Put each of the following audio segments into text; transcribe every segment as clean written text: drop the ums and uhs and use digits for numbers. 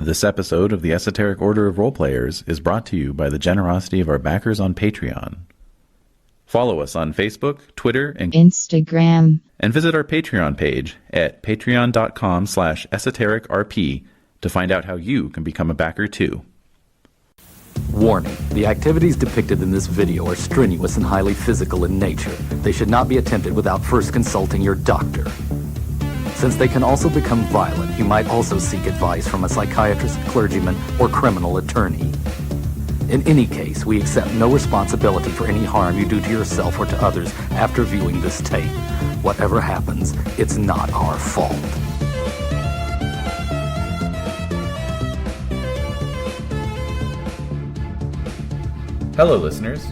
This episode of the Esoteric Order of Roleplayers is brought to you by the generosity of our backers on Patreon. Follow us on Facebook, Twitter, and Instagram. And visit our Patreon page at patreon.com/esotericrp to find out how you can become a backer too. Warning, the activities depicted in this video are strenuous and highly physical in nature. They should not be attempted without first consulting your doctor. Since they can also become violent, you might also seek advice from a psychiatrist, clergyman, or criminal attorney. In any case, we accept no responsibility for any harm you do to yourself or to others after viewing this tape. Whatever happens, it's not our fault. Hello listeners,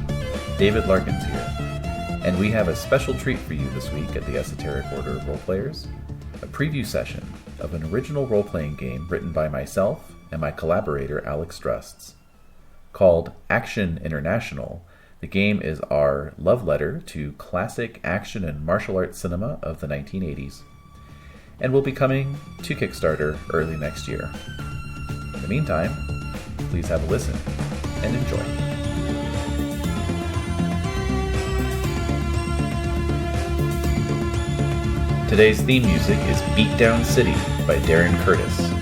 David Larkins here, and we have a special treat for you this week at the Esoteric Order of Roleplayers, a preview session of an original role-playing game written by myself and my collaborator Alex Drusts. Called Action International, the game is our love letter to classic action and martial arts cinema of the 1980s, and will be coming to Kickstarter early next year. In the meantime, please have a listen and enjoy. Today's theme music is Beatdown City by Darren Curtis.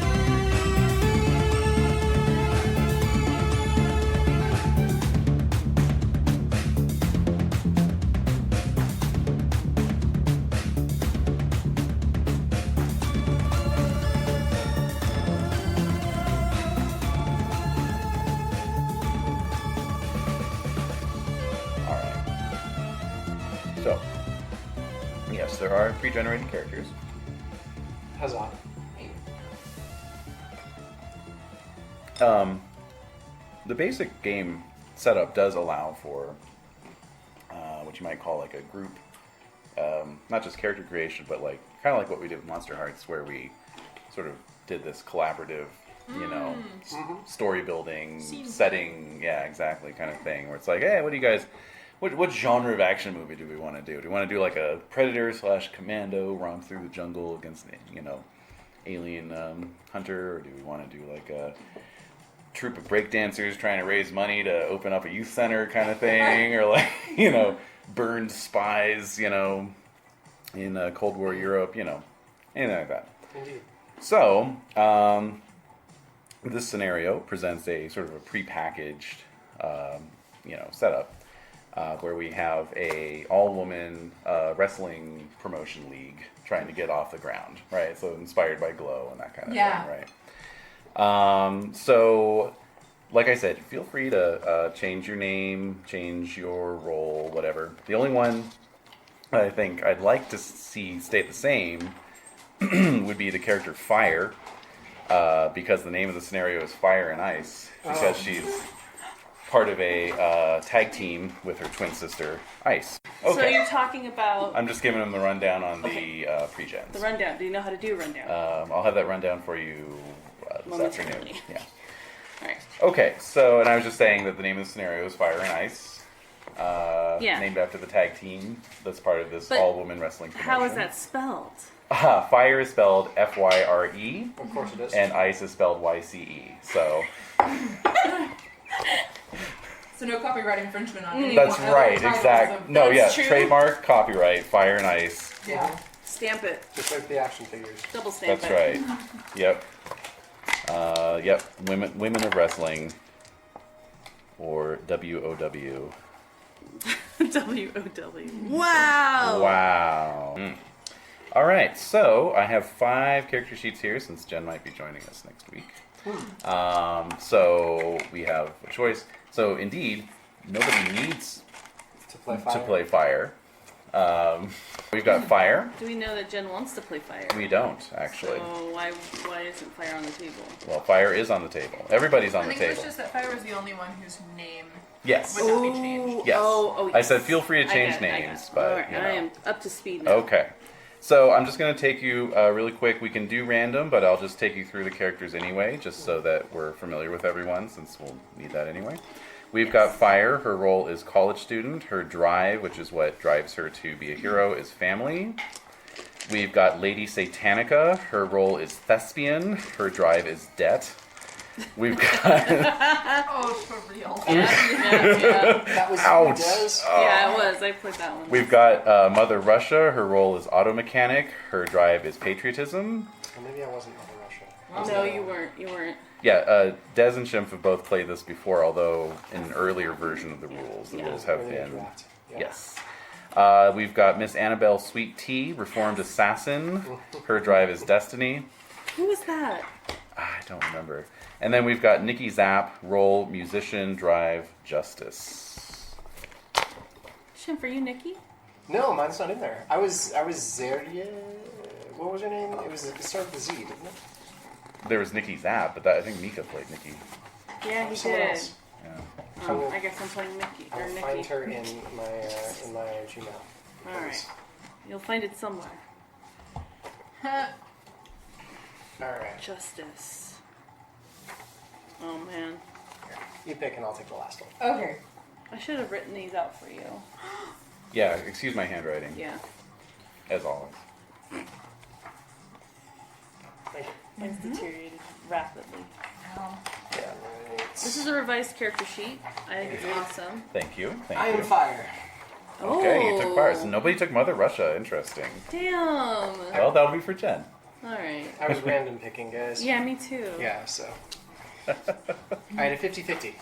So, yes, there are pre-generated characters. Huzzah. The basic game setup does allow for what you might call like a group, not just character creation, but like kind of like what we did with Monster Hearts, where we sort of did this collaborative, story building, setting, exactly, kind of thing, where it's like, hey, what do you guys... What genre of action movie do we want to do? Do we want to do like a Predator/Commando romp through the jungle against, alien hunter? Or do we want to do like a troupe of breakdancers trying to raise money to open up a youth center kind of thing? Or like, burned spies, in Cold War Europe, anything like that. Indeed. So, this scenario presents a sort of a prepackaged, setup. Where we have a all-woman wrestling promotion league trying to get off the ground, right? So inspired by Glow and that kind of thing, right? So, like I said, feel free to change your name, change your role, whatever. The only one I think I'd like to see stay the same would be the character Fire, because the name of the scenario is Fire and Ice, because she's part of a tag team with her twin sister, Ice. Okay. So you're talking about... I'm just giving them the rundown on the pre-gens. The rundown. Do you know how to do a rundown? I'll have that rundown for you this afternoon. Yeah. All right. Okay, so, and I was just saying that the name of the scenario is Fire and Ice. Named after the tag team that's part of this all-woman wrestling promotion. How is that spelled? Fire is spelled F-Y-R-E. Of course it is. And Ice is spelled Y-C-E. So... So no copyright infringement on any That's right, exactly. No, That's true. Trademark, copyright, Fire and Ice. Yeah. Stamp it. Just like the action figures. Double stamp That's it. right. Yep. Women of Wrestling, or WOW. W-O-W. Wow! Wow. All right, so I have 5 character sheets here, since Jen might be joining us next week. So we have a choice. So indeed, nobody needs To play Fire. We've got Fire. Do we know that Jen wants to play Fire? We don't, actually. So why isn't Fire on the table? Well, Fire is on the table. Everybody's on I the think table. it's just that Fire was the only one whose name Yes. would not be changed. Yes. Oh, I said feel free to I change got it, names, All but right, you know. I am up to speed now. Okay. So I'm just going to take you really quick. We can do random, but I'll just take you through the characters anyway, just so that we're familiar with everyone, since we'll need that anyway. We've got Fire. Her role is college student. Her drive, which is what drives her to be a hero, is family. We've got Lady Satanica. Her role is thespian. Her drive is debt. We've got Oh, for real. Yeah. That was Ouch. Does. Yeah, it was. I played that one. we've got Mother Russia. Her role is auto mechanic. Her drive is patriotism. Well, maybe I wasn't Mother Russia. No, you weren't. You weren't. Yeah, Des and Schimpf have both played this before, although in an earlier version of the rules, the Yeah. rules have Earlier been. draft. Yeah. Yes. We've got Miss Annabelle Sweet Tea, reformed assassin. Her drive is destiny. Who was that? I don't remember. And then we've got Nikki Zapp, role musician, drive justice. Shim, for you, Nikki? No, mine's not in there. I was Zeria. What was her name? It started with a Z, didn't it? There was Nikki Zapp, but I think Mika played Nikki. Yeah, he Someone did. else. Yeah. I guess I'm playing Nikki. Or I'll Nikki. find her in my Gmail. All right. You'll find it somewhere. All right. Justice. Oh man, You pick and I'll take the last one. Okay. I should have written these out for you. Yeah, excuse my handwriting, Yeah, as always. Thank you. mine's deteriorated rapidly. Yeah. This is a revised character sheet. I think it's awesome. Thank you. Thank I you. am fire. Okay, you took Oh. fire. So nobody took Mother Russia. Interesting. Damn. Well, that'll be for Jen. All right. I was random picking, guys. Yeah, me too. Yeah, so. I had a 50-50.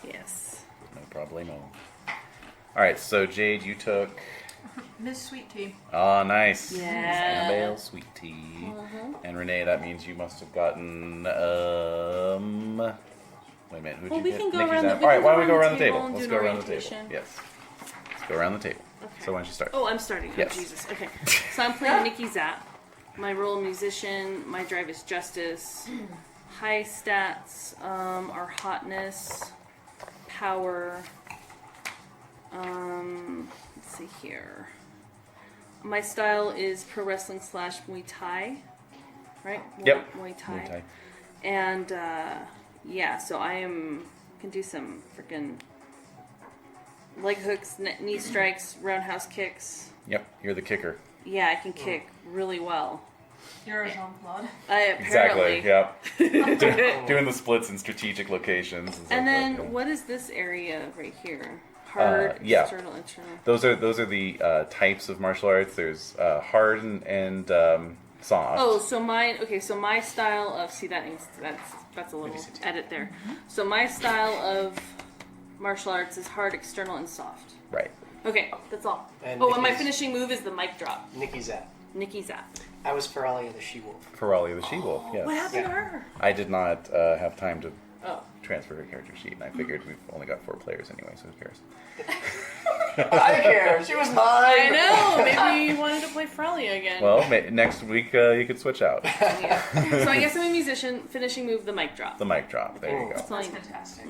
Yes. No problemo. All right, so Jade, you took. Miss Sweet Tea. Oh, nice. Yeah. Annabelle Sweet Tea. And Renee, that means you must have gotten. Wait a minute. Who'd Well, you we get? can go Nikki around Zapp. the- we All right, can why go don't we go around around the the table? table and Let's do go an around the table. orientation. Yes. Let's go around the table. Okay. So why don't you start? Oh, I'm starting. Yes. Oh, Jesus. Okay. So I'm playing Nikki Zapp. My role musician. My drive is justice. High stats are hotness, power. Let's see here. My style is pro wrestling / Muay Thai. Right? Yep. Muay Thai. Muay Thai. And yeah, so can do some freaking leg hooks, knee strikes, roundhouse kicks. Yep, you're the kicker. Yeah, I can kick really well. You're a Jean-Claude. Exactly. Apparently. Yep. Doing the splits in strategic locations. And, stuff And then like that. what is this area right here? Hard, yeah. external, internal. Those are the types of martial arts. There's hard and soft. Oh, so my style of that's a little edit there. So my style of martial arts is hard, external, and soft. Right. Okay, that's all. And and my Nikki's- finishing move is the mic drop. Nikki Zapp. Nikki Zapp. I was Feralia the She-Wolf. Ferali the She-Wolf, yes. What happened to Yeah. her? I did not have time to Oh. transfer her character sheet, and I figured we've only got 4 players anyway, so who cares? I care. She was mine. I know. Maybe you wanted to play Frelia again. Well, next week you could switch out. Yeah. So I guess I'm a musician. Finishing move, the mic drop. The mic drop. There you go. That's all That's you- fantastic.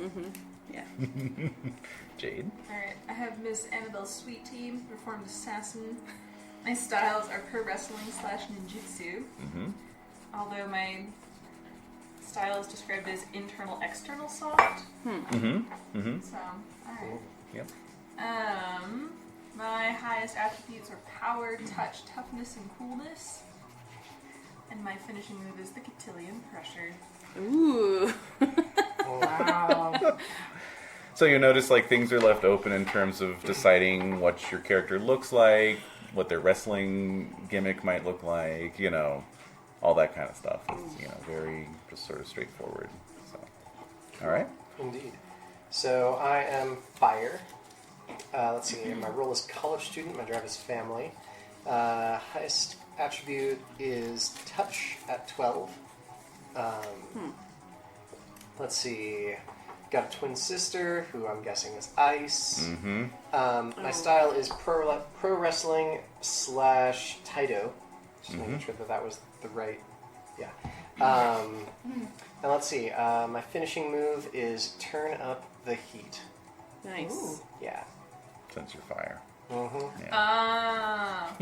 Yeah. Jade. Alright, I have Miss Annabelle Sweet Tea, reformed assassin. My styles are pro wrestling / ninjutsu. Mm-hmm. Although my style is described as internal external soft. Mm-hmm. Mm-hmm. So, alright. Yep. My highest attributes are power, touch, toughness, and coolness. And my finishing move is the cotillion pressure. Ooh. Wow. So you notice like things are left open in terms of deciding what your character looks like, what their wrestling gimmick might look like, all that kind of stuff. It's, very just sort of straightforward. So, all right. Indeed. So I am fire. Let's see. My role is college student. My drive is family. Highest attribute is touch at 12. Let's see. Got a twin sister who I'm guessing is ice. Mm-hmm. My style is pro wrestling / Taito. Just making sure that was the right. Yeah. And let's see. My finishing move is turn up the heat. Nice. Yeah. Since you're fire. Mm-hmm. Yeah. Ah.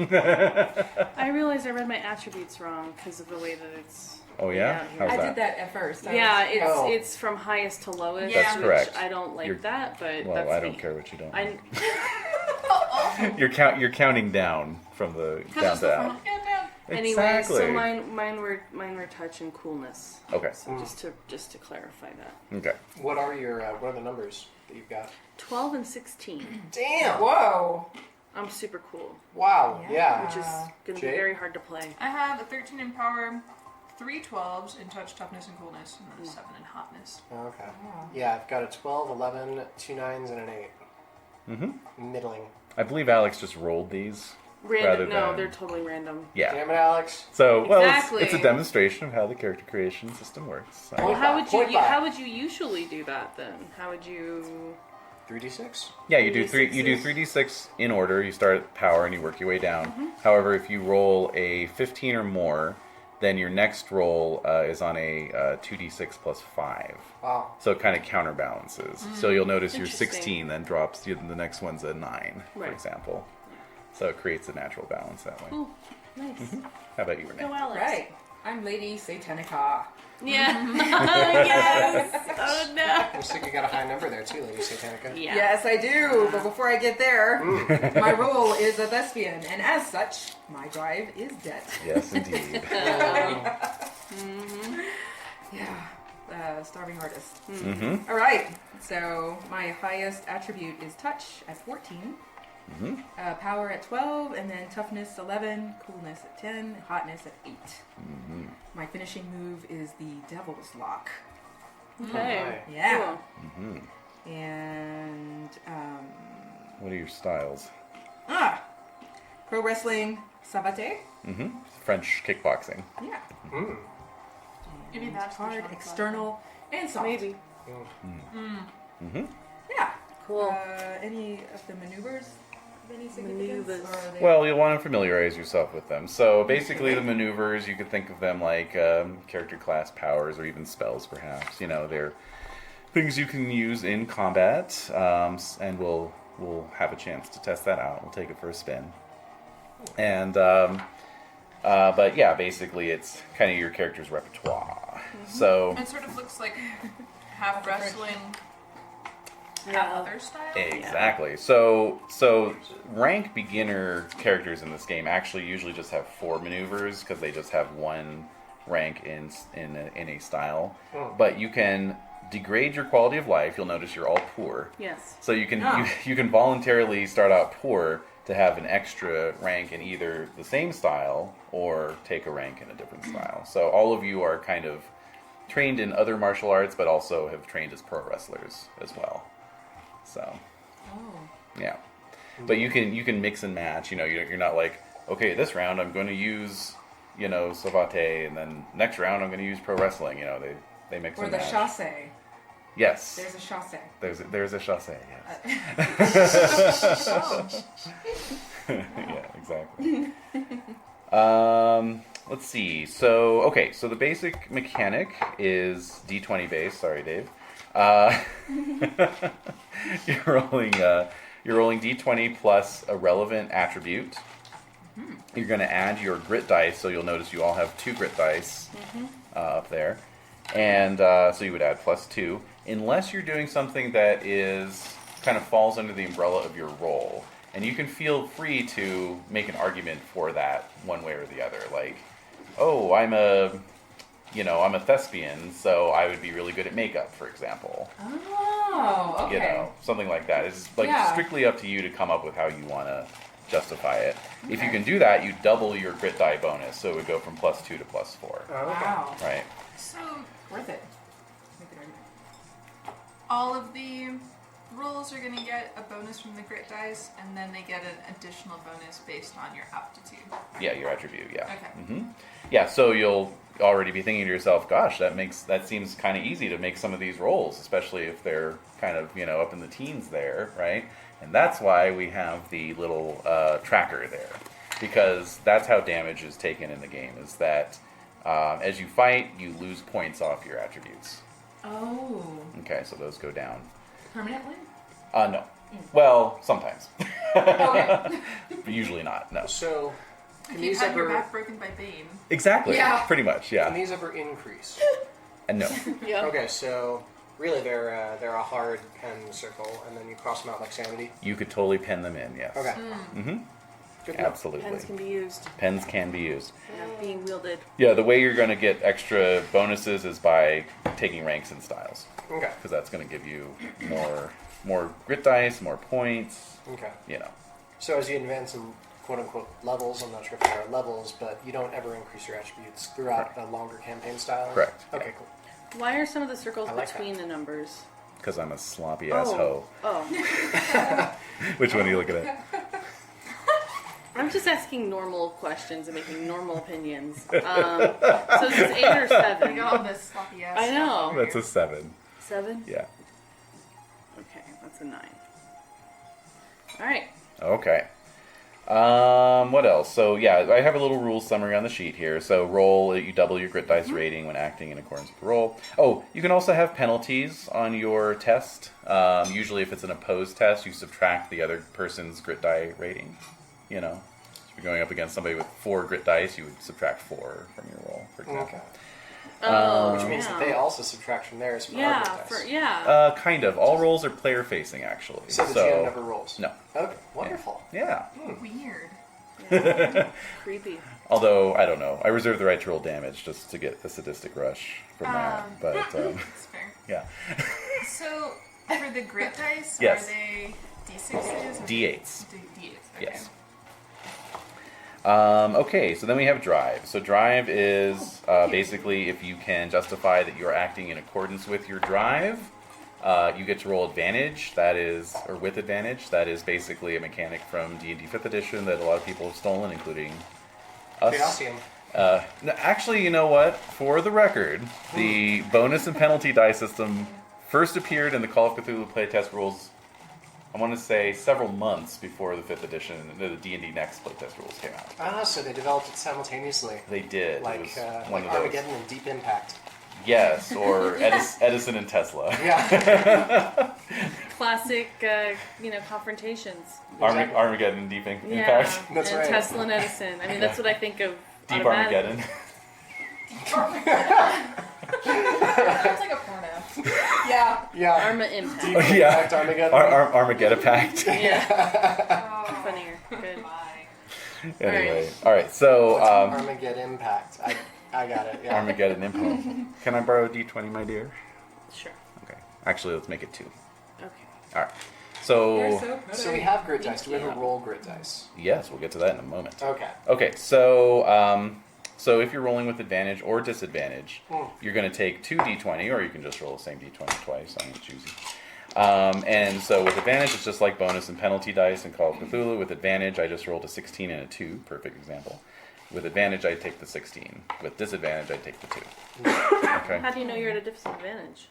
I realized I read my attributes wrong because of the way that it's. Oh yeah? How's I that? did that at first. Yeah, Oh. it's from highest to lowest. That's which correct. I don't like You're- that, but Well, that's I don't me. care what you don't. I You're counting down from the down to out. Anyway, so Exactly. mine were touch and coolness. Okay. So just to clarify that. Okay. What are the numbers that you've got? 12 and 16. Damn! Whoa. I'm super cool, Wow. Yeah. which is going to be Jade? very hard to play. I have a 13 in power, 3 12s in touch, toughness, and coolness, and then a 7 in hotness. Okay. Yeah, I've got a 12, 11, 2 9s, and an 8. Mm-hmm. Middling. I believe Alex just rolled these. Random? rather No, than- they're totally random. Yeah. Damn it, Alex. So, well, Exactly. it's a demonstration of how the character creation system works. So. Well, Point how by, would point you by. how would you usually do that then? How would you? 3d6. Yeah, you do 3d6s? 3d6 in order. You start at power and you work your way down. However, if you roll a 15 or more, then your next roll is on a 2d6 plus 5. Wow. So it kind of counterbalances. So you'll notice your Interesting. 16 then drops. The next one's a 9, for Right. example. So it creates a natural balance that way. Ooh, nice. How about you, Renee? Go Alex. Right. I'm Lady Satanica. Yeah. Yes. Oh no. Looks like you got a high number there too, Lady Satanica. Yeah. Yes, I do. But before I get there, my role is a thespian, and as such, my drive is debt. Yes, indeed. Yeah, starving artist. Mm-hmm. All right. So my highest attribute is touch at 14, power at 12, and then toughness 11, coolness at 10, hotness at 8. My finishing move is the Devil's Lock. Okay. Yeah. Cool. And What are your styles? pro wrestling savate. French kickboxing. Yeah. Maybe that's hard, the external, and soft. Maybe. Yeah. Cool. Any of the maneuvers of any significance? Maneuvers. Or are they... Well, you'll want to familiarize yourself with them. So basically, the maneuvers, you could think of them like character class powers or even spells, perhaps. You know, they're things you can use in combat, and we'll have a chance to test that out. We'll take it for a spin. And but yeah, basically, it's kind of your character's repertoire. So It sort of looks like half wrestling, half Yeah. other style. exactly. So rank beginner characters in this game actually usually just have 4 maneuvers because they just have 1 rank in a style. But you can degrade your quality of life. You'll notice you're all poor. Yes. So you can you can voluntarily start out poor to have an extra rank in either the same style or take a rank in a different style. So all of you are kind of trained in other martial arts, but also have trained as pro wrestlers as well. So, yeah. But you can mix and match. You know, you're not like, okay, this round I'm going to use, you know, savate, and then next round I'm going to use pro wrestling. You know, they mix Or and the match. chasse. Yes. There's a chasse. There's a chasse, yes. Yeah, exactly. Let's see. So the basic mechanic is D20 base. Sorry, Dave. You're rolling D20 plus a relevant attribute. You're going to add your grit dice, so you'll notice you all have 2 grit dice up there. And so you would add +2, unless you're doing something that is kind of falls under the umbrella of your role. And you can feel free to make an argument for that one way or the other. Like, oh, I'm a thespian, so I would be really good at makeup, for example. Oh, okay. You know, something like that. It's like Yeah. strictly up to you to come up with how you want to justify it. If you can do that, you double your grit die bonus, so it would go from +2 to +4. Wow. Right? So Worth it. Make an argument. all of the rolls are going to get a bonus from the grit dice, and then they get an additional bonus based on your aptitude. Yeah, your attribute. Yeah. Okay. Yeah. So you'll already be thinking to yourself, "Gosh, that seems kind of easy to make some of these rolls, especially if they're kind of up in the teens there, right?" And that's why we have the little tracker there, because that's how damage is taken in the game. Is that as you fight, you lose points off your attributes. Oh. Okay, so those go down. Permanently? No. Well, sometimes. Okay. But usually not. No. So, If can you've these had your ever back broken by Bane, Exactly. Yeah. Pretty much. can Yeah. these ever increase? And no. Yeah. Okay, so really they're a hard pen circle, and then you cross them out like sanity. You could totally pen them in. Yes. Okay. Good to know. Absolutely. Pens can be used. Pens can be used. They're being wielded. Yeah, the way you're going to get extra bonuses is by taking ranks and styles. Okay. Because that's going to give you more grit dice, more points, Okay. you know. So as you advance in quote-unquote levels, I'm not sure if there are levels, but you don't ever increase your attributes throughout a longer campaign style? Correct. Okay, cool. Why are some of the circles I like between the numbers? Because I'm a sloppy ass hoe. Oh. Which one are you looking at? I'm just asking normal questions and making normal opinions. So is this 8 or 7? We got all this sloppy ass. I know. That's a 7. 7? Yeah. Okay, that's a 9. All right. Okay. What else? So yeah, I have a little rule summary on the sheet here. So roll, you double your grit dice rating when acting in accordance with the roll. Oh, you can also have penalties on your test. Usually if it's an opposed test, you subtract the other person's grit die rating. You know, if you're going up against somebody with 4 grit dice, you would subtract 4 from your roll, for example. Okay. Oh, Which means that they also subtract from theirs for yeah, our dice. Kind of. All rolls are player facing, actually. So the GM never rolls? No. Okay, wonderful. Yeah. Weird. Creepy. Although, I don't know. I reserve the right to roll damage just to get the sadistic rush from that. But, That's fair. yeah. So, for the grit dice, Yes. are they D6s? or D8s. D8s, okay. Yes. Okay, so then we have drive. So drive is basically if you can justify that you're acting in accordance with your drive, you get to roll advantage. That is, or with advantage. That is basically a mechanic from D&D 5th edition that a lot of people have stolen, including us. Chaosium. No, actually, you know what? For the record, the bonus and penalty die system first appeared in the Call of Cthulhu playtest rules, I want to say several months before the 5th edition, the D&D Next playtest rules came out. Ah, so they developed it simultaneously. They did. It Like, was like one of those. Armageddon and Deep Impact. Yes, or Edison and Tesla. Yeah. Classic, confrontations. Exactly. Armageddon and Deep Yeah, Impact. That's and right. Tesla and Edison. I mean, that's what I think of. Deep automatically. Armageddon. Sounds like a porno. Yeah. Yeah. Arma Impact. Deep Oh, yeah. Impact Armageddon. Armageddon Pact. Yeah, Oh, funnier. Good. my. Anyway, all right. So Armageddon Impact. I got it. Yeah. Armageddon Impact. Can I borrow a D20, my dear? Sure. Okay. Actually, let's make it 2. Okay. All right. You're So so pretty. So we have grit dice. Do we have a roll grit dice? yes, we'll get to that in a moment. Okay. Okay, so so if you're rolling with advantage or disadvantage, you're going to take 2 d20, or you can just roll the same d20 twice. I'm going to choose you. And so with advantage, it's just like bonus and penalty dice in Call of Cthulhu. With advantage, I just rolled a 16 and a 2. Perfect example. With advantage, I take the 16. With disadvantage, I take the 2. Okay. How do you know you're at a disadvantage?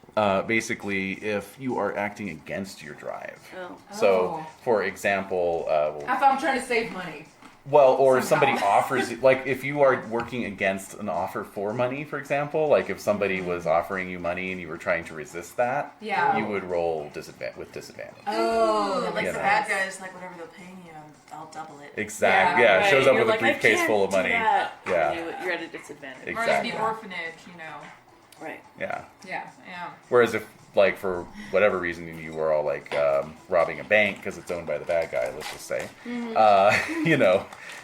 Basically, if you are acting against your drive. Oh. So, Oh. for example, I thought I'm trying to save money. well, or if Somehow. somebody offers, like if you are working against an offer for money, for example, like if somebody was offering you money and you were trying to resist that, Yeah. you would roll with disadvantage. Oh, that Like makes the Yeah. bad sense. guys, like whatever they're paying you, I'll double it. Exactly. Yeah, Yeah, it Right, shows up you're with like, a briefcase I can't full of do money. that. Yeah. You're at a disadvantage. Whereas Exactly. the orphanage, Right. Yeah. Yeah. yeah. Whereas if, like, for whatever reason you were all like robbing a bank because it's owned by the bad guy, let's just say,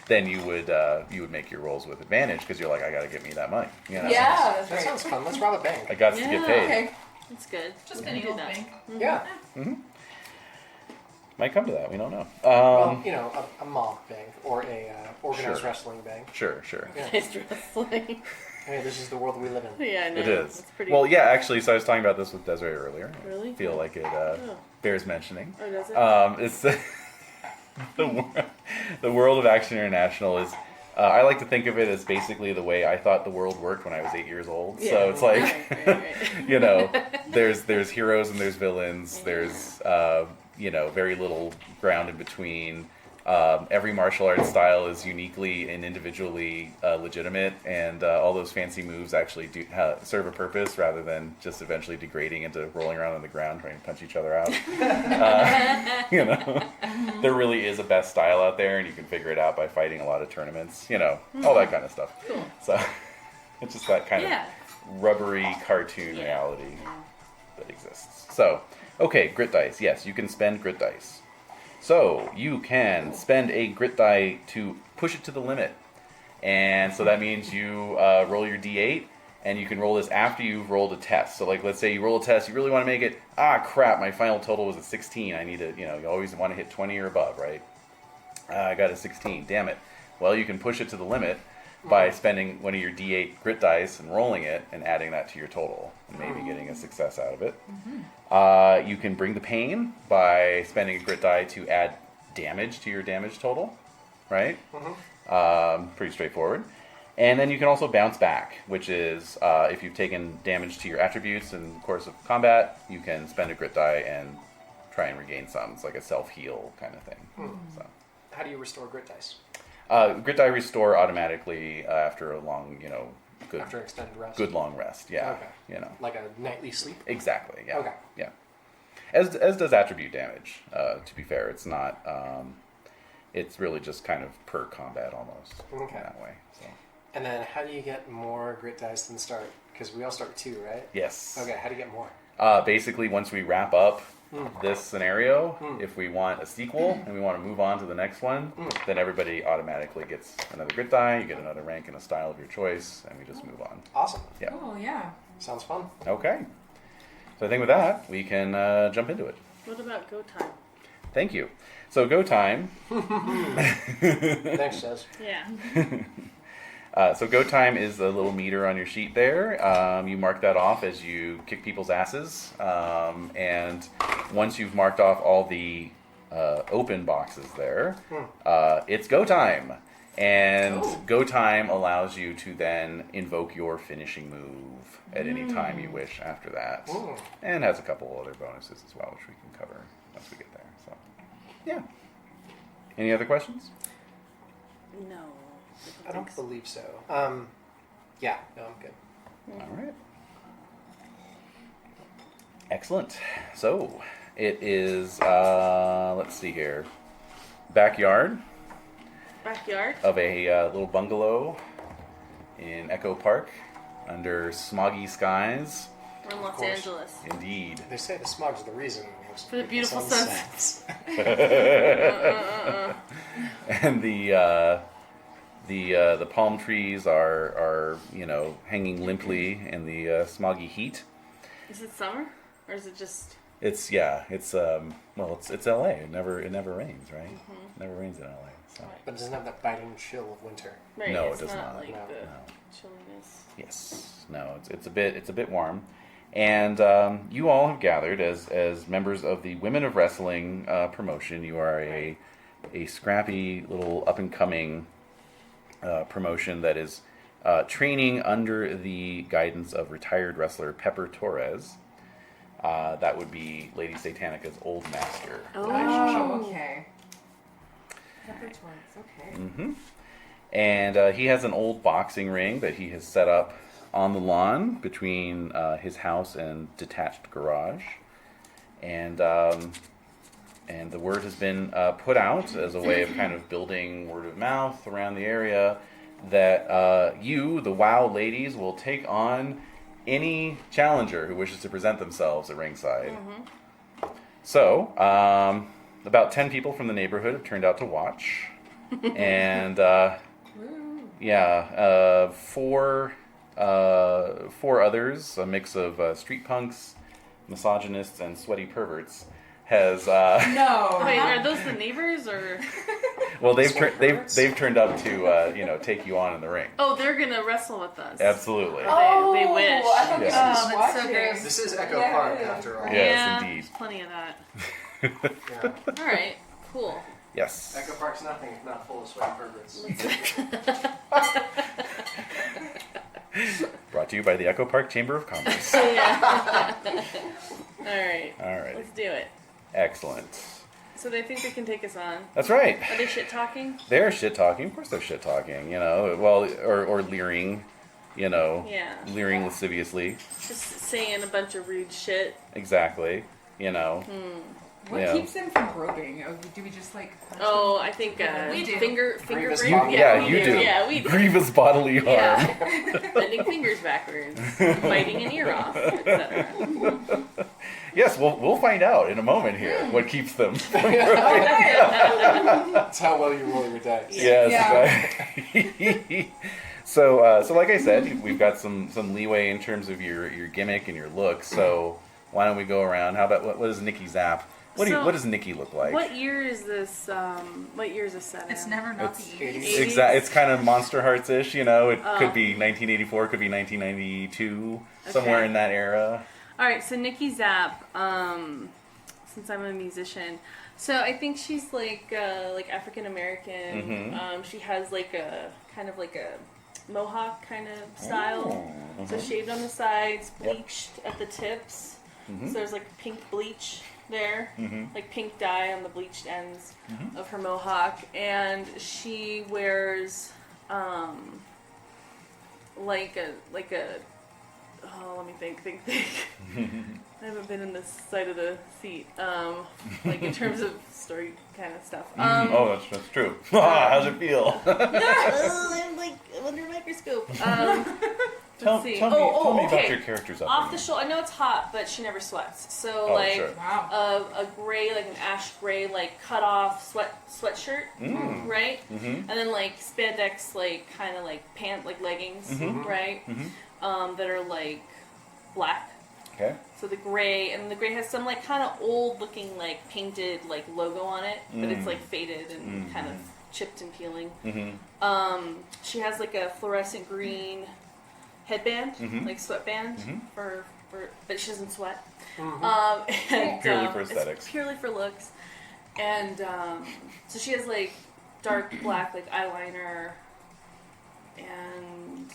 then you would make your rolls with advantage because you're like, I gotta get me that money. You know? Yeah, that's That right. sounds fun. Let's rob a bank. I got to Yeah, get paid. Okay. That's good. Just We any can do old that. bank. Yeah. Might come to that. We don't know. Well, a mob bank or a organized Sure. wrestling bank. Sure. Yeah. Nice wrestling. Hey, this is the world we live in. Yeah, I know. It is. It's pretty. Well, yeah, actually, so I was talking about this with Desiree earlier. Really? I feel like it bears mentioning. Oh, does it? It's the world of Action International is. I like to think of it as basically the way I thought the world worked when I was 8 years old. Yeah. So it's like, Right. there's heroes and there's villains. There's very little ground in between. Every martial arts style is uniquely and individually legitimate, and all those fancy moves actually do serve a purpose rather than just eventually degrading into rolling around on the ground trying to punch each other out. There really is a best style out there, and you can figure it out by fighting a lot of tournaments. All that kind of stuff. Cool. So it's just that kind Yeah. of rubbery cartoon reality that exists. So, okay, grit dice. Yes, you can spend grit dice. So you can spend a grit die to push it to the limit. And so that means you roll your d8, and you can roll this after you've rolled a test. So like, let's say you roll a test, you really want to make it, crap, my final total was a 16. I need to, you always want to hit 20 or above, right? I got a 16, damn it. Well, you can push it to the limit by spending one of your d8 grit dice and rolling it and adding that to your total and maybe getting a success out of it. You can bring the pain by spending a grit die to add damage to your damage total, right? Pretty straightforward. And then you can also bounce back, which is if you've taken damage to your attributes in the course of combat, you can spend a grit die and try and regain some. It's like a self-heal kind of thing. So. How do you restore grit dice? Grit die restore automatically after a long, After extended rest? good long rest. Yeah, Okay. Like a nightly sleep? exactly. Yeah, Okay. yeah. As does attribute damage. To be fair, it's not. It's really just kind of per combat almost Okay. in that way. So And then how do you get more grit dice than start? Because we all start with 2, right? yes. Okay, how do you get more? Basically, once we wrap up this scenario, if we want a sequel and we want to move on to the next one, then everybody automatically gets another grit die, you get another rank and a style of your choice, and we just move on. Awesome. Yeah. Oh, yeah. Sounds fun. Okay. So I think with that, we can jump into it. What about go time? Thank you. So go time. Thanks, Jez. Yeah. So go time is the little meter on your sheet there. You mark that off as you kick people's asses. And once you've marked off all the open boxes there, it's go time. And go time allows you to then invoke your finishing move at any time you wish after that. And has a couple other bonuses as well, which we can cover once we get there. So, yeah. Any other questions? No. I don't believe so. Yeah, no, I'm good. All right. Excellent. So it is, let's see here, backyard of a little bungalow in Echo Park under smoggy skies. We're in Los course. Angeles. Indeed. They say the smog's the reason. For the beautiful sunsets. And the palm trees are hanging limply in the smoggy heat. Is it summer? Or is it just... It's it's LA. It never rains, right? It never rains in LA. So. But it doesn't have that biting chill of winter. Right, No, it's it does not not. like No. the No. chilliness. Yes. No, it's a bit warm. And you all have gathered as members of the Women of Wrestling promotion. You are a scrappy little up and coming promotion that is training under the guidance of retired wrestler Pepper Torres. That would be Lady Satanica's old master. Oh, okay. Pepper Torres, okay. And he has an old boxing ring that he has set up on the lawn between his house and detached garage. And the word has been put out as a way of kind of building word of mouth around the area that you, the WoW ladies, will take on any challenger who wishes to present themselves at ringside. So, about 10 people from the neighborhood have turned out to watch. And, four others, a mix of street punks, misogynists, and sweaty perverts, has... No. Wait, are those the neighbors or? Well, they've turned up to take you on in the ring. Oh, they're gonna wrestle with us. Absolutely. They wish. I thought Yes. this was That's so watching. gross. This is Echo Yeah, Park, yeah. after all. Yes, Yeah, indeed. plenty of that. Yeah. All right, cool. Yes. Echo Park's nothing if not full of sweaty perverts. Brought to you by the Echo Park Chamber of Commerce. Yeah. All right. All right. Let's do it. Excellent. So they think they can take us on. That's right. Are they shit talking? They're shit talking. Of course they're shit talking, well, or leering, Yeah. leering lasciviously. Just saying a bunch of rude shit. Exactly. What Yeah. keeps them from groping? Oh, do we just like punch Oh, I think We do. finger Grievous break. bodily Yeah, harm. you do. Yeah, we do. Grievous bodily harm. Yeah. Bending fingers backwards, biting an ear off, etc. Yes, we'll find out in a moment here what keeps them. That's how well you roll your dice. Yes. Exactly. So like I said, we've got some leeway in terms of your gimmick and your look. So why don't we go around? How about what does Nikki Zap? What does Nikki look like? What year is this? What year is this set in? It's never not It's the 80s. It's kind of Monster Hearts-ish, you know. It could be 1984, could be 1992, somewhere Okay. in that era. All right, so Nikki Zap. Since I'm a musician, so I think she's like African American. She has like a kind of like a mohawk kind of style. So shaved on the sides, bleached at the tips. So there's like pink bleach there, like pink dye on the bleached ends of her mohawk, and she wears like a oh, let me think. I haven't been in this side of the seat, like in terms of story kind of stuff. Oh, that's true. How's it feel? I'm like under a microscope. Tell see. me Okay. about your character's upbringing. Off the shoulder. I know it's hot, but she never sweats. So Oh, like sure. Wow. a gray, like an ash gray, like cut off sweatshirt, right? And then like spandex, like kind of like like leggings, right? That are like black. Okay. So the gray, and the gray has some like kind of old looking like painted like logo on it, but it's like faded and kind of chipped and peeling. She has like a fluorescent green headband, like sweatband but she doesn't sweat. And, Purely for aesthetics. It's purely for looks. And so she has like dark black like eyeliner and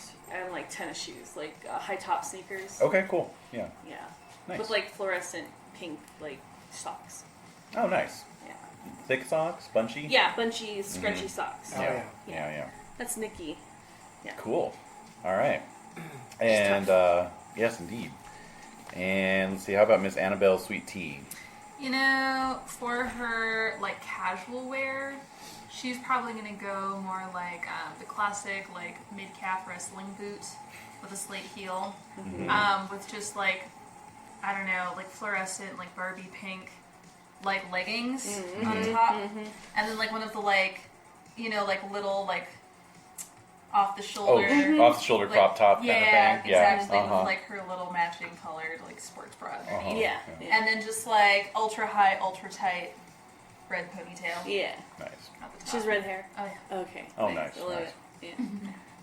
like tennis shoes, like high top sneakers. Okay, cool. Yeah. Yeah. Nice. With like fluorescent pink like socks. Oh, nice. Yeah. Thick socks, bunchy. Yeah, bunchy, scrunchy socks. Oh, yeah. Yeah. That's Nikki. Yeah. Cool. All right. And yes, indeed. And let's see. How about Miss Annabelle Sweet Tea? You know, for her like casual wear, she's probably gonna go more like the classic like mid-calf wrestling boot with a slate heel, with just like I don't know, like fluorescent like Barbie pink like leggings on top, and then like one of the like you know like little like off the shoulder. Oh, off the shoulder like, crop top kind of thing. Exactly. Uh-huh. With like her little matching colored like sports bra underneath. Yeah. And then just like ultra high, ultra tight red ponytail. Yeah. Nice. She At the top. has red hair. Oh yeah. Okay. Oh, thanks. nice, I love nice. it. Yeah.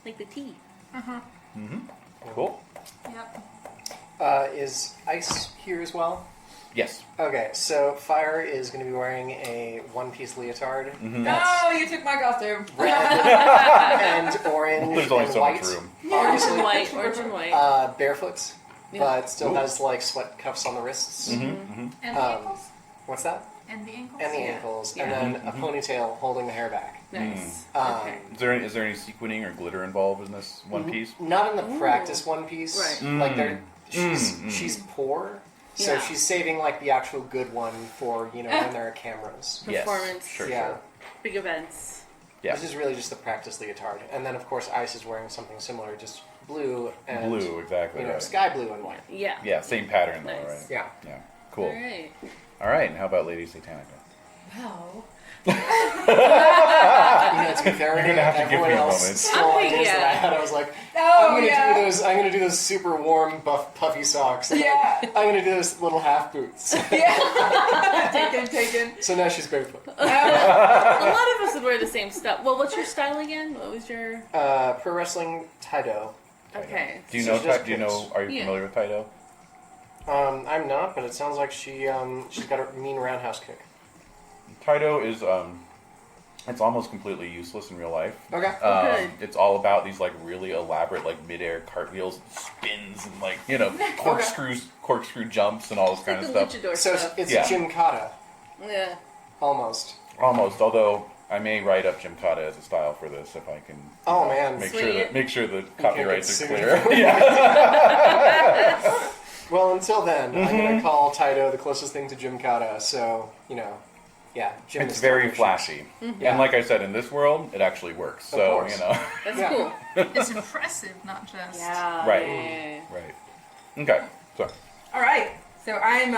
Like the tea. Cool. Yep. Is Ice here as well? Yes. Okay, so Fire is going to be wearing a one-piece leotard. No, you took my costume. And orange There's only and so white. much room. Obviously. Orange and white. Barefoot, but still has like sweat cuffs on the wrists. And the ankles. What's that? And the ankles. And the Yeah. ankles, Yeah. and then a ponytail holding the hair back. Nice. Um, Okay. Is there any sequining or glitter involved in this one piece? Not in the practice one piece. Right. Like she's poor, so Yeah. she's saving like the actual good one for when there are cameras. Yes. Performance. Sure. Yeah. Big events. Yeah. This is really just the practice leotard, and then of course Ice is wearing something similar, just blue and Blue, exactly. Right. sky blue and white. Yeah. Yeah, same pattern though, Nice. right? Yeah. Yeah. Cool. All right. All right. And how about Lady Satanica? Wow. To be fair, You're gonna have to give everyone me a else moment. stole Okay, ideas that I yeah. had. I was like, Oh, I'm yeah. gonna do those super warm, buff, puffy socks. And Yeah. I'm gonna do those little half boots. Yeah. taken. So now she's barefoot. A lot of us would wear the same stuff. Well, what's your style again? What was your? Pro wrestling Taido. Okay. Do you So know? she just Do you know? Are you Yeah. familiar with Taido? I'm not, but it sounds like she's got a mean roundhouse kick. Taido is it's almost completely useless in real life. Okay. Good. It's all about these like really elaborate like midair cartwheels, spins, and like corkscrew jumps, and all this kind Like of the stuff. luchador So stuff. it's Yeah. Gymkata, Yeah. almost. Almost, although I may write up Gymkata as a style for this if I can. Oh, man. Make sure the get copyrights are sued. clear. Yeah. Well, until then, I'm gonna call Taido the closest thing to Gymkata. So yeah. Gym It's is very still flashy, Yeah. and like I said, in this world, it actually works. Of So course. That's Yeah. cool. It's impressive, not just. Yeah. Right. Yeah. Right. Okay. So All right. So I'm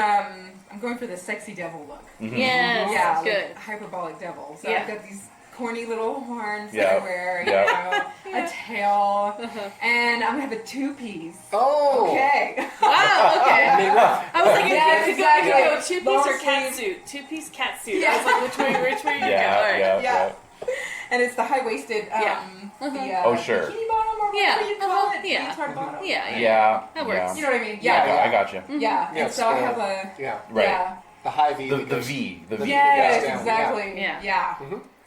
going for the sexy devil look. Yes, Yeah, good. like hyperbolic devil. So Yeah. I've got these corny little horns Yeah. that I wear, you know, a tail, and I'm gonna have a two-piece. Oh. Okay. Wow, okay. Midriff. I was like, Yeah, it could exactly. go two-piece Long or cat sleeve. suit. Two-piece cat suit. Yeah. I was like, which way you go? Yeah, All right. yeah, Yeah. And it's the high-waisted, Yeah. Oh, sure. bikini bottom or Yeah. whatever you call it. Yeah. Leotard bottom. Yeah, Yeah. That works. You know what I mean? Yeah, Yeah. I got you. Yeah. Yeah, And so I it's, have a. Yeah. Right. Yeah. The high V. The that goes- V. The V. Yes, Yeah. exactly. Yeah. Yeah.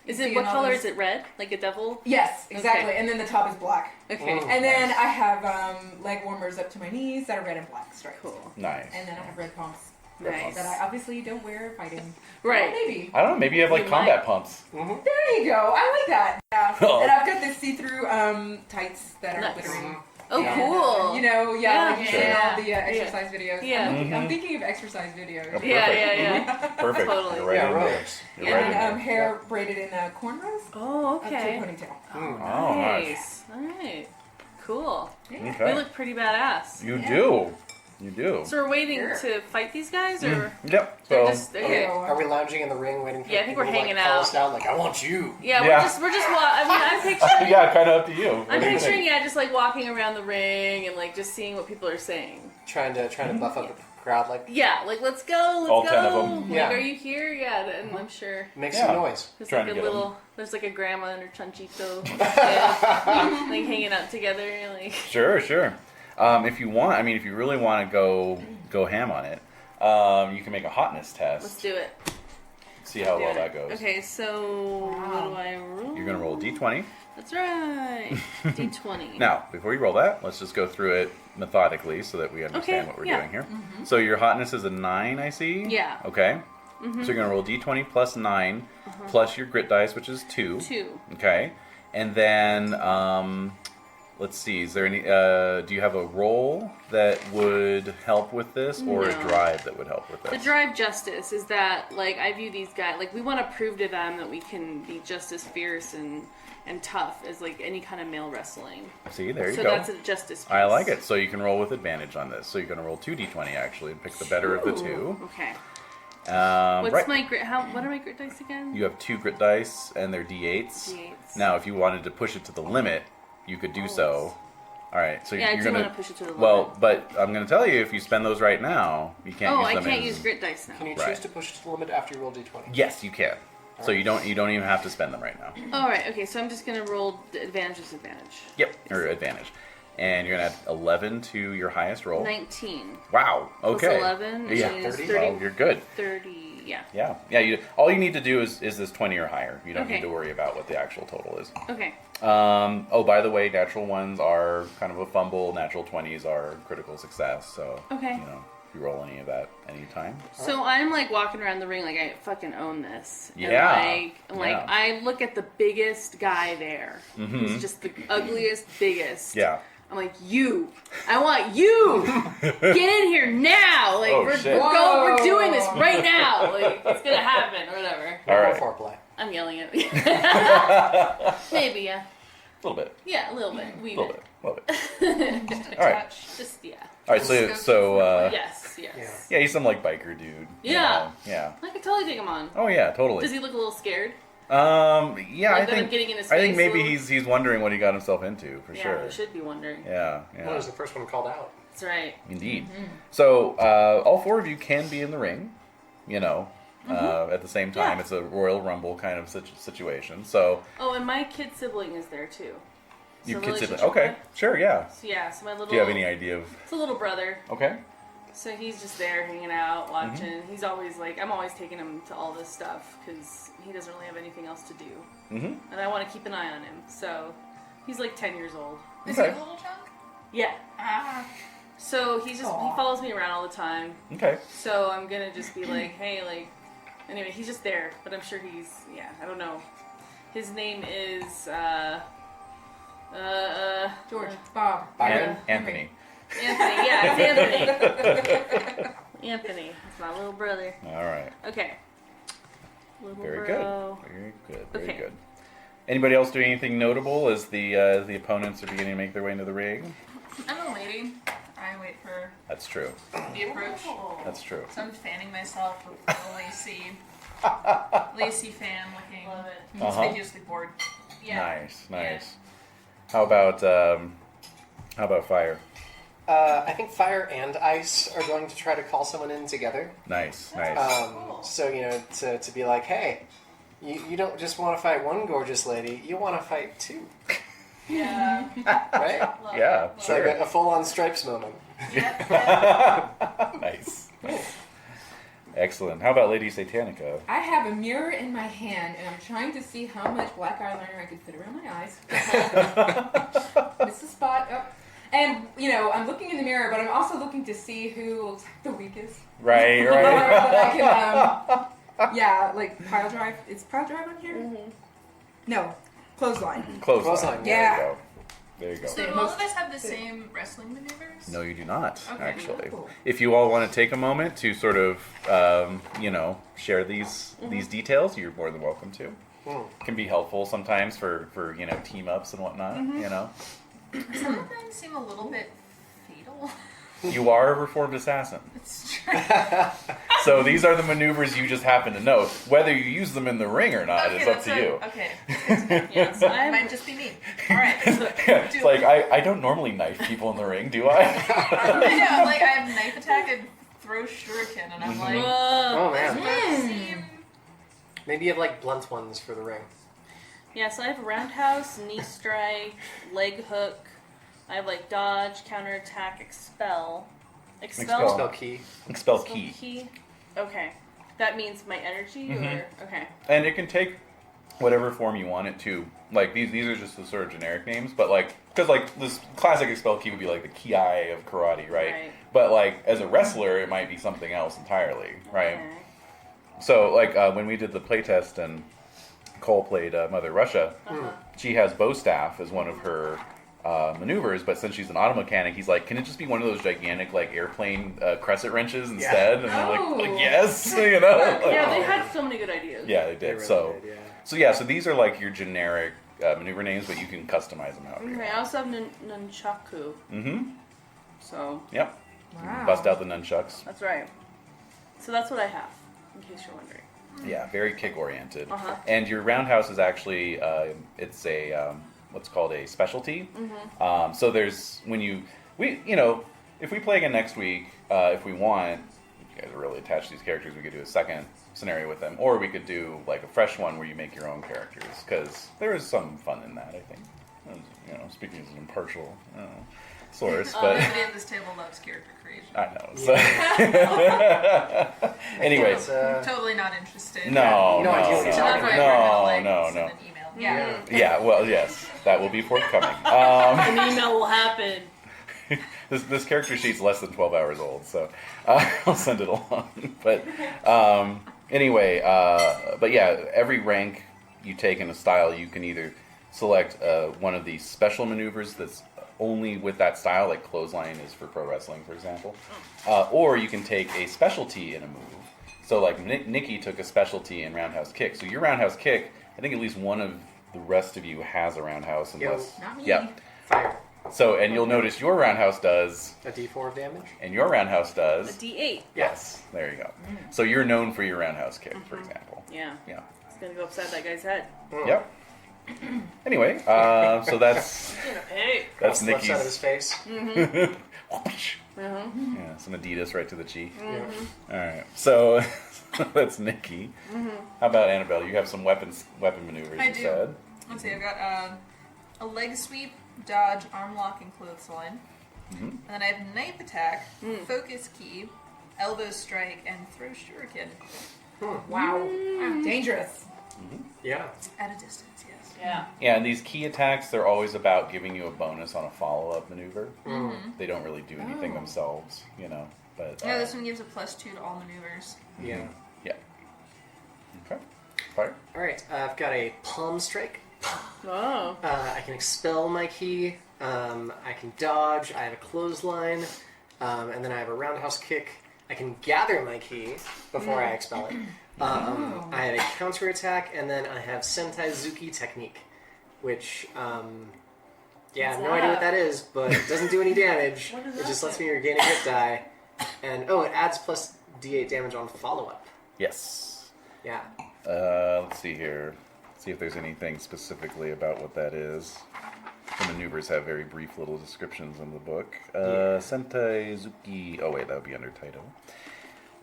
Is See it, what all color those- is it? Red? Like a devil? Yes, exactly. Okay. And then the top is black. Okay. And then I have leg warmers up to my knees that are red and black stripes. Cool. Nice. And then I have red pumps Nice. that I obviously don't wear fighting. Right. Well, maybe. I don't know. Maybe you have like You combat might. pumps. There you go. I like that. Yeah. Oh. And I've got the see-through tights that are Nice. glittering. Oh, And, cool. you know, Yeah, like sure. all the exercise videos. Yeah. I'm thinking of exercise videos. Okay. Yeah. Perfect. Totally. You're right Yeah, in there. robes. You're And right in then there. hair braided in cornrows Oh, up to a okay. ponytail. Oh, nice. Nice. All right. Cool. Yeah. We Okay. look pretty badass. You do. You do. So we're waiting Sure. to fight these guys, or Yep. they're So just okay? Are we lounging in the ring waiting for Yeah, I think people we're to, hanging call out. us down? Like, I want you. Yeah, Yeah. we're just. I mean, I'm picturing. yeah, kind of up to you. What I'm do you think? picturing, just like walking around the ring and like just seeing what people are saying. Trying to buff up the crowd. Like, Yeah, like let's go, let's All go. 10 of them. Like, Yeah. are you here? Yeah, and I'm sure make Yeah. some noise. there's Trying like a to get 'em. little. There's like a grandma and her chunchito, like hanging out together. Like Sure. If you want, I mean, if you really want to go ham on it, you can make a hotness test. let's do it. See how Do well it. that goes. Okay, so what do I roll? You're gonna roll a d20. That's right. D20. Now, before you roll that, let's just go through it methodically so that we understand Okay, what we're yeah. doing here. So your hotness is a 9, I see. Yeah. Okay. So you're gonna roll d20 plus 9 plus your grit dice, which is 2. 2. Okay. And then let's see. Is there any? Do you have a roll that would help with this, or a No. drive that would help with this? The drive justice is that, like, I view these guys, like, we want to prove to them that we can be just as fierce and tough as, like, any kind of male wrestling. See, there you So go. that's a justice piece. I like it. So you can roll with advantage on this. So you're gonna roll 2d20 actually, and pick the better of the two. Okay. Right. What's my grit? What are my grit dice again? You have 2 grit dice, and they're d8s. D8s. Now, if you wanted to push it to the limit, you could do so. All right, so Yeah, I you're do gonna want to push it to the limit. Well, but I'm gonna tell you, if you spend those right now, you can't Oh, use I them. can't in- use grit dice now. Can you Right. choose to push it to the limit after you roll d20? Yes, you can. So you don't even have to spend them right now. All right. Okay. So I'm just gonna roll the advantage is advantage. Yep, or advantage. And you're gonna add 11 to your highest roll. 19 Wow. plus Okay. 11 Yeah. is 30. 30. Well, you're good. 30. Yeah. Yeah. All you need to do is this 20 or higher. You don't Okay. need to worry about what the actual total is. Okay. Oh, by the way, natural ones are kind of a fumble. Natural 20s are critical success. So Okay. you know, if you roll any of that anytime. So I'm like walking around the ring like I fucking own this. Yeah. And like Yeah. I look at the biggest guy there, who's just the ugliest, biggest. Yeah. I'm like, I want you. Get in here now. Like Oh, we're shit. we're doing this right now. Like it's gonna happen or whatever. All right. Foreplay. I'm yelling at you. Maybe A yeah. little bit. Yeah, a little bit. A Wee little bit. bit. All right. Just yeah. All right. So Yes. yeah, he's some like biker dude. you Yeah. know, Yeah. I could totally take him on. Oh yeah, totally. Does he look a little scared? Yeah, Like I that I'm think getting in his I think face a maybe little? he's wondering what he got himself into for Yeah, sure. you should be wondering. Yeah, Well, yeah, was the first one called out. That's right. indeed. So all 4 of you can be in the ring, you know, at the same time. Yeah. It's a Royal Rumble kind of situation. So Oh, and my kid sibling is there too. you So can sit. relationship Okay, with- sure, yeah. So yeah, so my little. Do you have any idea of? It's a little brother. Okay. So he's just there hanging out, watching. He's always like, I'm always taking him to all this stuff because he doesn't really have anything else to do. Mm-hmm. And I want to keep an eye on him. So he's like 10 years old. Is Okay. he a little chunk? Yeah. Ah. So he Aw. follows me around all the time. Okay. So I'm gonna just be like, hey, like, anyway, he's just there, but I'm sure yeah, I don't know. His name is, George, Bob, Byron? Anthony. Anthony, yeah, it's Anthony. Anthony, that's my little brother. All right. Okay. Little Very bro. good. Very good. Very Okay. good. Anybody else doing anything notable as the opponents are beginning to make their way into the ring? I'm a lady. I wait for That's true. the approach. That's true. So I'm fanning myself with a lacy fan looking Love it. conspicuously bored. Yeah. Nice. How about fire? I think fire and ice are going to try to call someone in together. Nice. So, to be like, hey, you don't just want to fight one gorgeous lady, you want to fight two. Yeah. Right? Love Yeah, it. It's sure. like a full-on Stripes moment. Yep. Nice. Excellent. How about Lady Satanica? I have a mirror in my hand, and I'm trying to see how much black eyeliner I can fit around my eyes. Miss the spot. Oh. And, I'm looking in the mirror, but I'm also looking to see who looks like the weakest. Right. That I can, like pile drive. Is pile drive on here? Mm-hmm. No. Clothesline. Clothesline. Yeah. There you go. So do all of us have the same wrestling maneuvers? No, you do not, Okay. actually. Cool. If you all want to take a moment to sort of, share these details, you're more than welcome to. Can be helpful sometimes for team ups and whatnot. Some of them seem a little bit fatal. You are a reformed assassin, It's true. so these are the maneuvers you just happen to know. Whether you use them in the ring or not is up to you. Okay. Yeah, so It I'm, might just be me. All right. It's like I don't normally knife people in the ring, do I? I know. Like I have knife attack and throw shuriken, and I'm like, Oh, this man. both seem. Maybe you have, like, blunt ones for the ring. yeah, so I have roundhouse, knee strike, leg hook. I have like dodge, counterattack, expel. Expel. Spell key. Expel Spell key. Okay. That means my energy or okay. And it can take whatever form you want it to. Like these are just the sort of generic names, but because this classic expel key would be like the ki of karate, right? Right. But like as a wrestler, it might be something else entirely, right? Okay. So when we did the playtest and Cole played Mother Russia, she has bow staff as one of her maneuvers, but since she's an auto mechanic, he's like, can it just be one of those gigantic like airplane crescent wrenches instead? And I'm like yes, Yeah, they had so many good ideas. Yeah, they They did. really So did, yeah. so these are like your generic maneuver names, but you can customize them however you Okay, I also have nunchaku. Mm-hmm. So Yep. Wow. Bust out the nunchucks. that's right. So that's what I have, in case you're wondering. Yeah, very kick oriented. Uh-huh. And your roundhouse is actually it's a what's called a specialty. So there's if we play again next week, if we want, if you guys are really attached to these characters, we could do a second scenario with them, or we could do like a fresh one where you make your own characters, because there is some fun in that, I think. Speaking as an impartial source, but Nobody at this table loves character creation. I know. So anyway, It's, Totally not interested. no, You know, I do no, what you're So talking that's why no, we're gonna, like, no, send no. an email. Yeah. Yeah, well, yes, that will be forthcoming. An email will happen. This character sheet's less than 12 hours old, so I'll send it along. But anyway, but yeah, every rank you take in a style, you can either select one of these special maneuvers that's only with that style, like clothesline is for pro wrestling, for example, or you can take a specialty in a move. So like Nikki took a specialty in roundhouse kick. So your roundhouse kick, I think at least one of the rest of you has a roundhouse, unless Not me. yeah. fire. So, and you'll notice your roundhouse does, A d4 of damage. and your roundhouse A does. D8. Yes, there you go. So you're known for your roundhouse kick, for example. Yeah. Yeah. It's gonna go upside that guy's head. Yep. Anyway, so that's Hey. that's Left side of his Nikki's. face. Yeah, some Adidas right to the cheek. Yeah. All right, so that's Nikki. How about Annabelle? You have some weapon maneuvers. I you do. said. Let's see, I've got a leg sweep, dodge, arm lock, and clothesline. And then I have knife attack, focus key, elbow strike, and throw shuriken. Wow. Dangerous. Yeah. At a distance, yes. Yeah. Yeah, and these key attacks, they're always about giving you a bonus on a follow-up maneuver. They don't really do anything themselves, But No, this one gives a +2 to all maneuvers. Yeah. yeah. Okay. Fire. All right. I've got a palm strike. Oh. I can expel my key. I can dodge. I have a clothesline, and then I have a roundhouse kick. I can gather my key before I expel it. I have a counterattack, and then I have Sentai Zuki technique, which Yeah, What's no idea what that? that is, but it doesn't do any damage. What does It that just lets say? me regain a grit die. And, it adds plus d8 damage on follow-up. Yes. Yeah. Let's see here. See if there's anything specifically about what that is. The maneuvers have very brief little descriptions in the book. Sentai Zuki. Oh wait, that would be under Taito.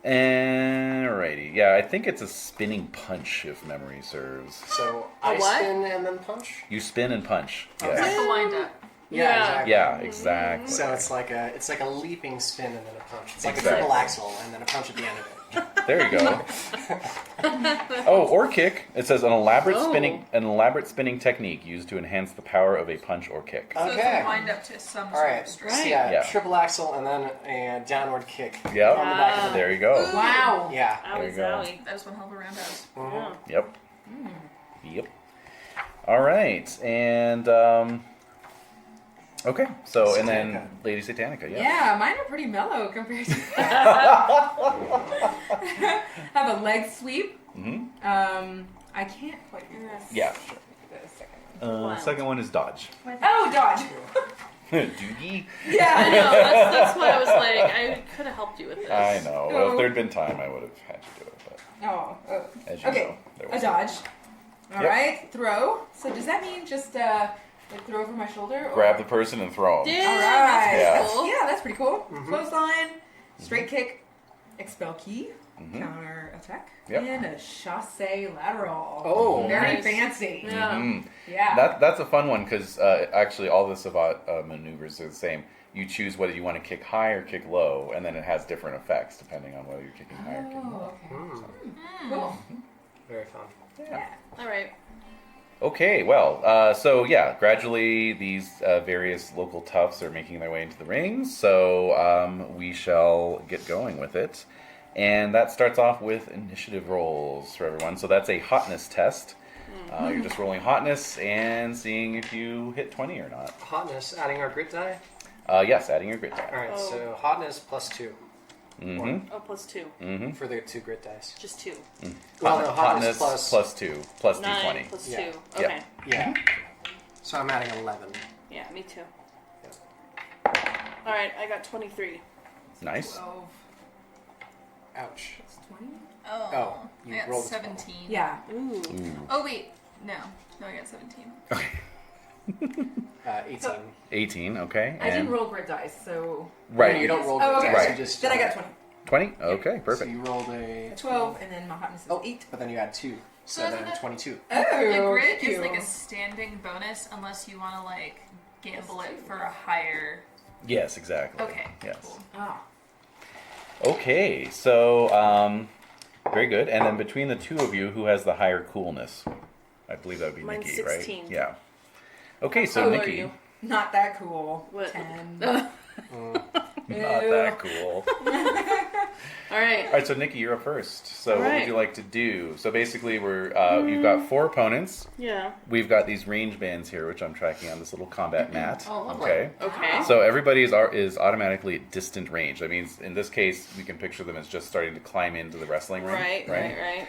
Alrighty. Yeah, I think it's a spinning punch, if memory serves. So A I what? spin and then punch? You spin and punch. It's like Yes. the wind up. Yeah. exactly. Yeah, exactly. So it's like a leaping spin and then a punch. It's like Exactly. a triple axel and then a punch at the end of it. There you go. Oh, or kick. It says an elaborate Oh. spinning technique used to enhance the power of a punch or kick. So it's Okay. a wind up to some All sort right. of strike. So Right. yeah, Yeah. triple axel and then a downward kick. Yep. On the back of the There you go. Wow. Yeah. Owie There you go. zowie. That is one hell of a roundhouse. Mhm. Yeah. Yep. Yep. All right, and okay. So and then Satanica. Lady Satanica. Yeah. Yeah, mine are pretty mellow compared to have a leg sweep. Mm-hmm. I can't quite do this. Yeah. The second one. Wild. Second one is dodge. Oh, dodge. Doogie. I Yeah. know. That's why I was like, I could have helped you with this. I know. Well, if Oh. there'd been time, I would have had to do it. But Oh. as you Okay. know, there A was dodge. All Yep. right. Throw. So does that mean just like throw over my shoulder? Or... grab the person and throw 'em. Yeah, All right. Yeah. that's cool. Yeah, that's pretty cool. Mhm. Clothesline, straight kick, expel key, Mhm. counter attack, Yep. and a chasse lateral. Oh, very nice. fancy. Yeah. Mhm. Yeah. That's a fun one because actually all the Savat maneuvers are the same. You choose whether you want to kick high or kick low, and then it has different effects depending on whether you're kicking high or kicking low. Oh, okay. Mm, Cool. very fun. Yeah. All right. Okay, well, so yeah, gradually these various local toughs are making their way into the rings, so we shall get going with it. And that starts off with initiative rolls for everyone. So that's a hotness test. You're just rolling hotness and seeing if you hit 20 or not. Hotness, adding our grit die. Yes, adding your grit die. All right, Oh. so hotness plus 2 Mm-hmm. Oh, plus 2. Mm-hmm. for the 2 grit dice. Just 2. Well, no, hotness plus 2, plus 9 D20. plus Yeah. 2. Yeah. Okay. yeah. So I'm adding 11. Yeah, me too. Yep. All right, I got 23. Nice. 12 Ouch. plus 20? Oh, you I got rolled a 17. Yeah. Ooh. Ooh. Oh, wait. No, I got 17. 18. 18, okay. I didn't And roll grit dice, so. right. No, you don't roll Oh, grit okay. dice. Right. You just Then I got 20. 20? Okay, So perfect. you rolled a 12, and then my hotness is Oh, 8. but then you add 2, so So then isn't it- 22. Oh, The grit cute. is like a standing bonus unless you want to like gamble it for a higher. Yes, exactly. Okay. Yes. Cool. Ah. Okay, so very good. And then between the two of you, who has the higher coolness? I believe that would be Mine's Nikki, 16. right? Yeah. Okay, so How old Nikki, are you? Not that cool. What? 10. not that cool. All right. All right, so Nikki, you're up first. So what would Alright. you like to do? So basically, we're you've got 4 opponents. Yeah. We've got these range bands here, which I'm tracking on this little combat mat. Oh, lovely. Okay. Okay. So everybody is automatically at distant range. That means in this case, we can picture them as just starting to climb into the wrestling ring. Right.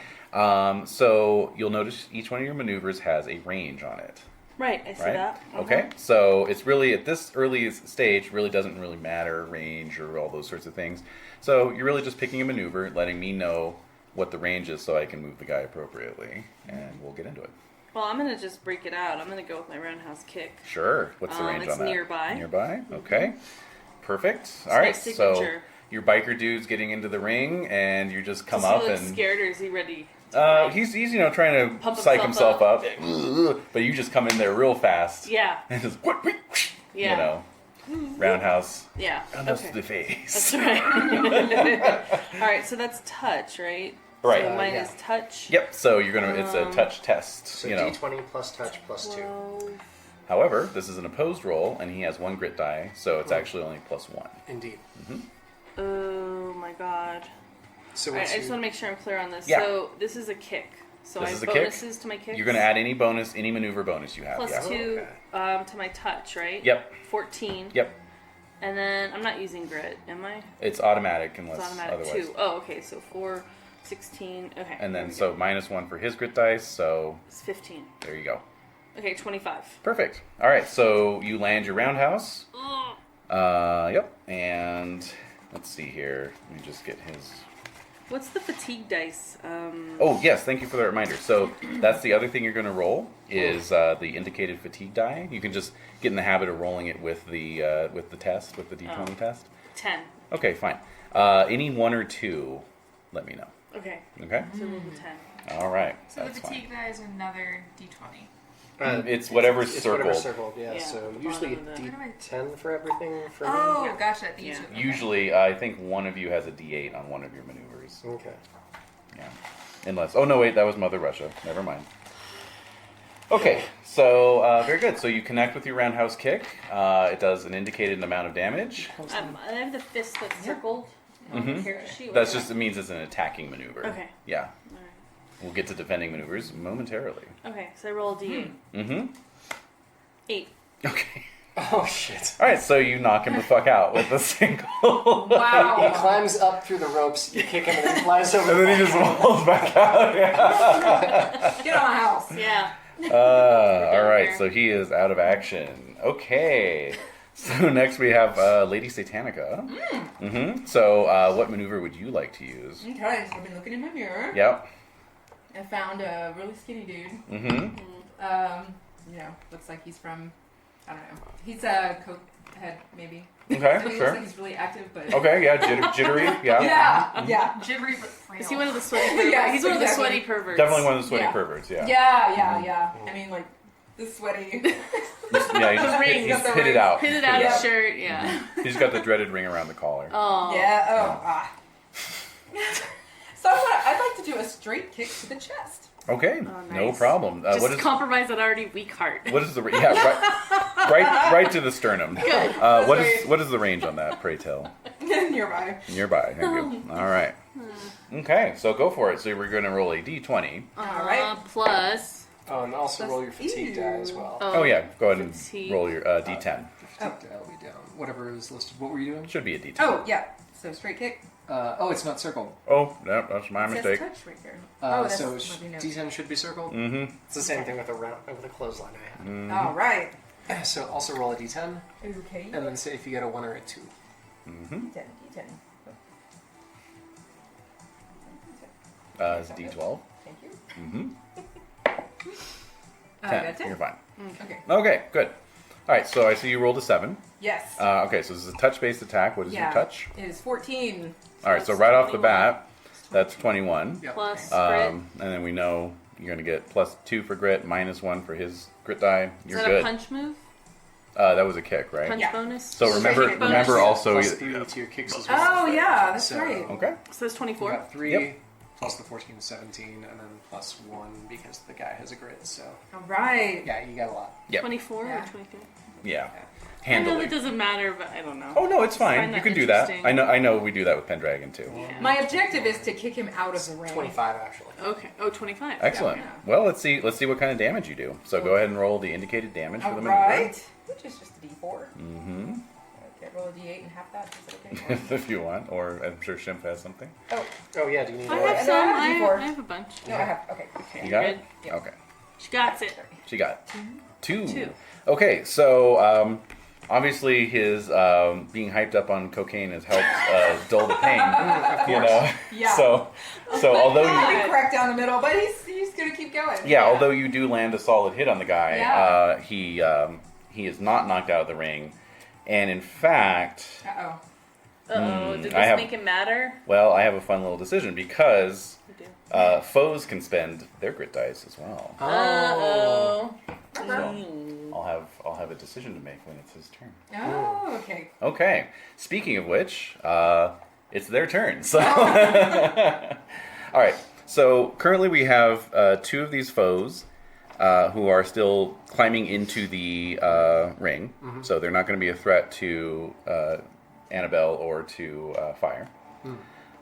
So you'll notice each one of your maneuvers has a range on it. Right, I see Right? that. Okay. So it's really at this early stage really doesn't really matter range or all those sorts of things. So you're really just picking a maneuver, letting me know what the range is so I can move the guy appropriately, and we'll get into it. Well, I'm going to just break it out. I'm going to go with my roundhouse kick. Sure. What's the range it's on that? nearby. Nearby. Okay. Perfect. All my right. So signature. your biker dude's getting into the ring, and you just come Does up he look and scared, or is he ready? he's trying to Pump psych himself himself up, but you just come in there real fast Yeah. and just Yeah. roundhouse Yeah. to the face. That's right. All right, so that's touch, right? Right. So mine Yeah. is touch. Yep. So you're gonna it's a touch test. So you know. D20 plus touch plus 2. 12. However, this is an opposed roll, and he has 1 grit die, so it's actually only +1. Indeed. Oh my god. So All right, what's I just your- want to make sure I'm clear on this. Yeah. So this is a kick. So This I is have a kick. bonuses to my kicks. You're gonna add any bonus, any maneuver bonus you have. plus yeah. 2 Okay. to my touch, right? Yep. 14. Yep. And then I'm not using grit, am I? It's automatic unless It's automatic otherwise. 2. Oh, okay. So 4, 16. Okay. And there then we so go. -1 for his grit dice. So It's 15. there you go. Okay, 25. Perfect. All right, so you land your roundhouse. Ugh. Yep. And let's see here. Let me just get his. What's the fatigue dice? Oh yes, thank you for the reminder. So that's the other thing you're going to roll is the indicated fatigue die. You can just get in the habit of rolling it with the test, with the D20 test. 10. Okay, fine. Any 1 or 2, let me know. Okay. Okay. So roll the 10. All right. So the That's fine. fatigue die is another d20. It's whatever's It's circled. whatever's circled, yeah. Yeah, So the usually bottom of the- D10 for everything for me. Oh, gotcha. The Yeah. okay. Usually, I think one of you has a D8 on one of your maneuvers. Okay. Yeah. Unless. Oh no, wait, that was Mother Russia. Never mind. Okay, so very good. So you connect with your roundhouse kick. It does an indicated amount of damage. I have the fist that's circled. Mhm. Character sheet. That's just, it means it's an attacking maneuver. Okay. Yeah. Alright. We'll get to defending maneuvers momentarily. Okay, so I roll a d8. Mm-hmm. 8. Okay. Oh shit. All right, so you knock him the fuck out with a single. He Wow. climbs up through the ropes, you kick him, and then he flies over. And then he just rolls back out. Yeah. Get on my house. Yeah. All right, here. so he is out of action. Okay. So next we have Lady Satanica. Mm-hmm. So what maneuver would you like to use? Okay, so I've been looking in my mirror. Yep. I found a really skinny dude. Mm-hmm. Looks like he's from, I don't know. He's a coke head, maybe. Okay, He looks sure. like he's really active, but. Okay, yeah, jittery, yeah. Yeah. Jittery but frail. Is he one of the sweaty perverts? Yeah, He's one of the exactly. sweaty perverts. Definitely one of the sweaty Yeah. perverts, yeah. Yeah. I mean, like, the sweaty. Yeah, he just rings. he's hit it out. Hit it out Yeah. his shirt, yeah. He's got the dreaded ring around the collar. Oh. So I'd like to do a straight kick to the chest. Okay, Oh, no nice. problem. Just What is compromise that already weak heart. what is the right to the sternum? Good. What is the range on that? Pray tell. Nearby. Nearby. Thank you. All right. Okay, so go for it. So we're going to roll a d20. All right. Plus. Oh, and also roll your fatigue die as well. Oh yeah, go ahead and Fatigue. roll your d10. Fatigue die will be down. Whatever is listed. What were you doing? Should be a d10. Oh, yeah. So straight kick. Oh, it's not circled. Oh, no, that's my It says mistake. touch right there. So that's my note. D10 should be circled. Mm-hmm. It's the same thing with a clothesline I All right. had. So also roll a D10, Okay. and then say if you get a 1 or a 2. Mm-hmm. D10. It's d12. Thank you. Mm-hmm. I 10. got 10. You're fine. Okay. Okay, good. All right, so I see you rolled a 7. Yes. Okay, so this is a touch-based attack. What is your touch? It is 14. All right, so That's right off the 21. bat, that's 21. Yep. Plus And then we know you're going to get +2 for grit, -1 for his grit die. Is You're that good. a punch move? That was a kick, right? Punch Yeah. bonus? So remember, Straight bonus. remember also. Plus 3 to your kicks as well. Oh, yeah. That's So- right. Okay. So that's You 24. got 3 Yep. plus the 14 is 17, and then plus 1 because the guy has a grit. So All right. yeah, you got a lot. Yep. 24 Yeah. or 23? Yeah. I know Handily. it doesn't matter, but I don't know. Oh no, it's fine. Find You that can do that. interesting. I know we do that with Pendragon too. Yeah. My objective is to kick him out of the ring. 25 actually. Okay. Oh, 25. Excellent. Yeah. Well, let's see what kind of damage you do. So go ahead and roll the indicated damage for All the maneuver. right. Which is just a D4. Mm-hmm. Okay, roll a D8 and half that. Is that okay? If you want, or I'm sure Shimp has something. Oh yeah, do you need I more? have No, I some. have I D4. have a bunch. No, I have. Okay. Okay. You got good. it? Yeah. Okay. She got it. She got it. Two. Two. Okay, so obviously his being hyped up on cocaine has helped dull the pain. You know. Yeah. So although you Probably crack down the middle, but he's gonna keep going. yeah, although you do land a solid hit on the guy, Yeah. he is not knocked out of the ring, and in fact, Uh-oh. Uh-oh. Did I this have- make it matter? well, I have a fun little decision because You do. foes can spend their grit dice as well. Uh-oh. So I'll have a decision to make when it's his turn. Oh, okay. Okay. Speaking of which, it's their turn. So, all right. So currently we have 2 of these foes who are still climbing into the ring. So they're not going to be a threat to Annabelle or to Fire.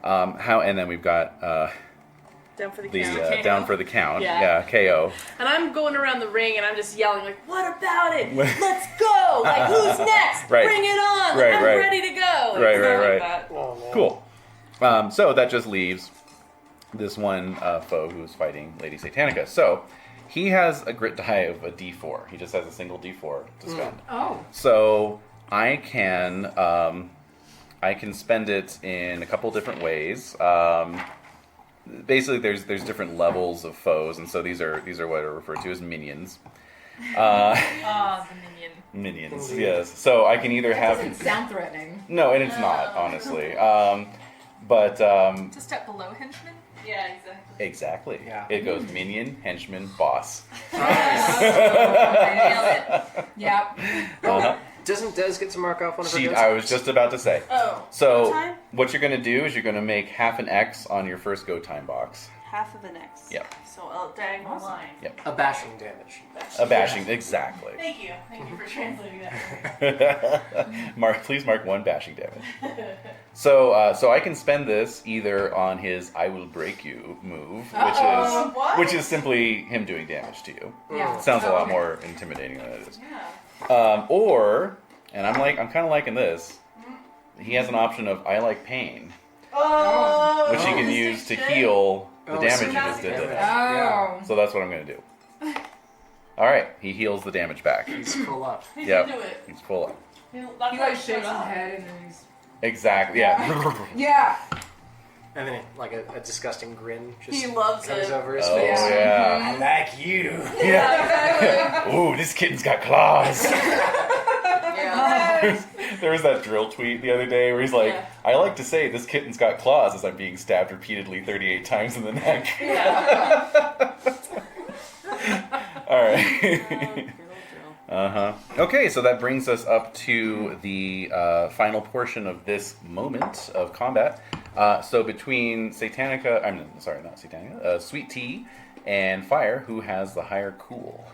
And then we've got Down for the the count. down for the count. Yeah. KO. And I'm going around the ring and I'm just yelling like, "What about it? Let's go! Like, who's next? Right. Bring it on! Like, Right, I'm right. ready to go!" Like, Right, stuff right, like right. that. Oh, man. Cool. So that just leaves this one foe who's fighting Lady Satanica. So he has a grit die of a D4. He just has a single D4 to spend. Oh. So I can spend it in a couple different ways. Basically, there's different levels of foes, and so these are what are referred to as minions. Oh, the minion. Minions, yes. So I can either have. Doesn't sound threatening. No, and it's not, honestly. But It's a step below henchman. Yeah, exactly. exactly. Yeah. It goes minion, henchman, boss. Nailed it. Yep. Uh-huh. Doesn't Des get to mark off one of her She, ghosts? I was just about to say. Oh. So Go time? what you're going to do is you're going to make half an X on your first go time box. Half of an X. Yep. So a diagonal line. Yep. A bashing damage. A bashing, exactly. Thank you. Thank you for translating that. Please mark 1 bashing damage. So I can spend this either on his "I will break you" move, What? which is simply him doing damage to you. Yeah. It sounds a lot Okay. more intimidating than it is. Yeah. Or, and I'm kind of liking this. He has an option of "I like pain," Oh. which he can use to heal the damage you just did to him. Oh. So that's what I'm going to do. All right, he heals the damage back. He's full up. He's Yep. into it. He's full up. He like shakes his head and then he's. Exactly. Yeah. Yeah. And then like a disgusting grin just He loves comes it. over his Oh face. yeah. I like you. Yeah. Ooh, this kitten's got claws. Yeah. There was that drill tweet the other day where he's like, Yeah. I like to say this kitten's got claws as I'm being stabbed repeatedly 38 times in the neck. Yeah. All right. Uh-huh. Okay, so that brings us up to the final portion of this moment of combat. So between Satanica, not Satanica, Sweet Tea and Fire, who has the higher cool?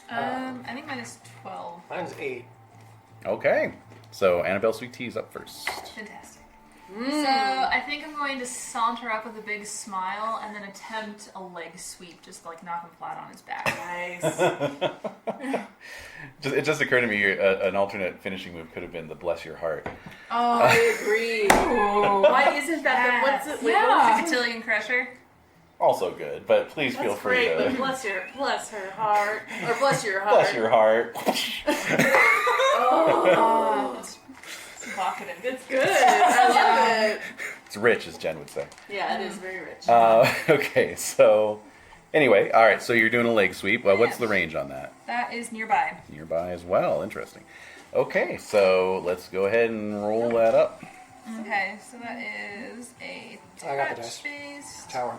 I think mine is 12. Mine's 8. Okay, so Annabelle Sweet Tea is up first. Fantastic. So I think I'm going to saunter up with a big smile and then attempt a leg sweep, just like knock him flat on his back. Nice. It just occurred to me an alternate finishing move could have been the Bless Your Heart. Oh, I agree. Why isn't that the, what's it? Wait, Yeah. what was it? Cotillion Crusher. Also good, but please feel That's free great, but to bless her heart, or bless your heart. bless your heart. Oh, It's evocative. it's good. I love it. It's rich, as Jen would say. Yeah, it is very rich. Okay, so anyway, all right. So you're doing a leg sweep. What's the range on that? That is nearby. Nearby as well. Interesting. Okay, so let's go ahead and roll that up. Okay, so that is a I got the dice. touch-based. Tower.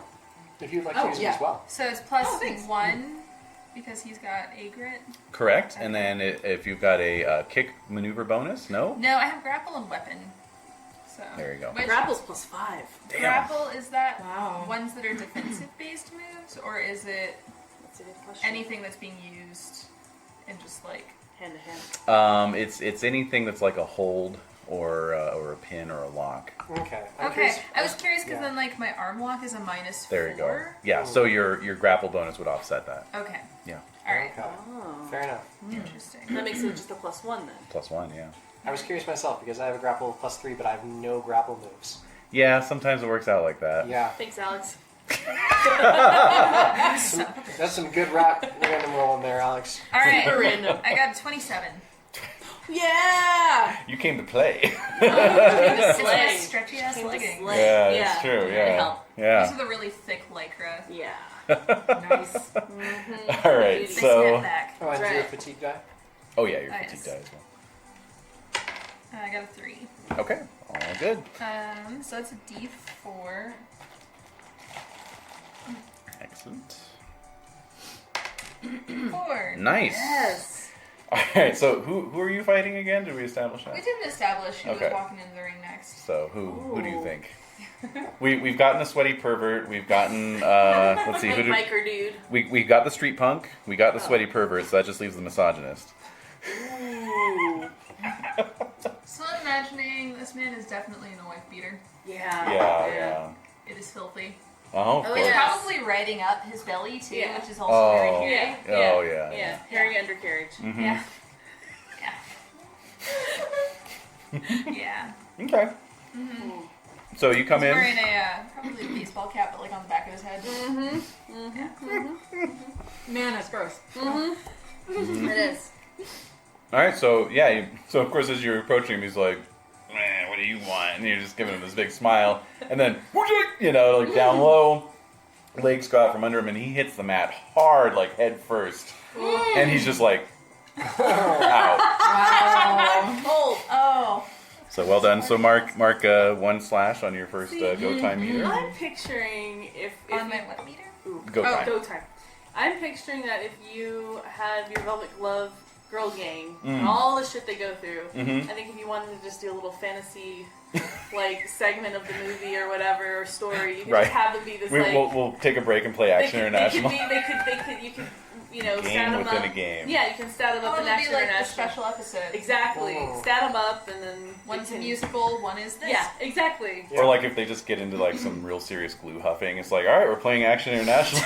If you'd like to use it yeah. as well. So it's plus Oh, thanks. 1 because he's got a grit. Correct. And then if you've got a kick maneuver bonus, no. No, I have grapple and weapon. So There you go. Which, Grapple's +5. Damn. grapple, is that Wow. ones that are defensive-based moves, or is it That's a good question. anything that's being used in just like... Hand to hand. It's anything that's like a hold or a pin or a lock. Okay. Okay, I was curious because yeah. then like my arm lock is a -4. There you go. Yeah. So your grapple bonus would offset that. Okay, Yeah. alright. Okay. Oh. Fair enough. Interesting. That makes it just a +1 then. +1. Yeah. I was curious myself because I have a grapple of +3, but I have no grapple moves. Yeah. Sometimes it works out like that. Yeah. Thanks, Alex. That's some good random rolling there, Alex. Alright, Random. I got 27. Yeah! You came to play. It's my Slay. stretchy ass Came to leggings. slay. Yeah, Yeah. it's true. They Yeah. help. These Yeah. are the really thick lycra. Yeah. Nice. Mm-hmm. All right. They So. snap back. Oh, and Right. your fatigue die? Oh yeah, your Oh, fatigue yes. die as well. I got a 3. Okay. All good. So that's a D4. Excellent. 4. Nice. Yes. All right. So who are you fighting again? Did we establish that? We didn't establish who Okay. was walking into the ring next. So who do you Ooh. think? We've gotten a sweaty pervert. We've gotten let's see who Like biker dude. we got the street punk. We got the sweaty pervert. So that just leaves the misogynist. Ooh. So I'm imagining this man is definitely in a wife beater. Yeah. Yeah. It is filthy. Oh, of Oh, course. It's yeah. probably riding up his belly too, Yeah. which is also Oh. very hairy. Yeah. Oh, yeah. yeah, Yeah. yeah. Hairy undercarriage. Mhm. Yeah. Yeah. yeah. Okay. So you come He's in. wearing a probably a baseball baseball cap, but like on the back of his head. Man, that's gross. It is. All right, so yeah, so of course as you're approaching him, he's like, "Man, what do you want?" And you're just giving him this big smile, and then like down low, legs go out from under him, and he hits the mat hard, like head first, and he's just like, "Ow!" Oh. So well done. So mark 1 slash on your first go time meter. I'm picturing if On you, my what meter? Go time. go time. I'm picturing that if you have your Velvet Glove girl gang and all the shit they go through, I think if you wanted to just do a little fantasy like segment of the movie or whatever or story, you could Right. just have them be this We'll take a break and play Action International. You could you know, Game stat them within up. a game. Yeah, you can stat them up in It'll be Action like the International. special episode. Exactly. Oh. Stat them up and then One's you a can- musical, one is this. Yeah, exactly. Or like if they just get into like some real serious glue huffing, it's like, all right, we're playing Action International.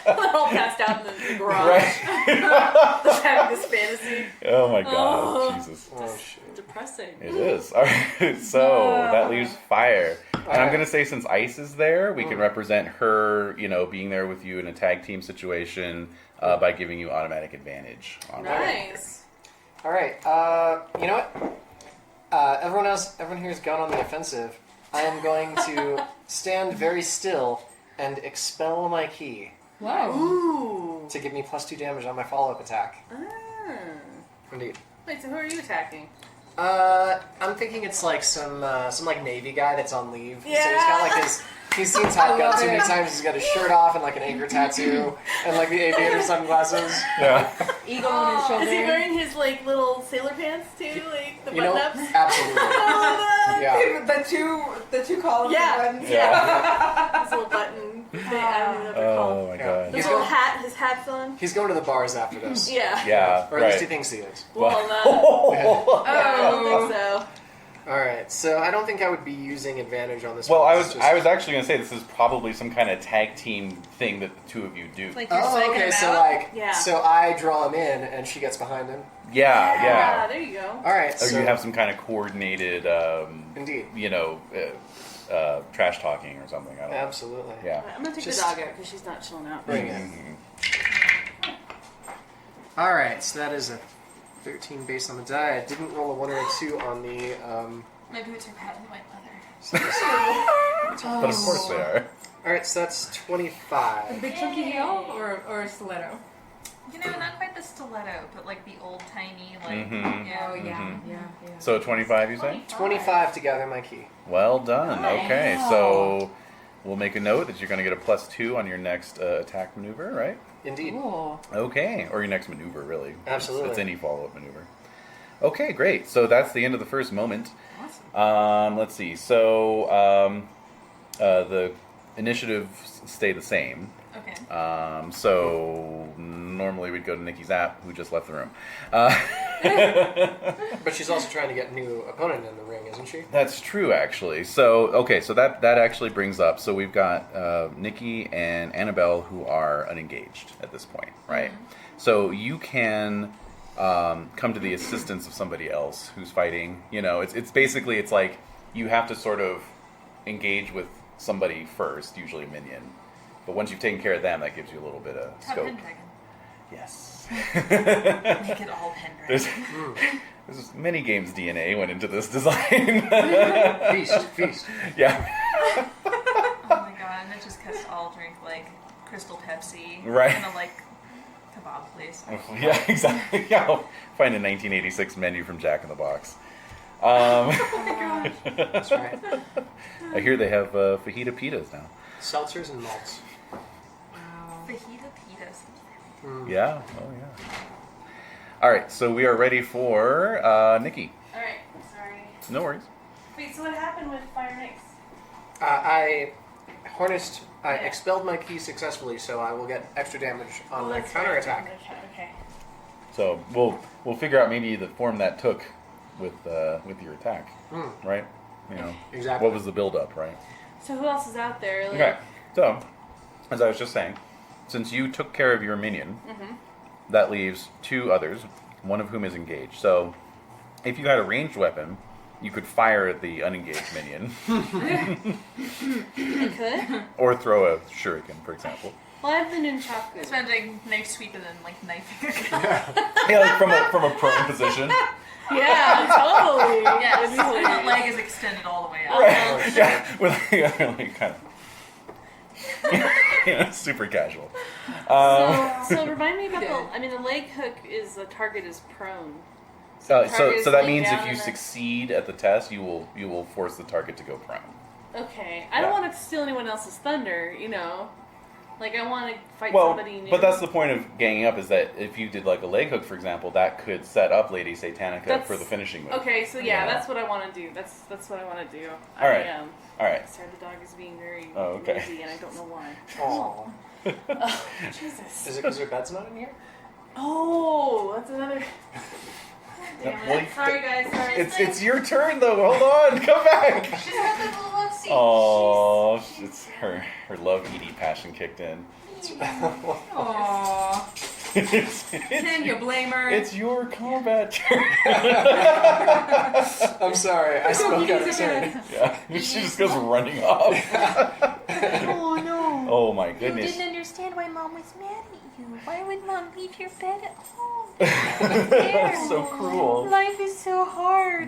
They're all passed out in the garage. Right. Just having this fantasy. Oh my god, Oh. Jesus. Oh shit. Depressing. It is. All right, so that leaves fire. And I'm Alright. going to say since Ice is there, we can represent her, being there with you in a tag team situation by giving you automatic advantage. On her. Nice. All right. You know what? Everyone here has gone on the offensive. I am going to stand very still and expel my key Whoa. Ooh. to give me +2 damage on my follow-up attack. Ah. Indeed. Wait, so who are you attacking? I'm thinking it's like some like Navy guy that's on leave. So he's Yeah. got like he's seen Top Gun love too many it. times. He's got his shirt off and like an anchor tattoo and like the aviator sunglasses. Yeah. Eagle on his shoulder. Is he wearing his like little sailor pants too, like the You know, button-ups? absolutely. Yeah. The two columns. Yeah. ones. Yeah. His little button thing. I don't know what they're Oh called. my Yeah. god. His little hat. His hat's on. He's going to the bars after this. Yeah. Yeah. Or at least he Right. thinks he is. Well, I don't think so. All right, so I don't think I would be using advantage on this. Well, one. I It's was just- I was actually going to say this is probably some kind of tag team thing that the two of you do. Like you're Oh, psyching okay. him So out. like, Yeah. so I draw him in, and she gets behind him. Yeah. There you go. All right. Or so you have some kind of coordinated, indeed, trash talking or something. I don't know. absolutely. Yeah. I'm gonna take Just- the dog out because she's not chilling out. Bring it. All right, so that is a 13 based on the die. I didn't roll a 1 or a 2 on the. My boots are patent white leather. But of course they are. All right, so that's 25. Big chunky heel or a stiletto? You know, not quite the stiletto, but like the old tiny, like Mhm. yeah. Oh yeah, Mhm. yeah. So 25, you say? 25 to gather my key. Well done. Nice. Okay, so we'll make a note that you're going to get a +2 on your next attack maneuver, right? Indeed. Cool. Okay, or your next maneuver, really. Absolutely. It's any follow-up maneuver. Okay, great. So that's the end of the first moment. Awesome. Let's see. So the initiatives stay the same. Okay. So normally we'd go to Nikki Zapp, who just left the room. But she's also trying to get a new opponent in the ring, isn't she? That's true, actually. So, okay, so that actually brings up, so we've got Nikki and Annabelle who are unengaged at this point, right? So you can come to the assistance of somebody else who's fighting. You know, it's basically, it's like you have to sort of engage with somebody first, usually a minion. But once you've taken care of them, that gives you a little bit of Have scope. Pendragon. Yes. Make it all Pendragon. There's many games DNA went into this design. Feast. Yeah. Oh my god, and it just cuts all drink like Crystal Pepsi. Right. In a like kebab place. Yeah, exactly. Yeah, I'll find a 1986 menu from Jack in the Box. That's right. I hear they have fajita pitas now. Seltzers and malts. Fajita pitas. Yeah. Oh yeah. All right. So we are ready for Nikki. Alright, sorry. No worries. Wait, so what happened with Fire Nix? I expelled my key successfully, so I will get extra damage on my counterattack. Okay. So we'll figure out maybe the form that took with your attack, right? You know, Exactly. what was the build-up, right? So who else is out there? Like, Okay. So, as I was just saying, since you took care of your minion, that leaves two others, one of whom is engaged. So, if you had a ranged weapon, you could fire at the unengaged minion, I could. or throw a shuriken, for example. Well, I have the nunchaku. It's been like knife sweep and then like knifing. Yeah, like from a prone position. Yeah, totally. Yes, That'd be and the hilarious. leg is extended all the way out. Right. Yeah, with like kind of super casual. So remind me about the leg hook is the target is prone. So target is that laying means down if you and then- succeed at the test, you will force the target to go prone. Okay, I don't Yeah. want to steal anyone else's thunder, you know. Like I want to fight Well, somebody new. but that's the point of ganging up, is that if you did like a leg hook, for example, that could set up Lady Satanica for the finishing move. Okay, so yeah, You know? that's what I want to do. That's what I want to do. All right. All I right. sorry, the dog is being very okay. noisy, and I don't know why. Aw. Oh, Jesus. Is it because your bed's not in here? Oh, that's another. Damn Well, it. Sorry, guys. Sorry. It's your turn though. Hold on, come back. She's got that little love seat. Oh, it's her love Edie passion kicked in. Aww. Can you blame her? It's your combat turn. I'm sorry, I spoke out of turn. Yeah, she just goes running off. Oh no. Oh my You goodness. didn't understand why Mom was mad at you. Why would Mom leave your bed at home? There. So cruel. Life is so hard.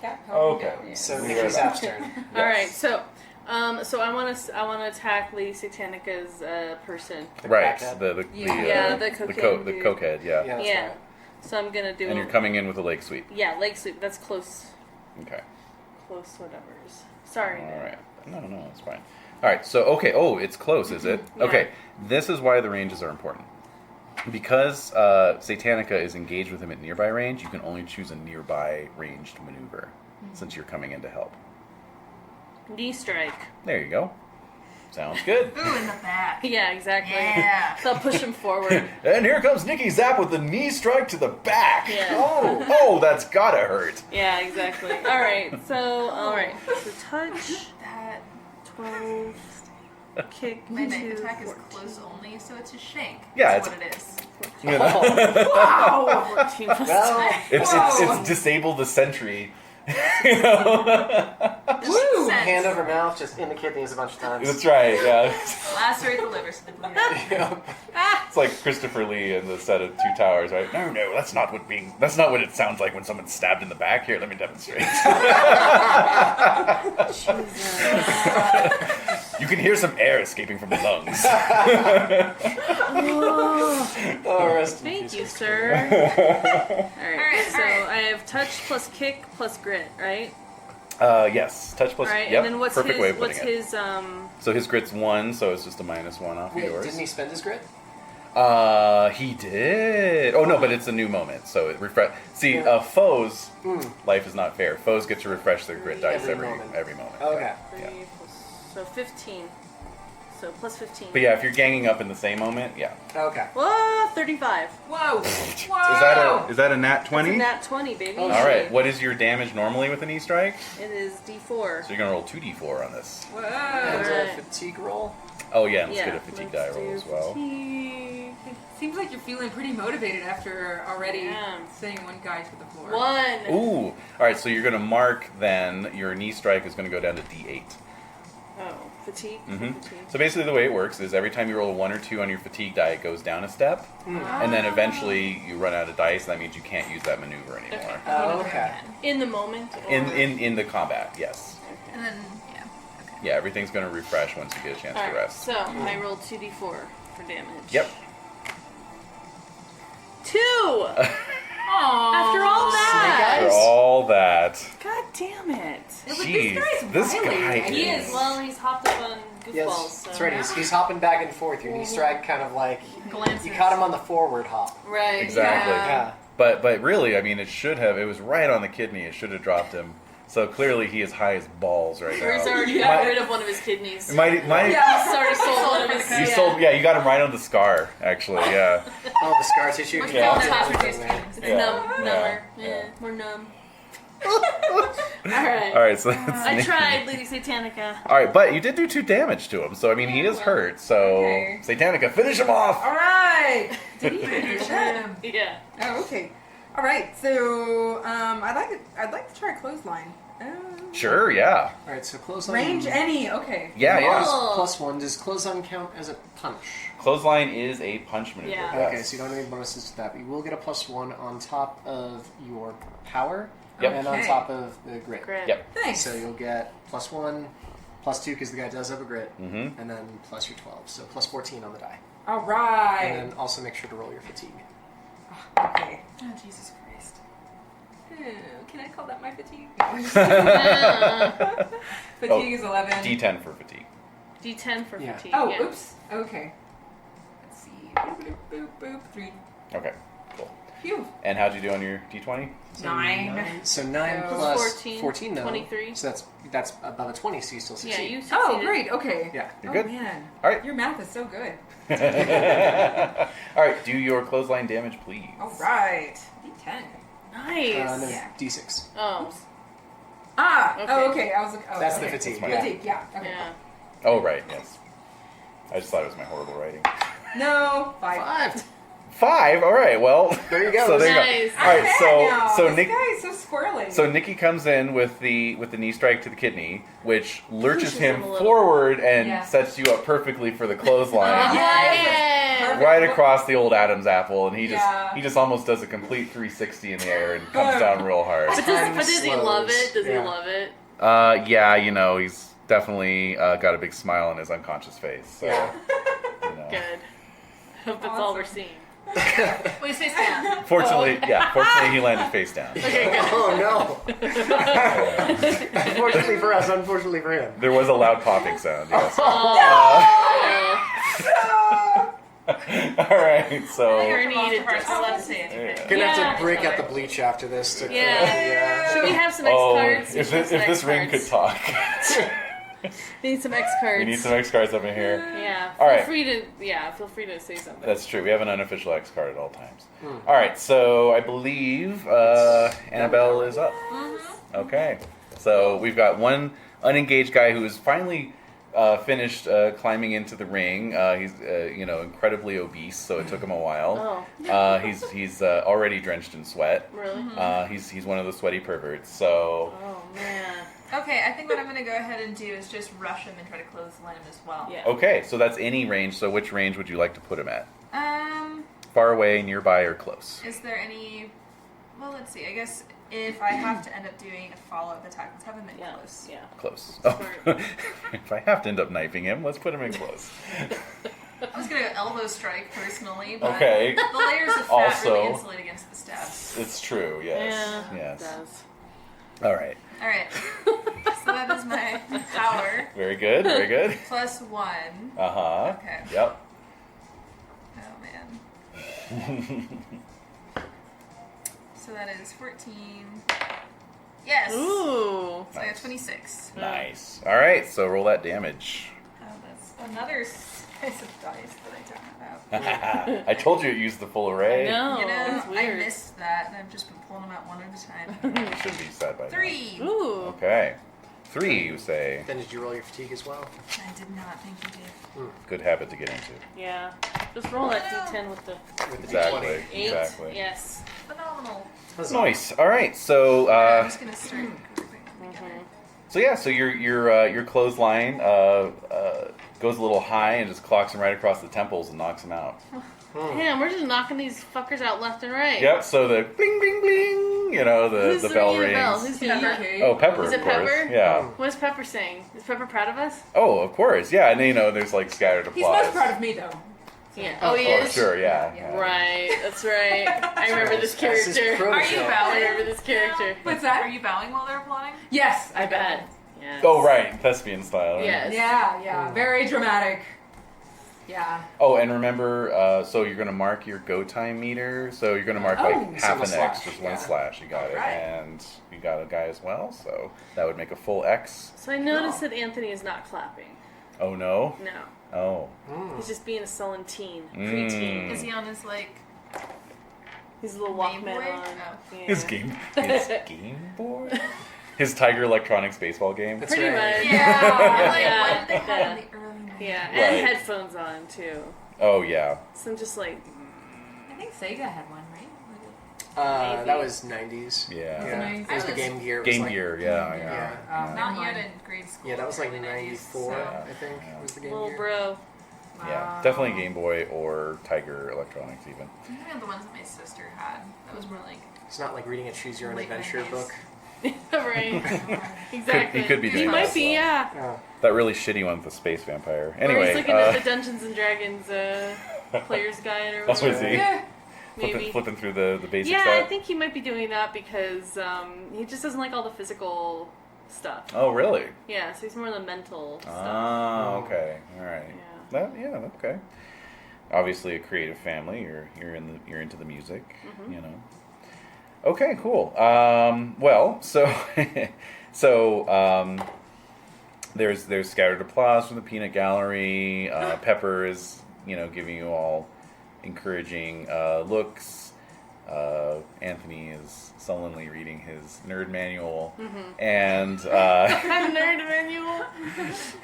Cat Okay. So We Nikki are Zap's back. turn. All right, so I want to attack Lady Satanica's person. Right, crackhead? the Yeah, the the cocaine dude. cokehead, yeah. Yeah, that's Yeah. right. So I'm gonna do. And you're coming in with a leg sweep. Yeah, leg sweep. That's close. Okay. Close whatever's. Sorry. All right. No, it's fine. All right. So okay. Oh, it's close, is it? Yeah. Okay. This is why the ranges are important. Because Satanica is engaged with him at nearby range, you can only choose a nearby ranged maneuver, since you're coming in to help. Knee strike. There you go. Sounds good. Ooh, in the back. Yeah, exactly. Yeah. So I'll push him forward. And here comes Nikki Zap with the knee strike to the back. Yeah. Oh, that's gotta hurt. Yeah, exactly. All right. So touch That 12, kick my 2, knife attack is 14. close only, so it's a shank. Yeah, That's what it is. You know? Wow. 14 plus Well, It's disabled the sentry. You know? Woo! hand over mouth, just in the kidneys a bunch of times. That's right. Yeah. Lacerate the liver so they bleed out. It's like Christopher Lee in the set of Two Towers, right? No, that's not what it sounds like when someone's stabbed in the back. Here, let me demonstrate. You can hear some air escaping from the lungs. Oh, rest in Thank peace. you, sir. All right. So alright. I have touch plus kick plus grit, right? Yes, touch plus. All right. Yep, And then what's perfect way his? of What's putting it. his? So his grit's 1, so it's just a -1 off of Wait, yours. didn't he spend his grit? He did. Oh no, but it's a new moment, so it refresh. See, Yeah. foes, life is not fair. Foes get to refresh their grit dice Every every moment. moment. Okay. 3 Yeah. plus, so 15. So plus 15. But yeah, if you're ganging up in the same moment, yeah. Okay. Whoa, 35. Whoa! Is that a nat 20? It's a nat 20, baby. Oh, All right. What is your damage normally with an E strike? It is D4. So you're gonna roll 2d4 on this. Whoa! And Alright. a fatigue roll. Oh yeah, let's Yeah, get a fatigue die let's roll do as well. fatigue. Seems like you're feeling pretty motivated after already Yeah. sending one guy to the floor. 1. Ooh. All right. So you're gonna mark then your knee strike is gonna go down to D8. Oh, fatigue. Mhm. Fatigue. So basically, the way it works is every time you roll a 1 or 2 on your fatigue die, it goes down a step, and then eventually you run out of dice. And that means you can't use that maneuver anymore. Okay. Oh, okay. In the moment? Or... In the combat, yes. And then, yeah. Yeah, everything's gonna refresh once you get a chance to Alright, rest. so I rolled 2d4 for damage. Yep. 2! Aww. After all that! For all that. God damn it. Jeez, this guy He is. is. Well, he's hopped up on goofballs. Yes, So. that's right. He's hopping back and forth. Your knee strike kind of like Glances. you caught him on the forward hop. Right. Exactly. Yeah. But really, I mean, it was right on the kidney. It should have dropped him. So clearly, he is high as balls right Or he's now. already got rid of one of his kidneys. Might, He's already sold one of his you sold, yeah, you got him right on the scar, actually, yeah. Oh, the scar tissue. Which Yeah. one has Yeah. reduced feelings? It's Yeah. number. Yeah. Yeah, more numb. Alright. All right, so that's I Nikki. tried, Lady Satanica. All right, but you did do 2 damage to him, so I mean, he is hurt. So Okay. Satanica, finish him off. All right. Did he finish him? Yeah. Oh, okay. All right, so I'd like to try clothesline. Sure, yeah. All right, so clothesline. Range any? Okay. Yeah, yeah. +1. Does clothesline count as a punch? Clothesline is a punch maneuver. Yeah. Yes. Okay, so you don't have any bonuses to that. But you will get a +1 on top of your power Yep. and on Okay. top of the grit. Great. Yep. Thanks. So you'll get +1, +2 because the guy does have a grit, Mm-hmm. and then plus your 12. So +14 on the die. All right. And then also make sure to roll your fatigue. Okay. Oh, Jesus Christ. Can I call that my fatigue? Yeah. Fatigue is 11. D10 for fatigue. D10 for Yeah. fatigue. Oh, yeah. oops. Okay. Let's see. Boop, boop, boop, boop. 3. Okay, cool. Phew. And how'd you do on your D20? So 9. So 9 So plus 14, 14 though. 23. So that's above a 20, so you still Yeah, succeed. you succeeded. Oh, great. Okay. Yeah. You're Oh, good? man. All right. Your math is so good. All right, do your clothesline damage, please. All right. D10. Nice. No, Yeah. D6. Oh, Ah. Okay. Oh, okay. I was like, oh, That's okay. the fatigue. That's Yeah. Fatigue. Yeah. Okay. yeah. Oh, right, yes. I just thought it was my horrible writing. No. 5. 5. 5. All right. Well, There you go. So there Nice. you go. All right. Now. So This Nick. guy is so squirrely. So Nikki comes in with the knee strike to the kidney, which lurches Pushes him him a little. forward and Yeah. sets you up perfectly for the clothesline. Yeah. Right across the old Adam's apple, and he Yeah. just almost does a complete 360 in the air and comes down real hard. But does he love it? Does Yeah. he love it? Yeah, you know, he's definitely got a big smile on his unconscious face. So, Yeah. you know. Good. Hope that's all we're seeing. Wait, he's face down. Fortunately, fortunately he landed face down. Okay, good. Oh no! Unfortunately for us, unfortunately for him. There was a loud popping sound, yes. All right, so Ernie Off the needed first, to I'll let say it. Yeah. Gonna have Yeah. to break out the bleach after this. To Yeah. Should we have some X oh, cards? if We should have this some ring X could cards. talk. We need some X cards. We need some X cards up in here. Yeah. All right. Feel free to say something. That's true. We have an unofficial X card at all times. Hmm. All right, so I believe Annabelle is up. Okay, so we've got one unengaged guy who is finally finished climbing into the ring. He's incredibly obese, so it took him a while. Oh, He's already drenched in sweat. really? He's one of the sweaty perverts. So Oh man. Okay, I think what I'm going to go ahead and do is just rush him and try to clothesline him as well. Yeah. okay, so that's any range. So which range would you like to put him at? Um, Far away, nearby, or close? is there any... Well, let's see. I guess if I have to end up doing a follow-up attack, let's have him at Yeah. close. Yeah. Close. Smart. If I have to end up knifing him, let's put him in close. I was going to elbow strike personally, but Okay. the layers of fat Also- really insulate against the stabs. It's true, yes. Yeah. Yes. It does. All right. All right. So that is my power Very good, very good. plus 1. Uh-huh. Okay. Yep. Oh, man. So that is 14. Yes! Ooh. So I got 26. Nice. All right, so roll that damage. Oh, that's another size of dice that I don't have out. I told you it used the full array. No. You know, that's I weird. missed that, and I've just been pulling them out one at a time. It should be side by side. 3! Ooh. Okay. 3, you say. Then did you roll your fatigue as well? I did not think you did. Good habit to get into. Yeah. Just roll that D10 with the With the Exactly. D20. 8. Exactly. Yes. Phenomenal. Nice. All right. So I'm just gonna start grouping them together. so your clothesline goes a little high and just clocks him right across the temples and knocks him out. Damn, we're just knocking these fuckers out left and right. Yep. So the bling bling bling, Who's the bell ringing the bell? rings. Who's doing that? Oh, Pepper, Is it of course. Pepper? Yeah. What is Pepper saying? Is Pepper proud of us? Oh, of course. Yeah, and there's like scattered He's applause. most proud of me, though. Yeah. Oh, he Oh, is? sure. Yeah. Yeah. Right. That's right. I remember this That's his character. protege. Are you I bowing? remember this character. What's that? Are you bowing while they're applauding? Yes, I bet. Yes. Oh, right. Thespian style. Right? Yes. Yeah, very dramatic. Yeah. Oh, and remember, so you're going to mark your go time meter. So you're going to mark Oh. like half an Single X, slash, just one yeah. slash. You got it. Alright. And you got a guy as well. So that would make a full X. So I noticed that Anthony is not clapping. Oh, no? No. Oh. He's just being a sullen teen. Mm. Preteen. Is he on his, like... He's a little Game Walkman Boy? on. Oh. Yeah. His Game Boy? His Tiger Electronics baseball game? That's Pretty right. much. Yeah! Like, Yeah. what did they have Yeah. in the early 90s? Yeah, Right. and headphones on too. Oh, yeah. So I'm just like, I think Sega had one, right? That was 90s. Yeah. Yeah. It was the Game Gear. It was Game like- Gear, yeah. Not yet in grade school. Yeah, that was like early 90s, 94, so- I think, was the Game Little Gear. bro. Yeah, definitely Game Boy or Tiger Electronics even. One of the ones that my sister had. That was more like. It's not like reading a Choose Your Own Late Adventure 90s. book. Right. Exactly. He could be He doing might that, be, so. yeah. Oh. That really shitty one with the space vampire. Or Anyway, he's looking at the Dungeons and Dragons player's guide or Oh, is whatever. he? Yeah. Maybe. flipping through the basic Yeah, stuff. I think he might be doing that because he just doesn't like all the physical stuff. Oh, really? Yeah, so he's more the mental stuff. Ah, okay, all right. Yeah. Okay. Obviously, a creative family. You're into the music. Mm-hmm. You know. Okay, cool. Well, so there's scattered applause from the peanut gallery. Pepper is giving you all encouraging looks. Anthony is sullenly reading his nerd manual, and Nerd manual.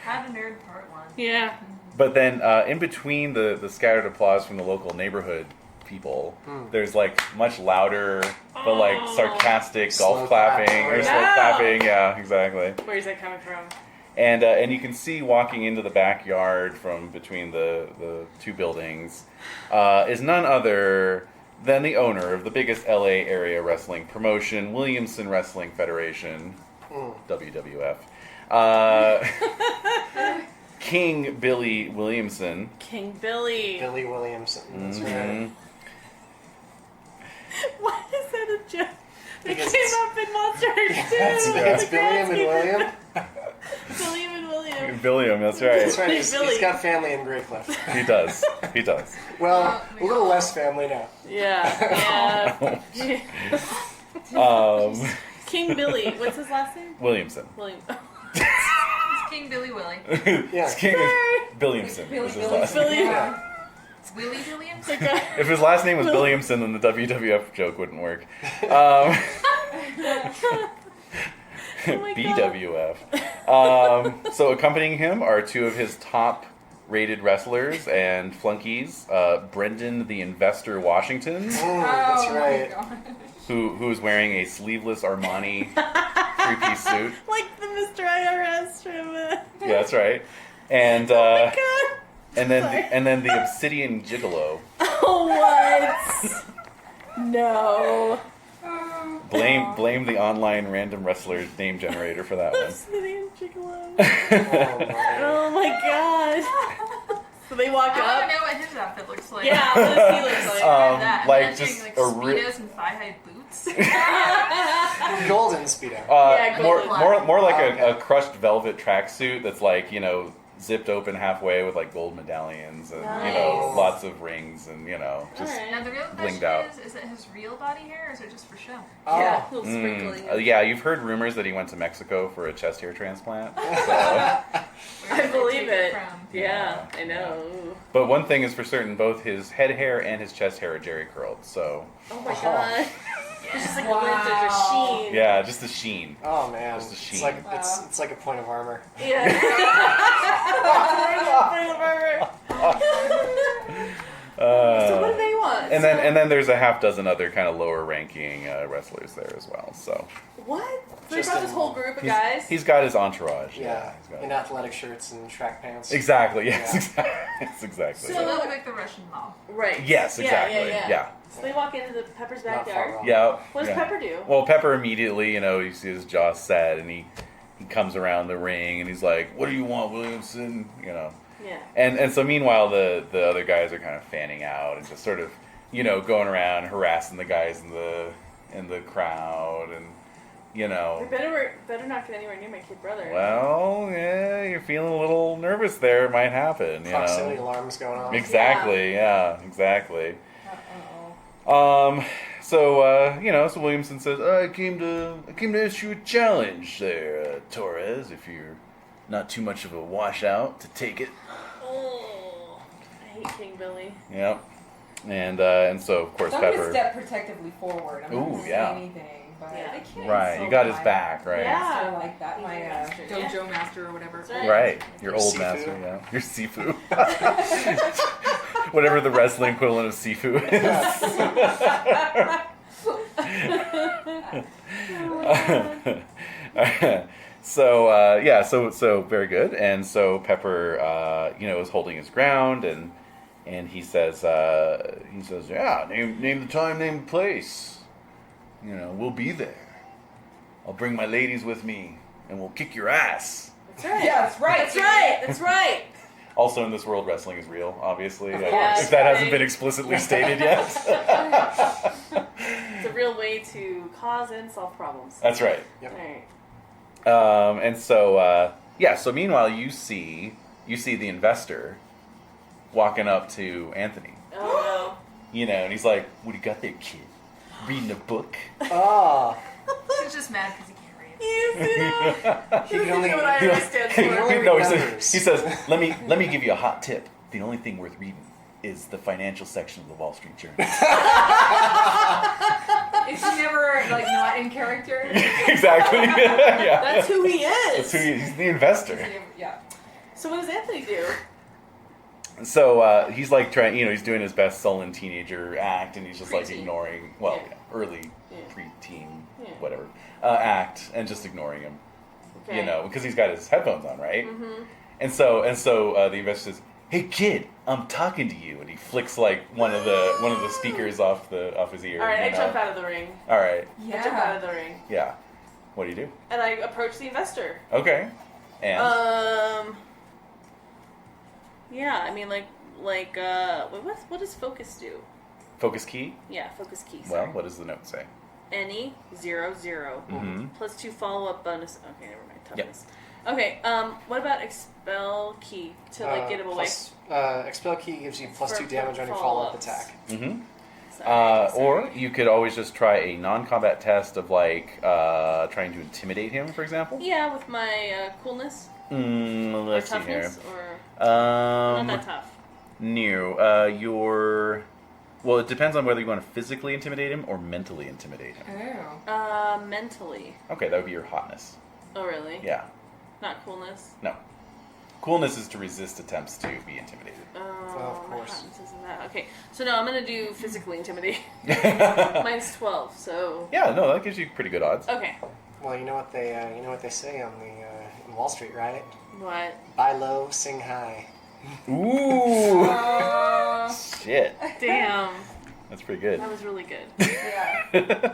Had a nerd part 1. Yeah. but then in between the scattered applause from the local neighborhood people, there's like much louder but like sarcastic Slow golf clapping or clap. slow No. clapping. Yeah, exactly. Where's that coming from? And you can see walking into the backyard from between the two buildings is none other than the owner of the biggest LA area wrestling promotion, Williamson Wrestling Federation, WWF. King Billy Williamson. King Billy. Billy Williamson. That's Mhm. right. Why is that a joke? It Because came it's- up in Monster Heart too. It's Billiam and William. William and William. Billiam, that's right. That's right. He's Billy. got family in Great Cliff. He does. He does. Well, a little less family now. Yeah. King Billy. What's his last name? Williamson. William. It's King Billy Willie. Yeah. It's King Billiamson. Billy is his Billy. last- Billy. Yeah. Willie Williams? If his last name was Billiamson, then the WWF joke wouldn't work. Oh my BWF. So accompanying him are two of his top rated wrestlers and flunkies, Brendan the Investor Washington, That's right. who is wearing a sleeveless Armani three-piece suit. Like the Mr. IRS from. Yeah, that's right. And Oh my god. and then the Obsidian Gigolo. What? No. Blame the online random wrestler name generator for that one. Obsidian Gigolo. Oh, my. Oh my god. So they walk I want up. to know what his outfit looks like. Yeah, what does he look like? That. like Imagine, just like a Speedos and thigh-high boots. Golden Speedo. Yeah, more like okay. a crushed velvet tracksuit that's like zipped open halfway with like gold medallions and Nice. lots of rings and just Alright. Now the real Blinged question out. is it his real body hair or is it just for show? Yeah, Oh. little sprinkling. yeah. You've heard rumors that he went to Mexico for a chest hair transplant. So. Where I did they believe take it. from? Yeah, I know. But one thing is for certain: both his head hair and his chest hair are jerry curled. So Oh my god. It's just like a glint of a sheen. yeah, just the sheen. Oh man, Just the it's sheen. like it's like a point of armor. Yeah. So what do they want? And then there's a half dozen other kind of lower ranking wrestlers there as well. So What? So they Just brought in- this whole group of guys? he's got his entourage. Yeah, he's got in athletic shirts and track pants. exactly. Yes, Yeah. exactly. Yes, exactly. So they look like the Russian mob. Right. Yes, Yeah, exactly. Yeah, Yeah. So they walk into the Pepper's Not far backyard. wrong. Yeah. What does yeah. Pepper do? Well, Pepper immediately, you see his jaw set, and he comes around the ring, and he's like, "What do you want, Williamson?" Yeah. And so meanwhile, the other guys are kind of fanning out and just sort of, going around harassing the guys in the crowd, and We better not get anywhere near my kid brother. well, yeah, you're feeling a little nervous there. It might happen, Proximity alarms going on. Exactly. Yeah. Exactly. Uh-oh. So Williamson says, I came to issue a challenge there, Torres, if you're not too much of a washout to take it. Oh, I hate King Billy. Yep. And so of course So I'm gonna Pepper. step protectively forward. I'm not Ooh, gonna say yeah. anything, but Yeah. they can't Right, you got his back, right? Yeah. Master like that, He's my a master, yeah. dojo master or whatever. That's right. Right. Your old Sifu. master, yeah. Your Sifu. Whatever the wrestling equivalent of Sifu is. So very good. And so Pepper, is holding his ground, and he says, yeah, name the time, name the place. We'll be there. I'll bring my ladies with me, and we'll kick your ass. That's right. Yeah, that's right. That's right. That's right. Also, in this world, wrestling is real, obviously. Of course. If that hasn't been explicitly stated yet. It's a real way to cause and solve problems. That's right. Yep. All right. And so, so meanwhile, you see the investor walking up to Anthony. Oh And he's like, what do you got there, kid? Reading a book? Ah. He's just mad because he can't read. He can only, what I understand he can only No, read he numbers. says, let me give you a hot tip. The only thing worth reading is the financial section of the Wall Street Journal. Is he never not in character? Exactly. Yeah. That's who he is. That's who he is. He's the investor. Yeah. So what does Anthony do? So he's like trying, he's doing his best sullen teenager act, and he's just like Preteen. ignoring, Yeah. early preteen, Yeah. whatever, act, and just ignoring him, Okay. because he's got his headphones on, right? Mm-hmm. And so the investor says, "Hey kid, I'm talking to you," and he flicks like one of the speakers off his ear. All right, I you jump know? out of the ring. All right, I jump out of the ring. yeah. What do you do? And I approach the investor. Okay, and Yeah, I mean, what does focus do? focus key. Yeah, focus key. Well, Sorry. what does the note say? Any 0 0 Mhm. plus 2 follow-up bonus. Okay, never mind. Yep. Toughness. Okay. What about expel key to get him away? Expel key gives you plus For 2 damage on your follow-ups. follow-up attack. Mm-hmm. Sorry. Or you could always just try a non-combat test of trying to intimidate him, for example. Yeah, with my coolness Let's or see here. toughness, or not that tough. Well, it depends on whether you want to physically intimidate him or mentally intimidate him. Oh. Mentally. Okay, that would be your hotness. Oh, really? Yeah. Not coolness. No. Coolness is to resist attempts to be intimidated. Oh, of my course. hotness isn't that. Okay, so no, I'm gonna do physically intimidate. Mine's 12, so Yeah, no, that gives you pretty good odds. okay. Well, you know what they say on in Wall Street, right? What? Buy low, sing high. Ooh. Shit. Damn, That's pretty good. that was really good. Yeah.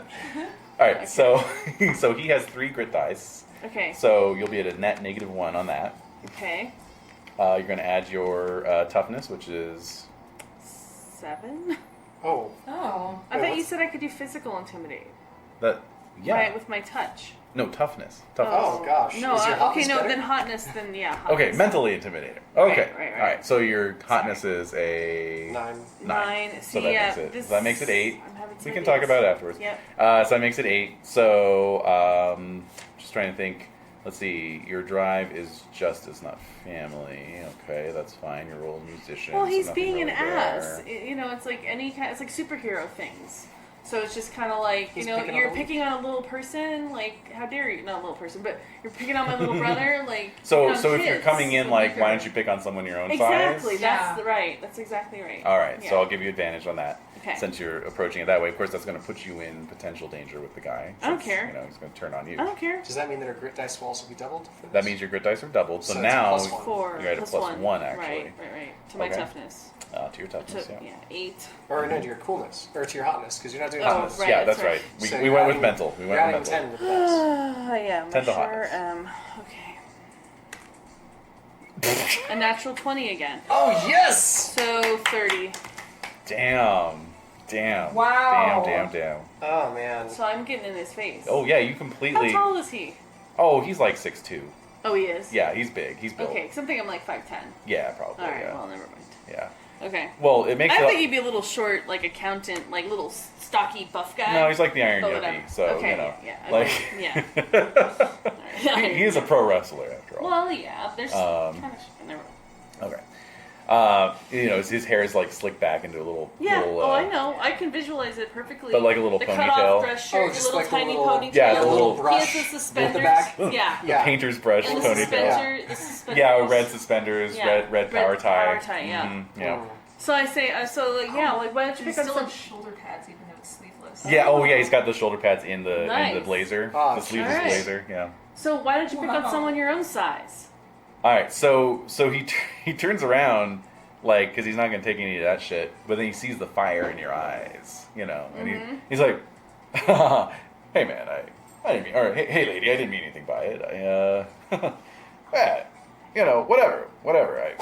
All right, so he has 3 grit dice. Okay. So you'll be at a net -1 on that. Okay. You're going to add your toughness, which is 7. Oh, Oh. I thought you said I could do physical intimidate. that. Yeah. Right, with my touch. No, toughness. Oh, gosh. No, Is your okay, hotness no, better? then hotness, then yeah. Hotness. Okay, mentally intimidate him. Okay. right. All right. So your hotness is a 9. 9. So See, that yeah, makes it. this, So that makes it 8. I'm having We some can talk days. about it afterwards. Yep. So that makes it 8. So just trying to think. Let's see. Your drive is justice, not family. Okay, that's fine. You're a musician. Well, so he's nothing being an really ass. there. It's like it's like superhero things. So it's just kind of like, He's you know, picking on you're the- picking on a little person, like, how dare you? Not a little person, but you're picking on my little brother, like, So picking on if you're kids. coming in like, why don't you pick on someone your own Exactly, size? that's Yeah. right. That's exactly right. All right, Yeah. so I'll give you advantage on that. Okay. Since you're approaching it that way, of course, that's going to put you in potential danger with the guy. I don't since, care. You know, he's going to turn on you. I don't care. Does that mean that our grit dice will also be doubled for this? That means your grit dice are doubled. So So it's now +1. 4 you're at a plus +1 actually. Right. To my Okay. toughness. To your toughness. To, Yeah. 8. Or no, to your coolness. Or to your hotness, because you're not doing Oh, hotness. right. Yeah, that's that's right. right. We So went you're with adding- mental. We You're went with adding mental. 10 with this. Yeah, I'm 10 to sure. hotness. Okay. A natural 20 again. Oh, yes! So 30. Damn. Wow. Damn. Oh, man. So I'm getting in his face. Oh yeah, you How completely. tall is he? Oh, he's like 6'2". Oh, he is? Yeah, he's big. He's built. Okay, something I'm like 5'10". Yeah, probably. Alright, yeah. well, never mind. Yeah. Okay. Well, it makes I it. think he'd be a little short, like accountant, like little stocky buff guy. No, he's like the Iron But Yogi, whatever. so Okay, you know, yeah, like yeah. he is a pro wrestler after all. Well, yeah, there's kind of never mind. Okay. His hair is like slicked back into a little. Yeah. little, I know. I can visualize it perfectly. But like a little the ponytail. cut-off dress shirt, Oh, the just little like the tiny little- ponytail. Yeah, the little brush He has the with suspenders. the back. Yeah. Yeah. painter's brush And the ponytail. suspender, the suspenders. Yeah, red suspenders, Yeah, red power tie. Power tie, yeah. Yeah. Mm. So I say, like, why don't you They pick on still some? have shoulder pads even though it's sleeveless. Yeah. Oh, yeah. He's got the shoulder pads in the Nice. blazer. Oh, The sleeveless alright. blazer. Yeah. So why don't you pick up Wow. someone your own size? All right. So he turns around like because he's not gonna take any of that shit. But then he sees the fire in your eyes. You know, and he's like, "Hey man, I didn't mean. Or hey lady, I didn't mean anything by it. Yeah, you know, whatever. Whatever.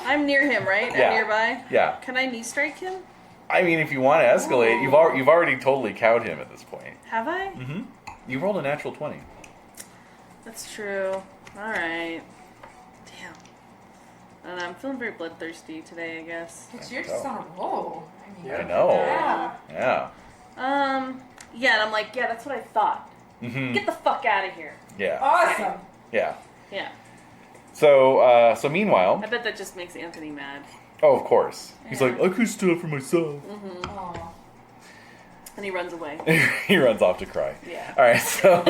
I'm near him, right? Yeah. I'm nearby. Yeah. Can I knee strike him? I mean, if you want to escalate, you've already totally cowed him at this point. Have I? Mm-hmm. You rolled a natural 20. That's true. All right. Damn. I don't know. I'm feeling very bloodthirsty today, I guess. But you're just on a roll. I mean, Yeah. I know. Yeah. Yeah. Yeah, and I'm like, yeah, that's what I thought. Mm-hmm. Get the fuck out of here. Yeah. Awesome. Yeah. Yeah. So meanwhile, I bet that just makes Anthony mad. oh, of course, he's Yeah. like, I could steal it for myself. Aw. And he runs away. He runs off to cry. Yeah. All right. So.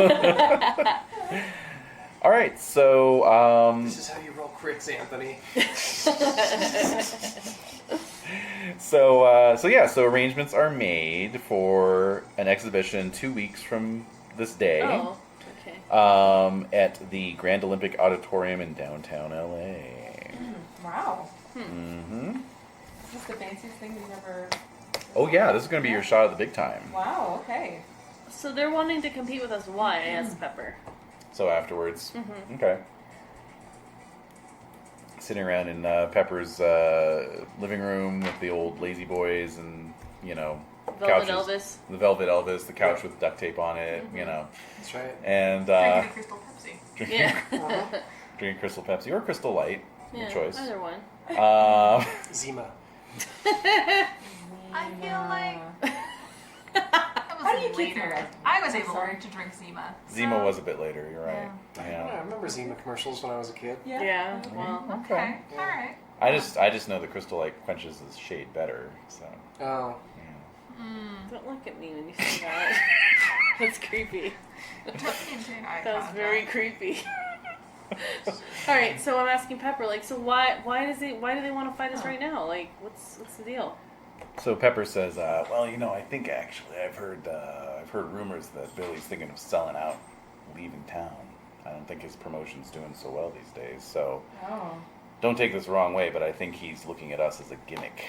All right. So. This is how you roll crits, Anthony. So arrangements are made for an exhibition 2 weeks from this day. Oh, okay. At the Grand Olympic Auditorium in downtown LA. Wow. Mm-hmm. Is this the fanciest thing you've ever... Oh yeah, this is going to be your shot at the big time. Wow, okay. So they're wanting to compete with us. Why? I asked Pepper. So afterwards, Mm-hmm. okay. Sitting around in Pepper's living room with the old lazy boys and Velvet couches. Elvis. The Velvet Elvis, the couch with duct tape on it, That's right. and Drinking a Crystal Pepsi. drinking, Yeah. drinking Crystal Pepsi or Crystal Light, Yeah, your choice. either one. Zima. I feel like that How do you was keep later. track? I was I'm able sorry. to drink Zima. Zima was a bit later. You're right. I Yeah. remember Zima commercials when I was a kid. Yeah. Well, Okay. All right. I just know the Crystal Light quenches the shade better. So. Oh. Yeah. don't look at me when you say that. That's creepy. Don't maintain eye That was contact. very creepy. All right, so I'm asking Pepper, like, so why do they want to fight us right now? Like, what's the deal? So Pepper says, well, I think actually I've heard rumors that Billy's thinking of selling out, leaving town. I don't think his promotion's doing so well these days. So Oh. don't take this the wrong way, but I think he's looking at us as a gimmick.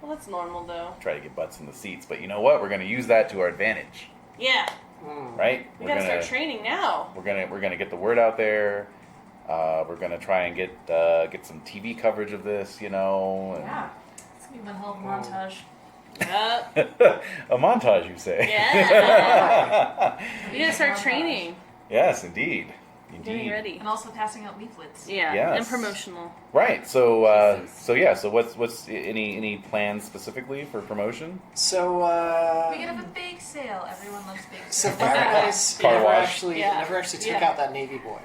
Well, that's normal though. Try to get butts in the seats, but you know what? We're going to use that to our advantage, Yeah, right? we gotta start training now. We're gonna get the word out there. We're gonna try and get some TV coverage of this, and Yeah. It's gonna be one hell of a montage. Yep. a montage, you say? Yeah. You gotta start training. Yes, indeed. Getting ready. And also passing out leaflets. Yeah, Yes. and promotional. Right. So Jesus. so what's any plans specifically for promotion? So, We could have a big sale. Everyone loves big so sales. Paradise Car never wash. actually Yeah. took Yeah. out that Navy boy.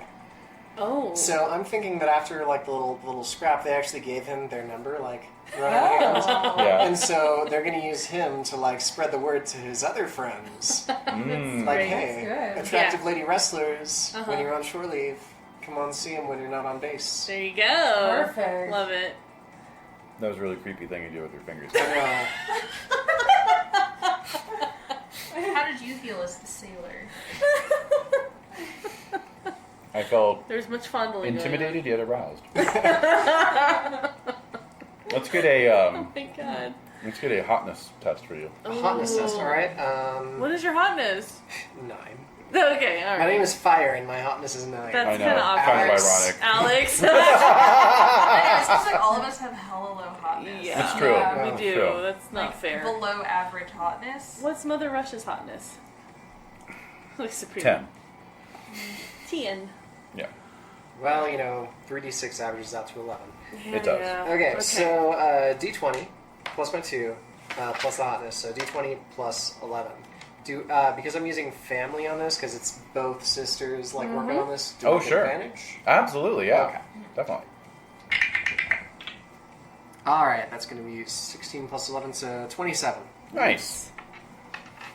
Oh. So I'm thinking that after like the little scrap, they actually gave him their number, like running hands. Oh. Yeah. And so they're going to use him to like spread the word to his other friends. Mm. Like, Great. hey, That's good. attractive lady wrestlers, Uh-huh. when you're on shore leave, come on see him when you're not on base. There you go. Perfect. Love it. That was a really creepy thing you do with your fingers. I How did you feel as the sailor? I felt There's much fondling. intimidated yet aroused. Let's get Going a on. Oh my god. let's get a hotness test for you. A hotness test, Ooh. all right? What is your hotness? 9. Okay, all right. My name is Fire, and my hotness is 9. I That's know. kind of awkward. Kind of Alex. ironic. Alex. Anyway, it sounds like all of us have hella low hotness. Yeah. It's true. Yeah. We It's do. true. That's not Like fair. below average hotness. What's Mother Russia's hotness? Like supreme. 10. 10. Yeah. Well, 3d6 averages out to 11. Yeah, It does. yeah. Okay, so d20 plus my 2 plus the hotness, so d20 plus 11. Because I'm using family on this, because it's both sisters working on this, do I Oh, get sure. advantage? Absolutely. Yeah. Okay. Definitely. Alright, that's going to be 16 plus 11, so 27. Nice.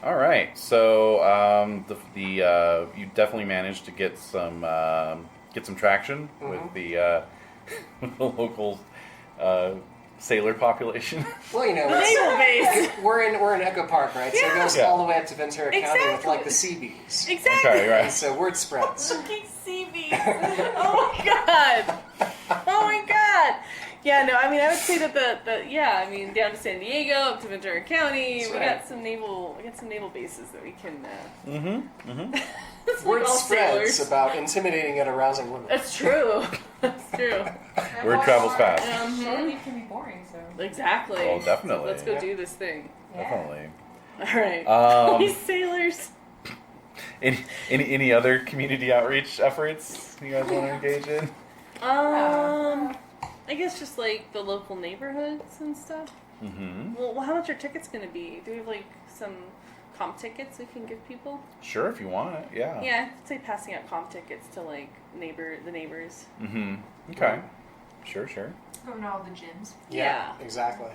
All right. So you definitely managed to get some traction with the with the local sailor population. Well, you know, The naval base. we're in Echo Park, right? So it goes Yeah. all the way up to Ventura County with Exactly. like the Seabees. Exactly. Okay, right. And so word spreads. Fucking CB. Oh my god. Oh my god. Yeah, no, I mean, I would say that I mean, down to San Diego, up to Ventura County, That's we right. got some naval bases that we can. It's Word like all spreads sailors. about intimidating and arousing women. That's true. That's true. Word travels fast. Shore leave can be boring, so. Exactly. Oh, definitely. So let's go Yeah. do this thing. Definitely. All right. Um, These sailors. Any other community outreach efforts you guys want to engage in? I guess just like the local neighborhoods and stuff. Mm-hmm. Well, how much are tickets going to be? Do we have like some comp tickets we can give people? Sure, if you want it. Yeah. Yeah, I'd say passing out comp tickets to like the neighbors. Mm-hmm. Okay. Sure. Going to all the gyms. Yeah. Exactly.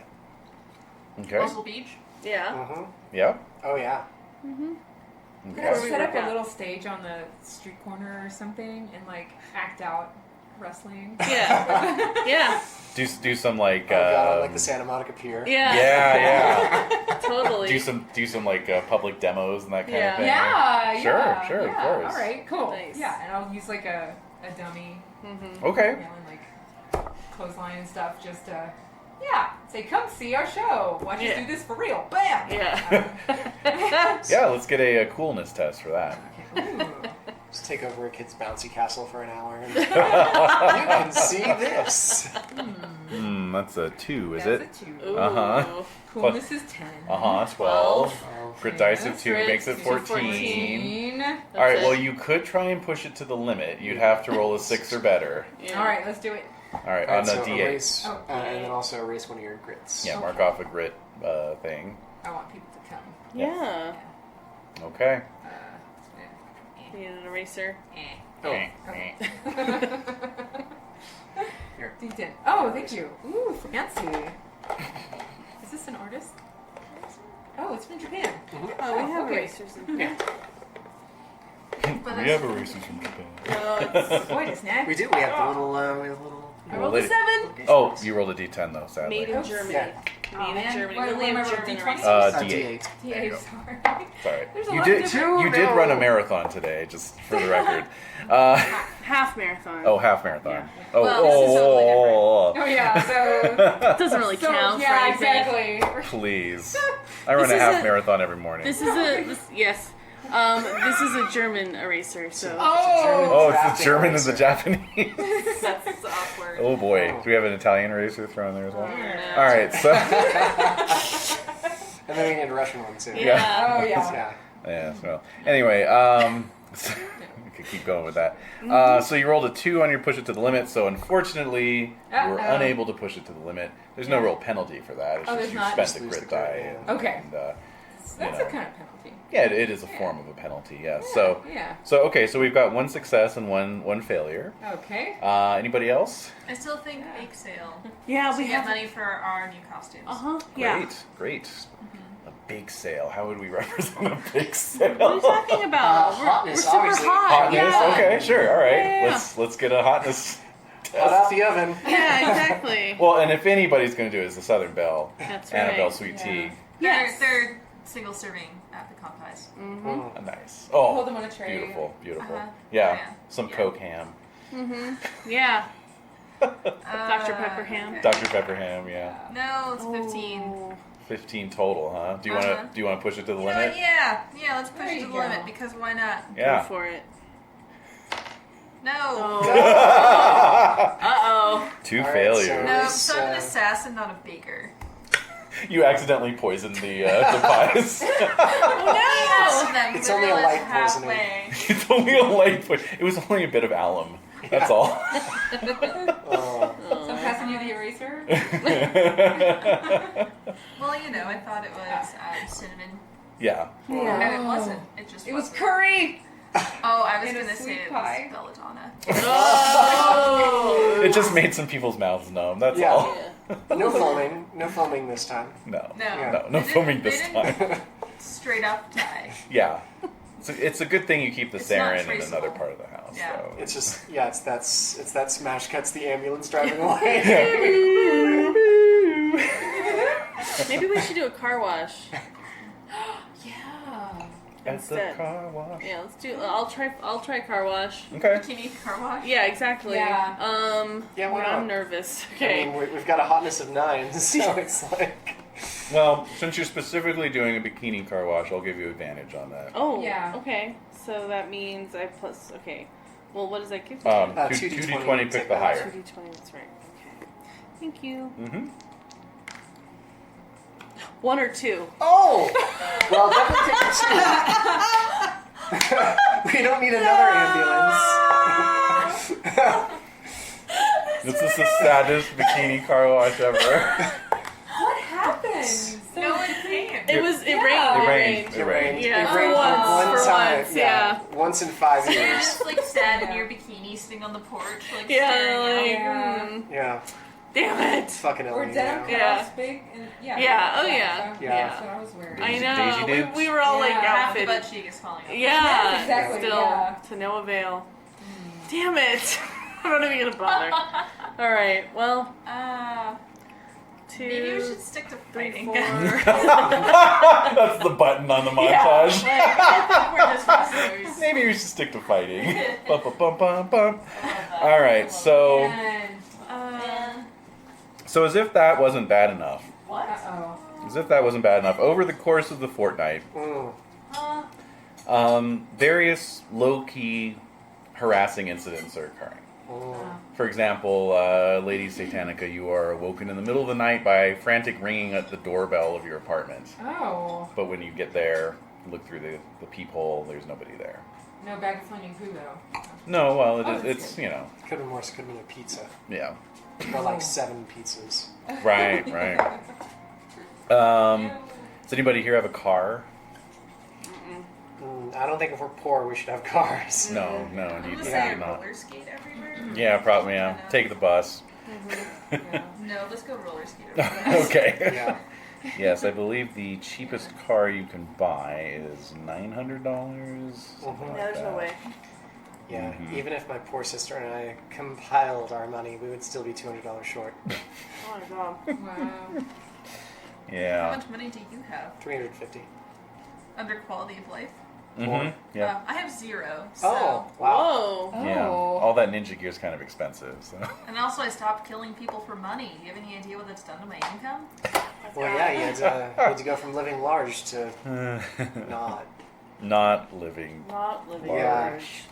Okay. Muscle Beach. Yeah. Mm-hmm. Yeah. Oh, yeah. Could Okay. I set up a little stage on the street corner or something and like act out wrestling? Yeah. Yeah. Do some like. Oh, God, like the Santa Monica Pier. Yeah. Yeah. Totally. Do some like public demos and that kind Yeah. of thing. Yeah, Sure, yeah, sure, of yeah. course. All right, cool. Nice. Yeah, and I'll use like a dummy, Okay. you know, and like clothesline and stuff. Just say, come see our show. Watch us do this for real. Bam. Yeah. Yeah. Let's get a coolness test for that. Ooh. Just take over a kid's bouncy castle for an hour. And you can see this. That's a 2, is That's it? a 2. Ooh. Uh-huh. Coolness is 10. 12. 12. Grit dice of That's 2 right. makes it 14. 14. All right. it. Well, you could try and push it to the limit. You'd have to roll a 6 or better. Yeah. All right, let's do it. All right, All right, on so a D8. erase, Oh, and then also erase one of your grits. Yeah, mark off a grit thing. I want people to come. Yeah. Okay. Need an eraser. Oh, Okay. Here. D10. Oh, thank you. Ooh, fancy. Is this an artist? Oh, it's from Japan. Oh, we have okay. erasers in here. But We have erasers from Japan. Quite a snack. we do. We have the little. We have little. I rolled a 7. Oh, you rolled a D10 though, sadly. Made in Oops. Germany. Yeah. Made in Germany. What- We only what have am I German rolling, erasers. D8. D8, sorry. Sorry. There's a You lot did. of different- You did no. run a marathon today, just for the record. Half marathon. Oh, half marathon. Yeah. Oh, Well, this is totally Oh, yeah, so. Doesn't really count for yeah, anything. exactly. please. I run This a is half a- marathon every morning. This is yes. This is a German eraser, so Oh, it's the Drafting German and eraser. the Japanese. that's awkward. Oh boy. Do we have an Italian eraser thrown there as well? No. All right, so And then we need a Russian one too. Yeah. Oh, yeah. Yeah. yeah. So anyway, we could keep going with that. So you rolled a 2 on your push it to the limit. So unfortunately, you were Uh-oh. unable to push it to the limit. There's no real penalty for that. It's Oh, just there's you not? spent Just the lose grit the grit, die. yeah. Okay. And, That's know. a kind of penalty. Yeah, it is a form of a penalty. Yeah. So Yeah. okay. So we've got 1 success and one failure. Okay. Anybody else? I still think bake sale. Yeah, So we we get have. money for our new costumes. Yeah. Great. A big sale. How would we represent a big sale? What are you talking about? We're hotness, super obviously. hot. Hotness. Yeah. Okay, sure. All right. Yeah. Let's get a hotness Hot test. out the oven. Yeah, exactly. Well, and if anybody's going to do it, it's the Southern Belle. That's Annabelle right. Sweet Yeah. Tea. Yes. They're single serving pecan pies. Nice. Oh, Hold them on a tray. beautiful, beautiful. Uh-huh. Yeah, Oh, yeah. some Yeah. Coke ham. Yeah. Dr. Pepper ham. Dr. Pepper ham. Yeah, No, it's 15. Oh. 15 total, huh? Do you Uh-huh. want to push it to the You know limit? what? Yeah, let's push There it you to the go. limit because why not? Go Yeah. for it. No. Uh-oh. 2 All right, failures. so- No, It's, so I'm an assassin, not a baker. You accidentally poisoned the pies. It's only a light poisoning. halfway. It's only a light push. It was only a bit of alum. That's all. Oh. So I'm passing you the eraser. Well, you know, I thought it was cinnamon. Yeah. And it wasn't. It just It was wasn't. curry. Oh, I was in a going to say sweet it pie. was belladonna. Oh. It just made some people's mouths numb. That's Yeah. all. No foaming. No foaming this time. No. No. No They foaming didn't- this they didn't time. Straight up tie. Yeah. It's a good thing you keep the It's not sarin in traceable. another part of the house. Yeah. So. It's just it's that smash cuts the ambulance driving away. Maybe we should do a car wash. Yeah. At Instead. the car wash. Yeah, let's do. I'll try car wash. Okay. Bikini car wash. Yeah, exactly. Yeah. Yeah, why I'm not? nervous. I Okay. mean, we've got a hotness of 9, so it's like. Well, since you're specifically doing a bikini car wash, I'll give you advantage on that. Oh. Yeah. Okay. So that means I plus. Okay. Well, what does that give me? 2d20, pick the higher. 2d20. That's right. Okay. Thank you. Mm-hmm. 1 or 2. Oh! Well, definitely take the 2. We don't need another ambulance. This is the saddest bikini car wash ever. What happened? No one came. It was. It Yeah. rained. It rained. It rained. Yeah, It for rained once, one for time. once, yeah. Once in 5 You're years. just like sad in your bikini sitting on the porch, like Yeah. staring Like. Yeah. Yeah. Damn it. It's fucking Or Elaine denim now. Yeah. cutoffs, big and yeah. Yeah, oh, yeah. So Yeah. That's what I was wearing. I Daisy know. dukes. We were all like Yeah. Half the butt outfitted. cheek is falling off. Yeah. Exactly, Still yeah. to no avail. Damn it. I'm not even gonna bother. All right. Well, 2, Maybe we should stick to 3, fighting. 4. That's the button on the montage. We're just wrestlers. Maybe we should stick to fighting. Bum, bum, bum, bum, bum. All right, so And, so as if that wasn't bad enough, uh-oh. over the course of the fortnight, various low-key harassing incidents are occurring. For example, Lady Satanica, you are awoken in the middle of the night by frantic ringing at the doorbell of your apartment. Oh. But when you get there, look through the peephole, there's nobody there. No bag of flaming poo, though. No, well, Oh, that's it's, good. you know, Could have been worse. Could have been a pizza. yeah. Or like 7 pizzas. Right. Does anybody here have a car? I don't think if we're poor, we should have cars. No, I'm you gonna do say not. roller skate everywhere. Yeah, probably, yeah. Take the bus. Yeah. No, let's go roller skate everywhere. Okay. Yeah. Yes, I believe the cheapest car you can buy is $900. something Mhm. like Yeah, there's no that. way. Yeah. Mhm. Even if my poor sister and I compiled our money, we would still be $200 short. Oh my god. Wow. How Yeah. much money do you have 350. under quality of life? Mm-hmm. Yeah. I have 0. So. Oh, wow. Whoa. Yeah. Oh. All that Ninja Gear is kind of expensive. So. And also, I stopped killing people for money. Do you have any idea what that's done to my income? Well, yeah, you had to go from living large to not. Not living. Not living Yeah. large.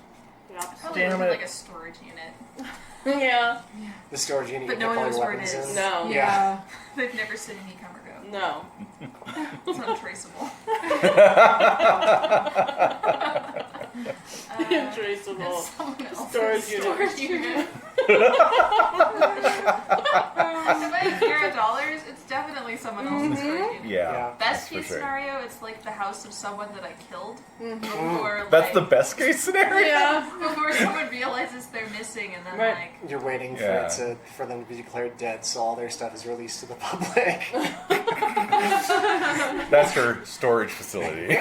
The opposite. Probably Damn live in, it. like a storage unit. Yeah. The storage unit But you no kept one all knows your where it weapons is. in. No. Yeah. They've never seen me come or go. No. It's untraceable. Untraceable. Someone else's Storage unit. storage unit. If I have $0, it's definitely someone else's storage unit. Yeah. Yeah. Best that's for case sure. scenario, it's like the house of someone that I killed. Mm. Before, That's the like, best case scenario. Yeah. before someone realizes they're missing, and then Right. like, You're waiting Yeah. for them to be declared dead, so all their stuff is released to the public. That's her storage facility.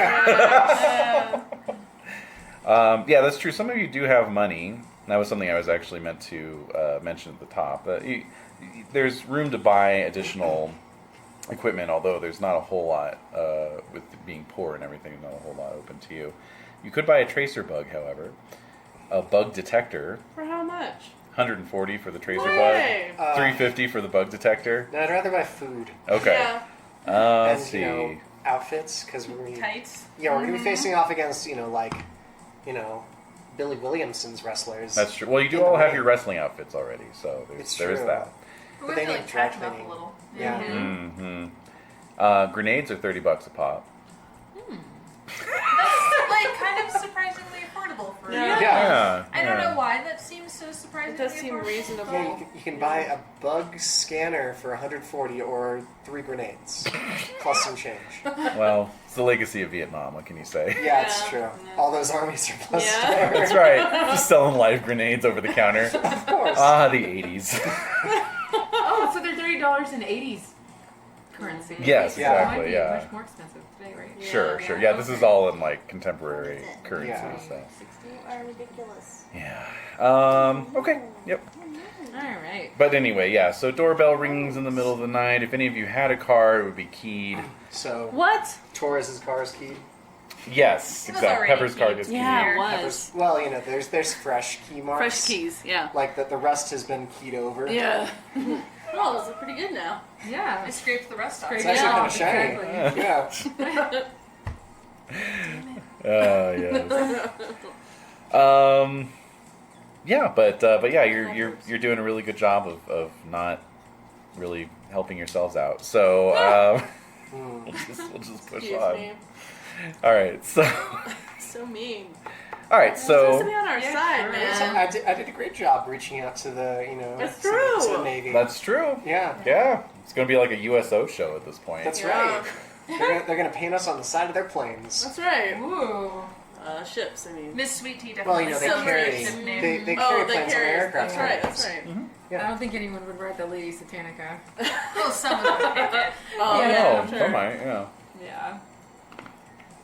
Yeah, that's true. Some of you do have money. That was something I was actually meant to mention at the top. There's room to buy additional equipment, although there's not a whole lot, with being poor and everything, not a whole lot open to you. You could buy a tracer bug, however. A bug detector, For how much? 140 for the tracer Way. bug, 350 for the bug detector. No, I'd rather buy food Okay. Yeah. and Let's see. you know outfits because we're gonna be, tights. yeah we're gonna be facing off against Billy Williamson's wrestlers. That's true. Well, you do In the all have ring. your wrestling outfits already, so It's there is true. that. But we they have to need like dry patch them up cleaning. a little. Yeah. Mm-hmm. Grenades are $30 a pop. That's like kind of surprisingly affordable for Yeah. Yeah. I don't yeah. know why that seems so surprisingly It does seem affordable. reasonable. Yeah, you can buy a bug scanner for 140 or 3 grenades plus some change. Well, it's the legacy of Vietnam. What can you say? Yeah, it's Yeah. true. All those armies are plus Yeah. That's right. Just selling live grenades over the counter. Of course. Ah, the 80s. Oh, so they're $30 in 80s currency. Yes, Yeah. It exactly. might be Yeah. much more expensive today, right? Sure, sure. Yeah, this is all in like contemporary currency. Yeah. So. 60 are ridiculous. Yeah. Okay. Yep. All right. But anyway, yeah. So doorbell rings in the middle of the night. If any of you had a card, it would be keyed. So What? Torres's car is keyed. Yes, It was exactly. already Pepper's card keyed. is keyed. Yeah, it was. Peppers- Well, you know, there's fresh key marks. Fresh keys, yeah. Like that, the rust has been keyed over. Yeah. Oh, those are pretty good now. Yeah. I scraped the rust off. It's Great. actually Yeah, kind of shiny. exactly. Yeah. Yes. Yeah, but yeah, you're doing a really good job of not really helping yourselves out. So we'll just push Excuse on. me. All right. So So mean. all right. You're supposed to be So on our Yeah, side, sure. man. I did a great job reaching out to the, you know, That's to true. the Navy. that's true. Yeah, Yeah, it's gonna be like a USO show at this point. that's Yeah. right. They're gonna paint us on the side of their planes. That's right. Ooh. Ships, I mean. Miss Sweet Tea Well, definitely. you know, they Some carry reason. they Oh, carry they planes on carry. aircraft. That's right, carriers. that's right. Yeah. I don't think anyone would ride the Lady Satanica. Oh, some of them pick it. Oh, Yeah. yeah, Oh, sure. some might, yeah. Yeah.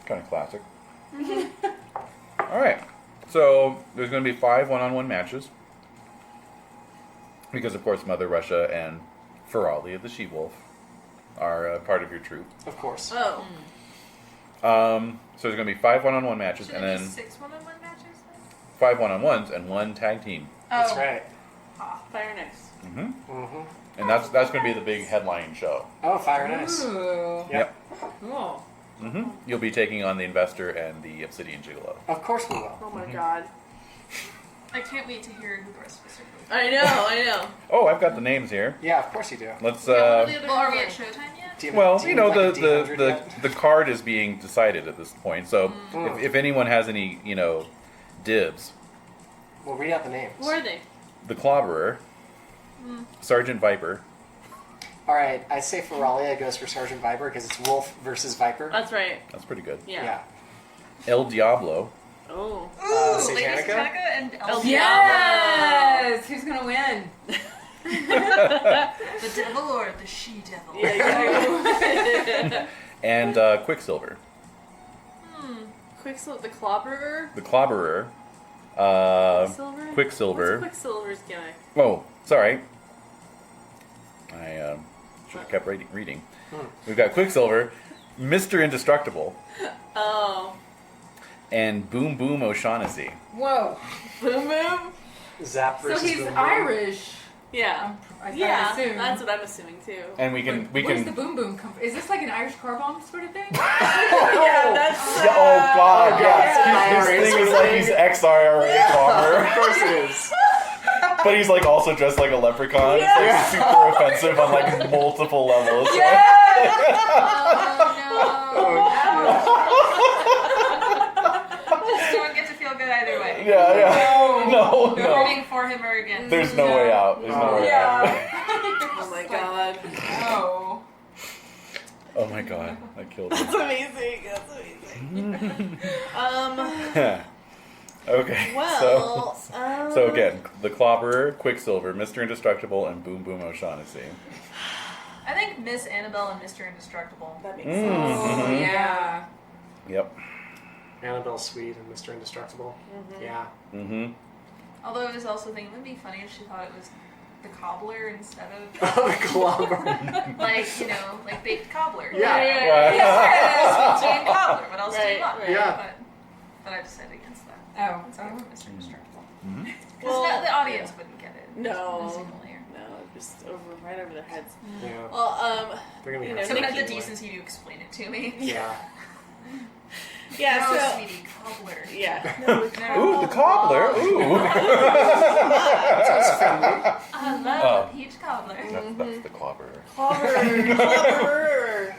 Kind of classic. All right. So there's going to be 5 one-on-one matches. Because, of course, Mother Russia and Ferali, the she-wolf, are part of your troop. Of course. Oh. So there's going to be 5 one-on-one matches, Should and it then be 6 one-on-one matches? 5 one-on-ones and 1 tag team. That's Oh. right. Fire and Ice. Mm-hmm. And that's going to be the big headline show. Oh, fire and ice. Ooh. Yep. Cool. You'll be taking on the Investor and the Obsidian Gigolo. Of course we will. Oh my god. I can't wait to hear who the rest of us are going I know. Oh, I've got the names here. Yeah, of course you do. Let's. Yeah, what are the to. other Well, are we at ones? showtime yet? Do Well, do you know, like the D100 the, yet? the card is being decided at this point. So if anyone has any, you know, dibs, We'll read out the names. Who are they? the Clobberer, Sergeant Viper, All right, I say Feralia goes for Sergeant Viper because it's Wolf versus Viper. That's right. that's pretty good. Yeah. El Diablo, Oh. Lady Satanica. Satanica and El El Yes! Who's gonna win? The devil or the she-devil? Yeah, and Quicksilver. Quicksilver, the Clobberer? The Clobberer, Quicksilver? Quicksilver. What's Quicksilver's gimmick? Oh, sorry. I should have kept reading. We've got Quicksilver, Mr. Indestructible, Oh. and Boom Boom O'Shaughnessy. Whoa. Boom Boom? Zap So versus he's Boom Boom. Irish. Yeah. I Yeah, assume. that's what I'm assuming too. And we can Where's the boom boom come from? Is this like an Irish car bomb sort of thing? Yeah, that's. Yeah, oh god, yeah. His thing is like he's ex-IRA bomber. Of course it is. But he's like also dressed like a leprechaun. It's like super offensive on like multiple levels. Don't get to feel good either way. Yeah. No. Rooting for him or against There's him. no way out. There's no way out. Oh my god. Oh. Oh my god, I killed him. That's amazing. That's amazing. Okay. Well, So again, the Clobberer, Quicksilver, Mr. Indestructible, and Boom Boom O'Shaughnessy. I think Miss Annabelle and Mr. Indestructible. that makes sense. Oh, yeah. Yep. Annabelle Sweet and Mr. Indestructible. Yeah. Mm-hmm. Although I was also thinking it would be funny if she thought it was the cobbler instead of Oh, the Clobber. like, you know, like baked cobbler. Yeah. Yes, Jane Cobbler. What else do Right, you want? right. Yeah. But I decided against that. Oh. Let's go for Mr. Indestructible. Because Well, the audience wouldn't get it. No. It's single layer. No, just right over their heads. Yeah. Well, They're gonna be you know, Someone had the Nikki- decency to explain it to me. Yeah. Yeah, No, so sweetie, cobbler. yeah. Ooh, the cobbler. Ooh. I love a peach cobbler. That's the Clobberer. Clobberer.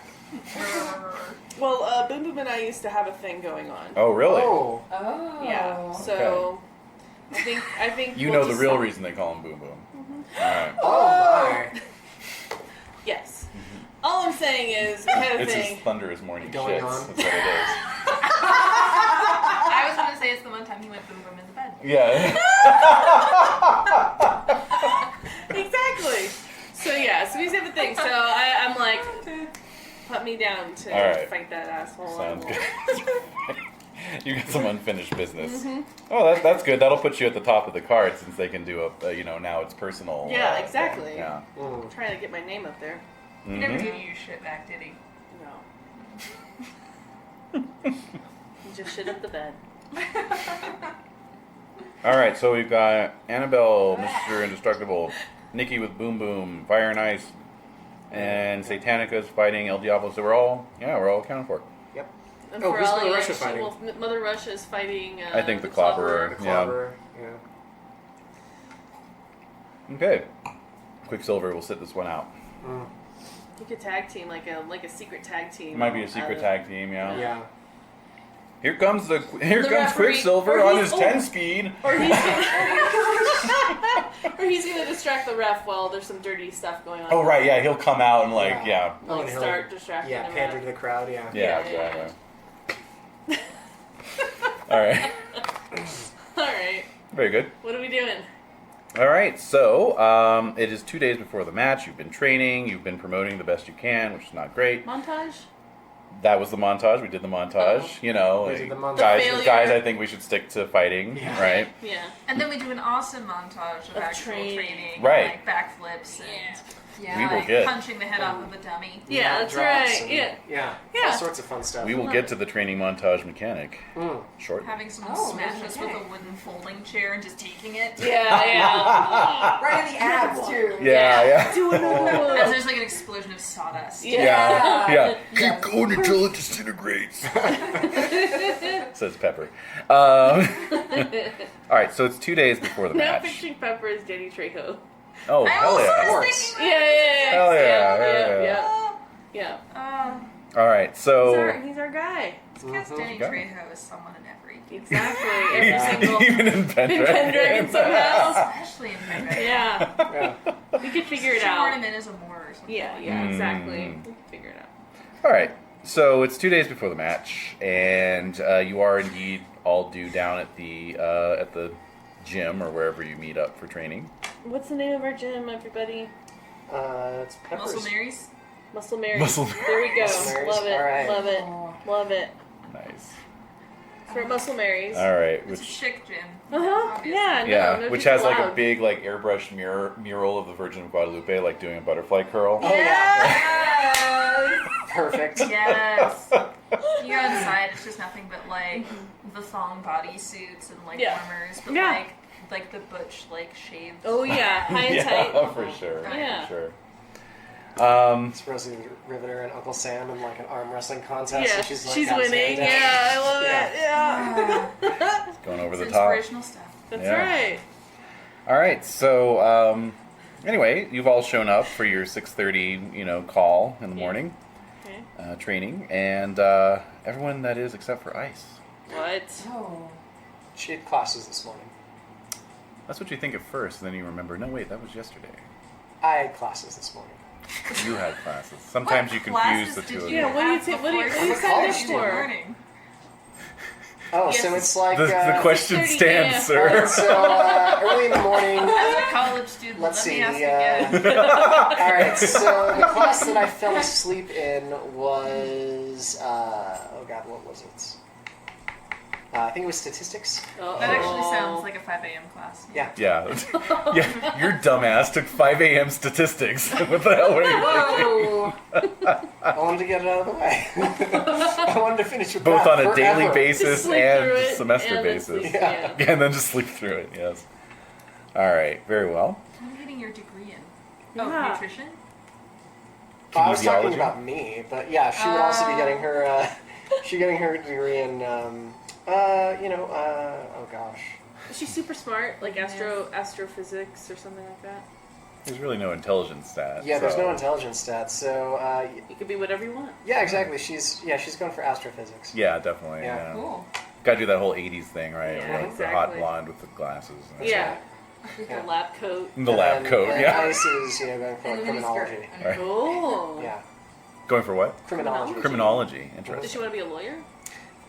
Well, Boom Boom and I used to have a thing going on. Oh, really? Oh. Oh. Yeah. So I think You we'll know the just real stop. reason they call him Boom Boom. All right. Oh my. Yes. All I'm saying is, I had a It's his thing. thunderous morning Going shits. on. That's what it I was going to say it's the one time he went boom boom in the bed. is. Yeah. Exactly. So yeah, so we used to have a thing. So I'm like, Hunt me down to All right. fight that asshole. Sounds I good. will. You got some unfinished business. Mm-hmm. Oh, that's good. That'll put you at the top of the card since they can do now it's personal. Yeah, thing. exactly. Yeah. I'm trying to get my name up there. He never Mhm. gave you your shit back, did he? No. You just shit up the bed. All right, so we've got Annabelle, Mr. Indestructible, Nikki with Boom Boom, Fire and Ice, and Satanica's fighting El Diablo. So we're all accounted for. Yep. And Oh, for who's all Mother you- Russia fighting? Well, Mother Russia is fighting. I think the Clobberer. Clobber. Yeah. Okay. Quicksilver will sit this one out. You could tag team like a secret tag team. It might be a secret tag team, yeah. Yeah. Here comes referee- Quicksilver or on he's- his 10-speed. Or he's gonna distract the ref while there's some dirty stuff going on. Oh right, yeah, he'll come out and Oh, and he'll- Start distracting the pander ref. to the crowd. Yeah. Yeah, Yeah. exactly. All right. All right. Very good. What are we doing? All right, so it is 2 days before the match. You've been training. You've been promoting the best you can, which is not great. Montage? That was the montage. We did the montage. We did the montage. Guys, The failure. guys, I think we should stick to fighting, Yeah. right? Yeah. And then we do an awesome montage of Of actual training. training, Right. like backflips and Yeah. We will like get. punching the head off of a dummy. Yeah, that's drops right. and- Yeah. Yeah. Yeah. All sorts of fun stuff. We will get to the training montage mechanic shortly. Having someone Oh, smash okay. us with a wooden folding chair and just taking it. Yeah, Right in the abs, too. Yeah. Do another one. As there's like an explosion of sawdust. Yeah. Keep going until it disintegrates. Says Pepper. All right, so it's 2 days before the Now match. picturing Pepper as Danny Trejo. Oh, I hell also yeah. was thinking Yeah. Hell yeah, Yeah. All right, so He's our guy. because Danny Okay. Trejo is someone in every, Exactly. Every single. even in Pendragon somehow. especially in Pendragon. Yeah. Yeah. We could figure it Shoehorn him out. in as a Moor or something. Yeah, exactly. We could figure it out. All right, so it's 2 days before the match, and you are indeed all due down at the gym or wherever you meet up for training. What's the name of our gym, everybody? It's Peppers. Muscle Marys. Muscle Mary. Muscle There we go. Muscle Marys. Love it. All right. Love it. Love it. Nice. For Muscle Marys. All right, It's a which chick gym. Uh-huh. Yeah. yeah, No, which just has like a loud. big like airbrushed mural of the Virgin of Guadalupe, like doing a butterfly curl. Oh, yeah. Yes! Perfect. Yes. You go inside, it's just nothing but like the thong body suits and like Yeah. warmers, but Yeah. like the butch like shaved. Oh yeah, high and tight. Yeah, for sure. Yeah. For sure. It's Rosie Riveter and Uncle Sam in like an arm wrestling contest. Yeah, and she's, like, she's got his winning. hand down. Yeah, I love it. Yeah. Going over It's the top. inspirational stuff. That's Yeah. right. All right, so anyway, you've all shown up for your 6:30, call in the morning, Okay. training, and everyone that is except for Ice. What? Oh. She had classes this morning. That's what you think at first, and then you remember, no, wait, that was yesterday. I had classes this morning. You had classes. Sometimes you confuse the two of Yeah, you. what do you think? What do you I'm a sign college up student. for? Oh, Yes. so it's like The question 6:30 stands, a.m. sir. So early in the morning. As a college student, Let's let see. me ask again. All right. So the class that I fell asleep in was oh god, what was it? I think it was statistics. Uh-oh. That actually sounds like a 5 a.m. class. Yeah. Yeah. Yeah, your dumbass took 5 a.m. statistics. What the hell were you thinking? Whoa. I wanted to get it out of the way. I wanted to finish with Both that on a daily forever. basis Just sleep through and it semester and then basis. sleep, Yeah. Yeah, and then just sleep through it, yes. All right, very well. What are you getting your degree in? Oh, Yeah. nutrition? I was talking Kinesiology? about me, but yeah, she would also be getting her. She getting her degree in. Oh gosh. Is she super smart? Like astrophysics or something like that? There's really no intelligence stat. Yeah, there's so- no intelligence stats, so You could be whatever you want. yeah, exactly. She's going for astrophysics. Yeah, definitely. Yeah. Yeah. Cool. Gotta do that whole 80s thing, right? Yeah, Like the hot exactly. blonde with the glasses. Yeah. Yeah. The lab coat. The lab And- coat, and yeah. Ice is going for And the criminology. miniskirt. Right. Oh. Yeah, Going for what? criminology. Criminology. Does Interesting. she want to be a lawyer?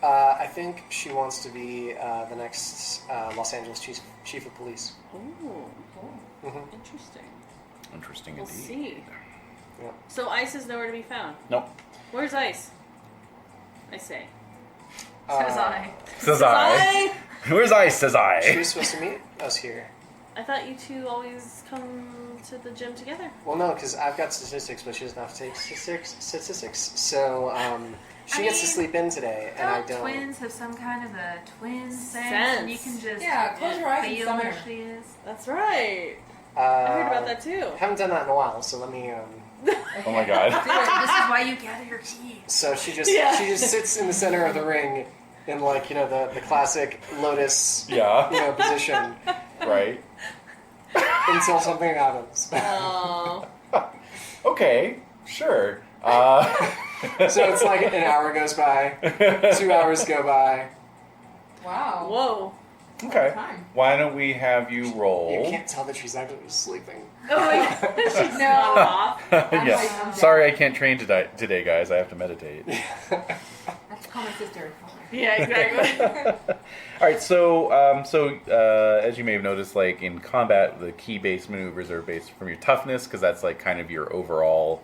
I think she wants to be the next Los Angeles chief of police. Oh. Mhm. Interesting. Interesting We'll indeed. see. Yeah. So Ice is nowhere to be found. Nope. Where's Ice? I say. Says I. Says I. Where's Ice? Says She I. was supposed to meet us here. I thought you two always come to the gym together. Well, no, because I've got statistics, but she doesn't have to take statistics. So she gets to sleep in today, and I don't. Twins have some kind of a twin sense, Sense. and you can just Close your eyes and feel summon where her. she is. That's right. I heard about that too. Haven't done that in a while, so let me. Oh my god. Do it. This is why you gather your teeth. So she just sits in the center of the ring, in like the classic lotus Yeah. Position Right. until something happens. Oh. Okay. Sure. So it's like an hour goes by, 2 hours go by. Wow. Whoa. Okay. Time. Why don't we have you roll? You can't tell that she's actually sleeping. Oh my god. She's No. not off. Yeah. I'm Sorry, I can't train today, guys. I have to meditate. That's call my sister. Yeah, exactly. All right, so as you may have noticed, like in combat, the key-based maneuvers are based from your toughness, because that's like kind of your overall,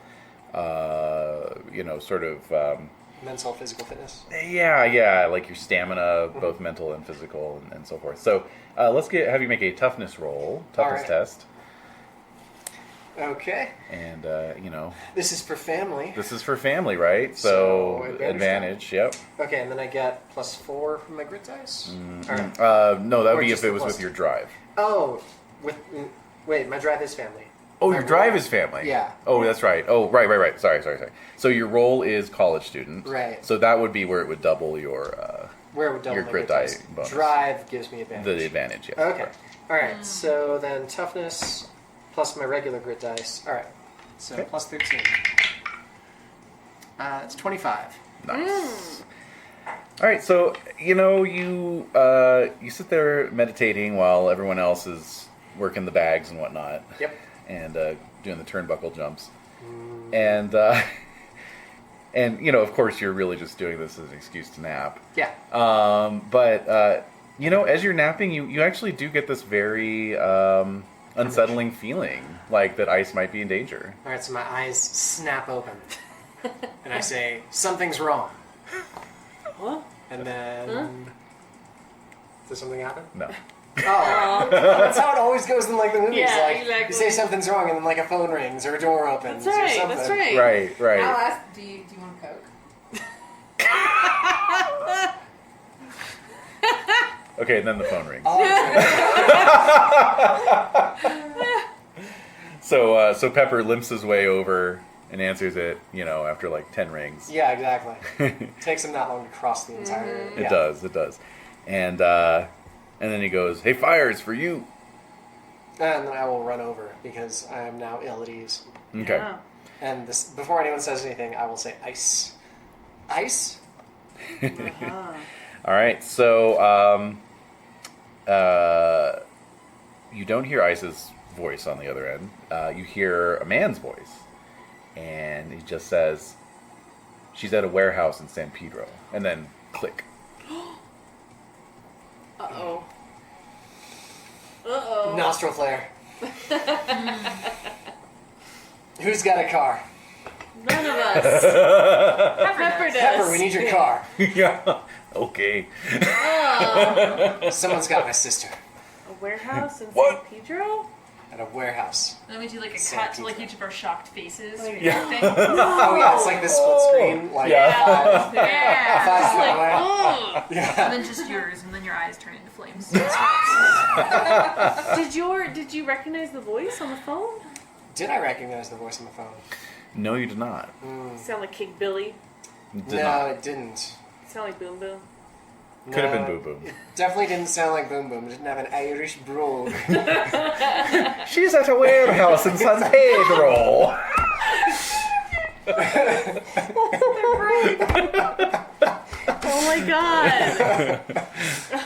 sort of. Mental, physical fitness. Yeah, like your stamina, both mental and physical, and so forth. So let's have you make a toughness roll, toughness right. test, Okay. and This is for family. this is for family, right? So, So advantage yep. Okay, and then I get +4 from my grit dice. All right. No, that Or would be just if it the was plus- with your drive. Oh, wait, my drive is family. Oh, My your drive roll- is family. Yeah. Oh, that's right. Oh, right. Sorry. So your role is college student. Right. So that would be where it would double your Where would double your my grit grit die dice? bonus. Drive gives me advantage. the advantage. Yes. Okay. correct. All right. So then toughness plus my regular grit dice. All right. So Okay. +13. It's 25. Nice. All right. So you sit there meditating while everyone else is working the bags and whatnot. Yep. And doing the turnbuckle jumps. And of course you're really just doing this as an excuse to nap. Yeah. But as you're napping, you actually do get this very unsettling feeling, like that Ice might be in danger. All right. So my eyes snap open, and I say, "Something's wrong." What? And then, does something happen? No. Oh, that's how it always goes in like the movies. Yeah, like exactly. you say something's wrong, and then like a phone rings or a door opens That's or right. something. That's right. Right. I'll ask, do you want a Coke? Okay, and then the phone rings. Oh, okay. So Pepper limps his way over and answers it, after like 10 rings. Yeah, exactly. Takes him that long to cross the entire. It does. And then he goes, "Hey, fire, it's for you." And then I will run over because I am now ill at ease. Okay. Yeah. And this, before anyone says anything, I will say ice. Ice? All right. So you don't hear Ice's voice on the other end. You hear a man's voice, and he just says, "She's at a warehouse in San Pedro," and then click. Uh-oh. Uh-oh. Nostril flare. Who's got a car? None of us. Pepper does. Pepper, we need your car. Yeah. Okay. Someone's got my sister A warehouse in What? San Pedro? at a warehouse. And then we do like a San cut to like Pedro. each of our shocked faces. Oh, Yeah. Oh yeah, it's like this split screen. Like Yeah. Yeah. five It's like, away. oh. Yeah. And then just yours, and then your eyes turn into flames. Did you recognize the voice on the phone? Did I recognize the voice on the phone? No, you did not. Sound like King Billy. Did No, not. it didn't. Sound like Boom Boom. Could have No, been Boo Boo. It definitely didn't sound like Boom Boom. It didn't have an Irish brogue. She's at a warehouse in San Pedro. Oh my god.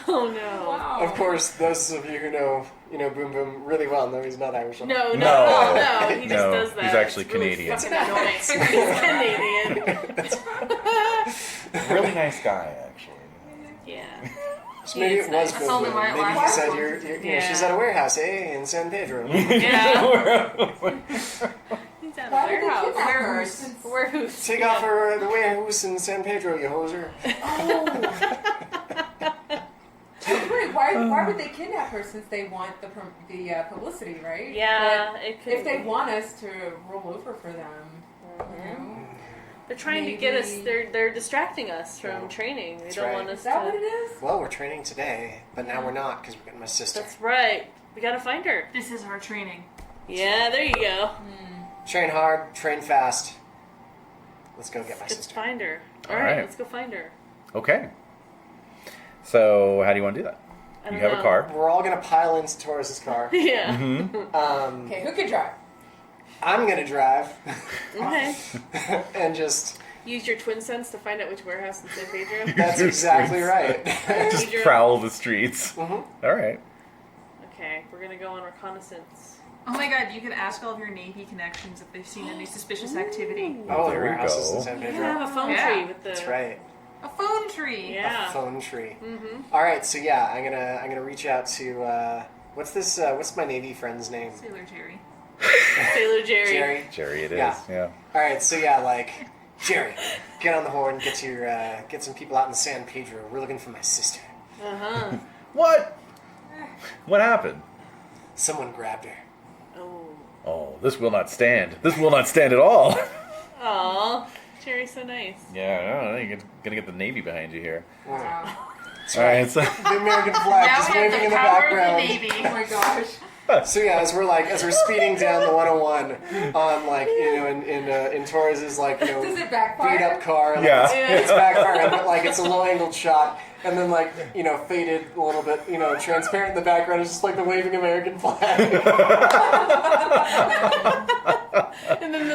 Oh no. Of course, those of you who know Boom Boom really well know he's not Irish. No. He just No, does that. he's actually It's really Canadian. fucking annoying. He's Canadian. Really nice guy, actually. Yeah. So maybe it was That's Boom only Boom. why it Maybe he lasts. said she's Yeah. at a warehouse, in San Pedro. Yeah. down Why a did they warehouse. kidnap her? Warehouse. Since- Warehouse. Take off her the warehouse in San Pedro, you hoser. Wait, why would they kidnap her since they want the publicity, right? Yeah, But it could if they be. want us to roll over for them, you know, They're trying to get us. Maybe- They're distracting us from Yeah. training. They That's don't right. want us is that to. what it is? Well, we're training today, but now we're not because we're getting my sister. That's right. We gotta find her. This is our training. Yeah, there you go. Train hard, train fast. Let's go get my Let's sister. find her. All All right, right. let's go find her. Okay. So how do you want to do that? I You don't have a know. car. We're all gonna pile into Taurus's car. Yeah. Okay, who can drive? I'm gonna drive Okay. and just. Use your twin sense to find out which warehouse in San Pedro. That's exactly right. Just Pedro. prowl the streets. Mhm. All right. Okay, we're gonna go on reconnaissance. Oh my god, you could ask all of your Navy connections if they've seen any suspicious activity. Oh, There the we warehouses go. in San We Pedro. have a phone Yeah. tree with the. That's right. A phone tree. Yeah. A phone tree. Mm-hmm. All right, so yeah, I'm gonna reach out to what's this? What's my Navy friend's name? Sailor Jerry. Sailor Jerry. Jerry. Jerry, it is. Yeah. Yeah. All right, so yeah, like Jerry, get on the horn, get some people out in San Pedro. We're looking for my sister. Uh huh. What? What happened? Someone grabbed her. Oh. Oh, this will not stand. This will not stand at all. Aw. Jerry's so nice. Yeah, I don't know. You're gonna get the Navy behind you here. Wow. That's All right. right. So. The American flag Now just we have waving in the the power of the background. Navy. Oh my gosh. So yeah, as we're speeding down the 101 on like in Torres's like Does it backfire? beat up car. Like, Yeah. it's backfiring, but like it's a low angled shot, and then like faded a little bit, transparent in the background is just like the waving American flag. And then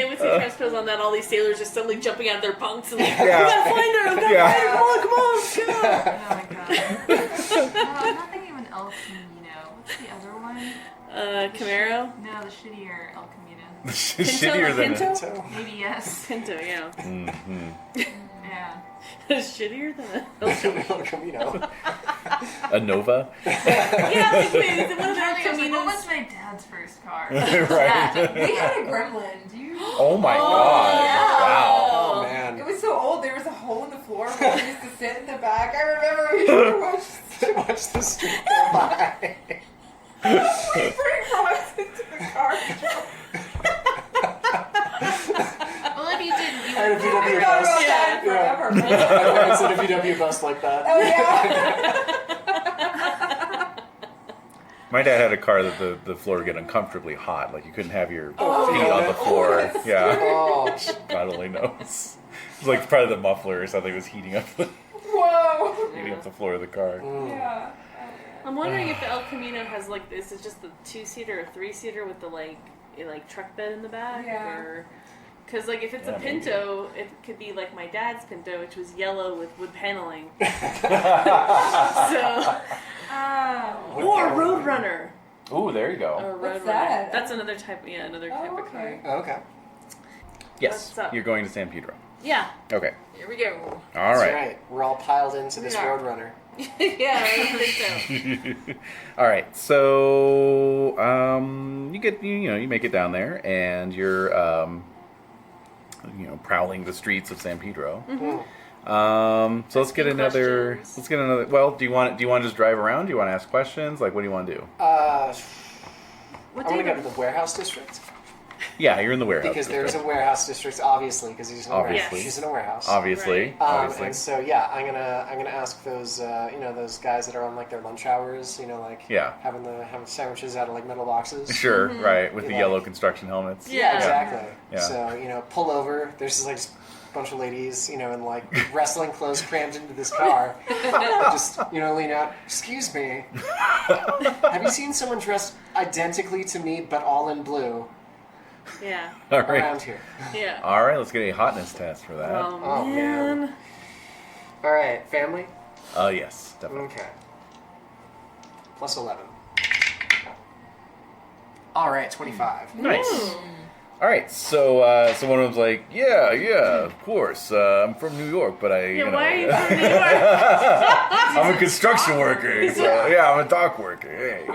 with the transposed on that, all these sailors just suddenly jumping out of their bunks and like, Yeah. we gotta find her, we gotta Yeah. find her, come on, let's go. Oh my god. I'm not thinking of an El Camino. What's the other one? Camaro? No, the shittier El Camino. Shittier than Pinto? So, Maybe yes. Pinto, yeah. Yeah. Shittier than a... El Camino. a Nova. Yeah, like, wait, is it one of their Charlie was like, what Caminos? was my dad's first car? Right. We had a gremlin. Do you? Oh my god. yeah. Wow. Oh It man. was so old. There was a hole in the floor where we used to sit in the back. I remember we used to watch Watch the street go by. we bring rocks into the car. Well, if you didn't, you I had a would I VW forgot bus. about that Yeah. forever. My parents had a VW bus like that. Oh yeah. My dad had a car that the floor would get uncomfortably hot. Like you couldn't have your feet yeah. on the floor. that's Yeah. Oh, God only knows. It was like probably the muffler or something was heating up the floor of the car. Yeah. I'm wondering if the El Camino has like, is it just the 2-seater or 3-seater with the like truck bed in the back? Yeah. Or, because like if it's Yeah, a maybe. Pinto, it could be like my dad's Pinto, which was yellow with wood paneling. So, or Roadrunner. Ooh, there you go. Or What's Roadrunner. that? That's another type. Yeah, another type Oh, of car. okay. Oh, okay. Yes. What's up? You're going to San Pedro. Yeah. Okay. Here we go. All That's right. right. We're all piled into this Yeah. Roadrunner. Yeah, I think so. All right. So you make it down there, and you're prowling the streets of San Pedro. So let's get Asking another. questions. Let's get another. Well, do you want to just drive around? Do you want to ask questions? Like, what do you want to do? What I want to do go you to the warehouse district Yeah, you're in the warehouse. because there's a district. warehouse district, obviously, because he's in a Obviously. warehouse. She's in a warehouse. Obviously. Right. Obviously. And so yeah, I'm gonna ask those those guys that are on like their lunch hours, Yeah. having sandwiches out of like metal boxes. Sure. Right. With You the like- yellow construction helmets. Yeah. Exactly. Yeah. So pull over. There's just like a bunch of ladies, in like wrestling clothes crammed into this car. Just lean out. Excuse me. Have you seen someone dressed identically to me but all in blue Yeah. All right. around here? Yeah. All right. Let's get a hotness test for that. Oh, man. man. All right, family. Yes, definitely. Okay. Plus 11. All right, 25. Nice. All right, so one of them's like, yeah, of course. I'm from New York, but Yeah, why are you from New York? I'm a construction worker. So, yeah, I'm a dock worker. Hey.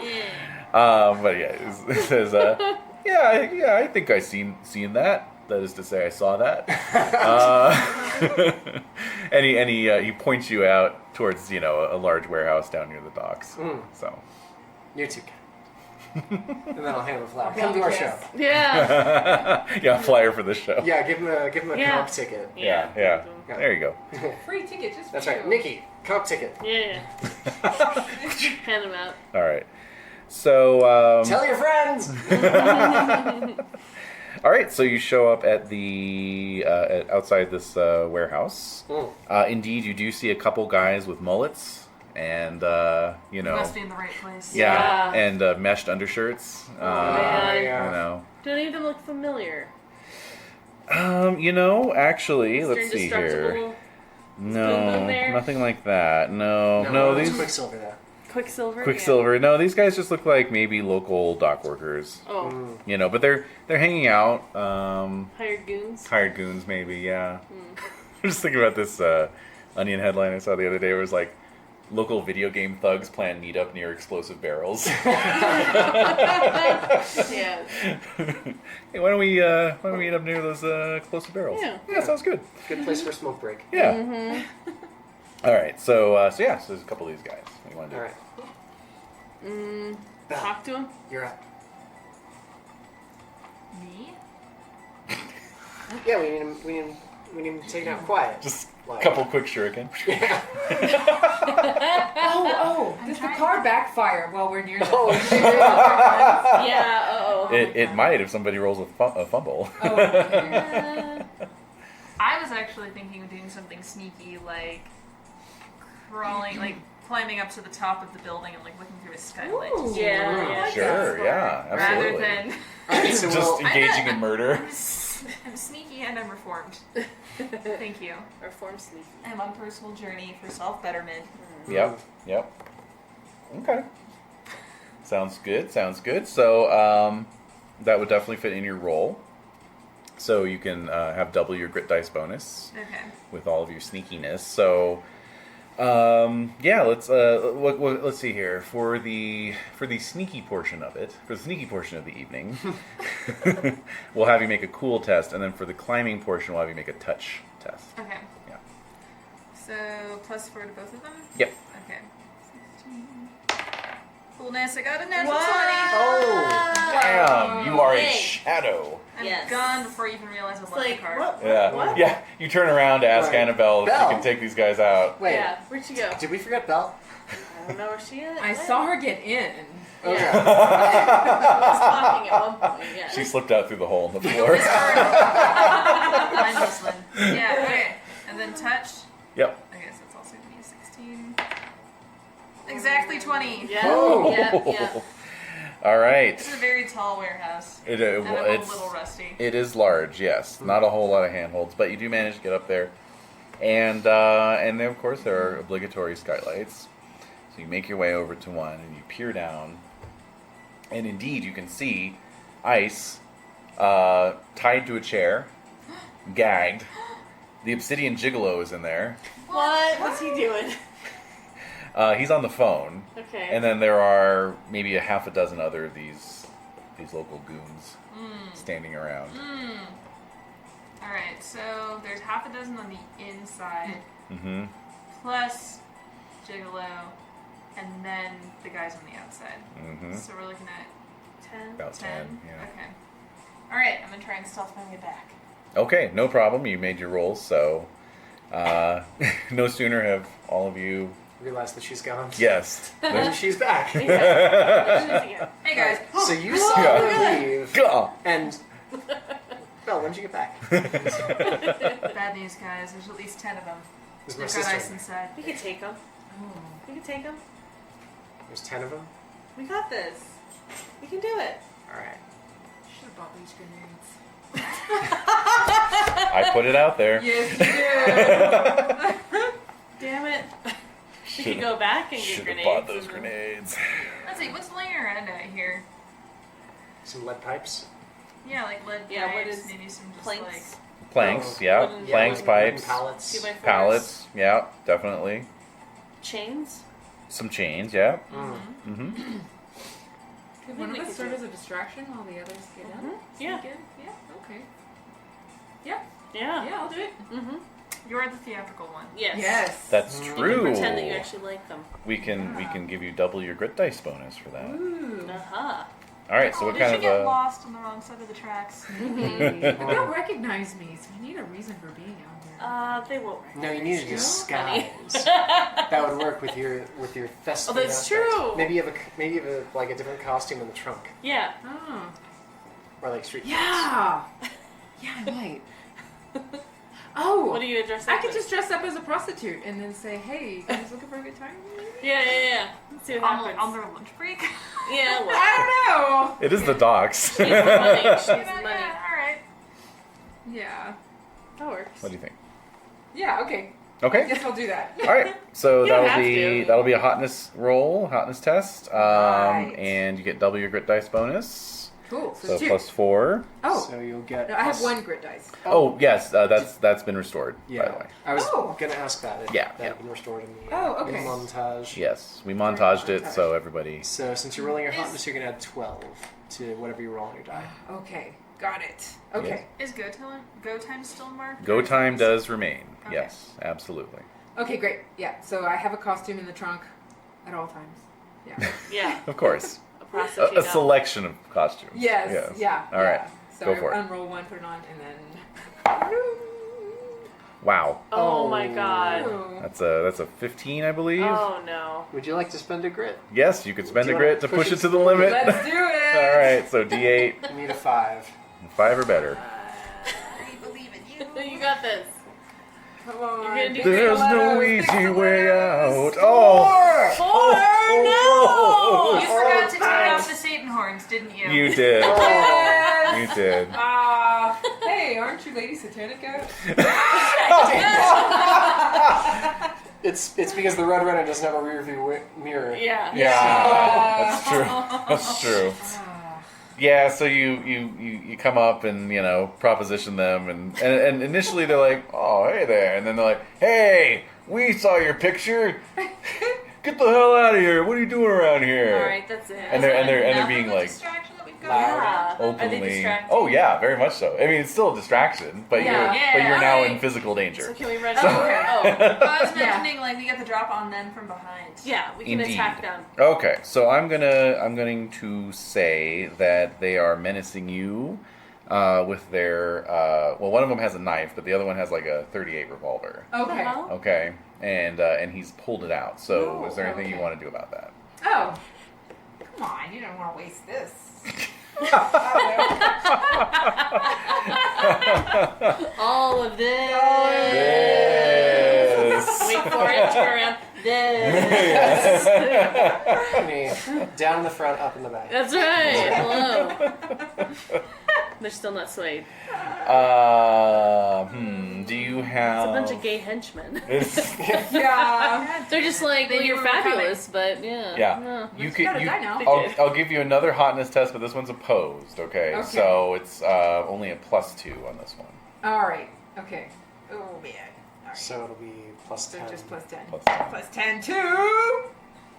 But yeah, it says, Yeah, I think I seen that. That is to say, I saw that. And he points you out towards a large warehouse down near the docks. So You too. And then I'll hand him a flower. Come to our show. Yeah. yeah, flyer for the show. Yeah, give him a Yeah. comp ticket. Yeah. There you go. Free ticket just for That's you. right. Nikki, comp ticket. Yeah. Hand them out. All right. So Tell your friends. all right, so you show up at the outside this warehouse. Indeed, you do see a couple guys with mullets and Must be in the right place. yeah, and meshed undershirts. yeah. Don't even look familiar. Actually, Mr. let's see here. Indestructible. No, there? nothing like that. No, it's these Quicksilver there. Quicksilver. Quicksilver. No, these guys just look like maybe local dock workers. Yeah. Oh, But they're hanging out. hired goons. Hired goons, maybe. Yeah. I'm just thinking about this Onion headline I saw the other day. Where it was like, local video game thugs plan meetup near explosive barrels. Yeah. Hey, why don't we meet up near those explosive barrels? Yeah. Sounds good. Good place for a smoke break. Yeah. All right. So there's a couple of these guys. What do you want to do? All right. Talk to him. You're up. Me? Yeah, we need him taken out quiet. Just a Like- couple quick shuriken. Does the car backfire while we're near them? Oh, shit. Yeah. It might if somebody rolls a fumble. Oh, okay. I was actually thinking of doing something sneaky, like climbing up to the top of the building and looking through a skylight. Ooh. Yeah. Sure. Yeah. Rather Absolutely. than Alright, so Just we'll, engaging in murder. I'm sneaky and I'm reformed. Thank you. Or form sleep. I'm on personal journey for self-betterment. Yep. Okay. Sounds good. So that would definitely fit in your role. So you can have double your grit dice bonus Okay. with all of your sneakiness. So let's see here for the sneaky portion of it. For the sneaky portion of the evening, we'll have you make a cool test, and then for the climbing portion, we'll have you make a touch test. Okay. Yeah. So +4 to both of them? Yep. Okay. 16. Coolness, I got a natural Oh, Damn, you are a Hey. shadow. 20. I'm Yes. gone before you even realize I left the card. Yeah. What? Yeah. You turn around to ask Right. Annabelle if Belle. you can take these guys out. wait. Yeah. Where'd she go? Did we forget Belle? I don't know where she is. I saw her get in. Okay. I was talking at one point. Yeah. She slipped out through the hole in the floor. I'm this one. Yeah, okay. And then touch. Yep. I guess that's also going to be a 16. Exactly 20. Yeah. Oh. Yeah. All right. This is a very tall warehouse. It, And I'm a it's little rusty. it is large, yes. Not a whole lot of handholds, but you do manage to get up there. And then of course there are obligatory skylights. So you make your way over to one and you peer down, and indeed you can see Ice tied to a chair, gagged. The obsidian gigolo is in there. What? What's he doing? He's on the phone. Okay. And then there are maybe a half a dozen other of these local goons standing around. Alright, so there's half a dozen on the inside, Mm-hmm. plus Gigolo, and then the guys on the outside. Mm-hmm. So we're looking at 10? About 10, yeah. Okay. Alright, I'm gonna try and stealth my way back. Okay, no problem. You made your rolls, so no sooner have all of you Realize that she's gone. guessed. And she's back. Hey guys! So you saw Yeah. her leave, Gah! and Belle, when did you get back? Bad news, guys. There's at least 10 of them. There's my They've got ice sister. inside. We can take him. We can take him. There's 10 of them. We got this. We can do it. All right. Should have bought these grenades. I put it out there. Yes, you did. Damn it. We could go back and get Should have grenades. bought those and then- grenades. Let's see, what's laying around out here? Some lead pipes. Yeah, like lead Yeah, what pipes, is maybe some just planks? Planks, Oh. yeah. Wooden- Planks, wooden pipes, pallets. 2x4s. pallets, yeah, definitely. Chains. Some chains, yeah. Mm. Mm-hmm. Could one of us serve as a distraction while the others get in? Yeah. Sneak in? Yeah. Okay. Yeah. Yeah. Yeah, I'll do it. Mm-hmm. You're the theatrical one. Yes. Yes. That's You true. can pretend that you actually like them. We can give you double your grit dice bonus for that. Ooh. Uh-huh. All right. So what They kind should of get lost on the wrong side of the tracks. They don't recognize me, so you need a reason for being out here. They won't. No, you need a True. disguise. That would work with your thespian. Oh, that's aspect. true. Maybe you have a like a different costume in the trunk, Yeah. Oh. or like street. Yeah. Yeah, I might. Oh. What do you dress up I could as? just dress up as a prostitute and then say, "Hey, you guys looking for a good time?" Yeah. Let's see what happens. On their lunch break. Yeah. Well, I don't know. It is the docks. she needs the money. She needs the Yeah, money. all right. Yeah. That works. What do you think? Yeah. Okay. Okay. Guess I'll do that. All right. So You don't that'll have be to. a hotness roll, hotness test, Right. and you get double your grit dice bonus. Cool. So two. +4. Oh. So you'll get. No, I have plus- one grit dice. Oh yes, that's been restored. Yeah. By the way. I was Oh. gonna ask that. If Yeah, That yeah. had been restored in the, Oh, in the okay. montage. Yes, we montaged it so everybody. So since you're rolling your hotness, you're gonna add 12 to whatever you roll on your die. Okay. Got it. Okay. Is go time still marked? Go time does remain. Okay. Yes, absolutely. Okay. Great. Yeah. So I have a costume in the trunk at all times. Yeah. Yeah. Of course. A prostitute. A selection of costumes. Yes. Yeah. All right. So Go I for it. unroll one, put it on, and then. Wow. Oh my god. Ooh. That's a 15, I believe. Oh no. Would you like to spend a grit? Yes, you could spend Do a you grit wanna to push push it it to the limit. Let's do it. All right. So D8, You need a 5. 5 or better. We believe in you. You got this. Come on. You're gonna do There's no Pick easy some way letters. out. Oh. No! You forgot to take off the Satan horns, didn't you? You did. Yes. You did. Hey, aren't you Lady Satanica? It's because the Roadrunner doesn't have a rear view mirror. Yeah. Yeah, that's true. That's true. Yeah, so you come up and proposition them and initially they're like, oh hey there, and then they're like, hey, we saw your picture. Get the hell out of here! What are you doing around here? Alright, that's it. And they're Enough being of a like distraction that we've got. Yeah. Are they openly. distracting? Oh yeah, very much so. I mean, it's still a distraction, but Yeah. you're now alright. in physical danger. So can we register? Oh. I was Yeah. imagining like we get the drop on them from behind. Yeah, we can Indeed. attack them. Okay, so I'm going to say that they are menacing you with their well, one of them has a knife, but the other one has like a .38 revolver. Okay. Uh-huh. Okay, and he's pulled it out. So No, is there anything you okay. want to do about that? Oh. Come on, you don't want to waste this. All of this. Yes. Wait for it. Turn around. This. Down in the front, up in the back. That's right. Hello. They're still not swayed. Do you have? It's a bunch of gay henchmen. Yeah. They're just like, They well, knew you're we were coming. fabulous, but yeah. Yeah. No. You Gotta could. die now. I'll give you another hotness test, but this one's opposed. Okay. Okay. So it's only a +2 on this one. All right. Okay. Oh man. All right. So it'll be plus So 10. just plus 10. +10. Plus 10 too.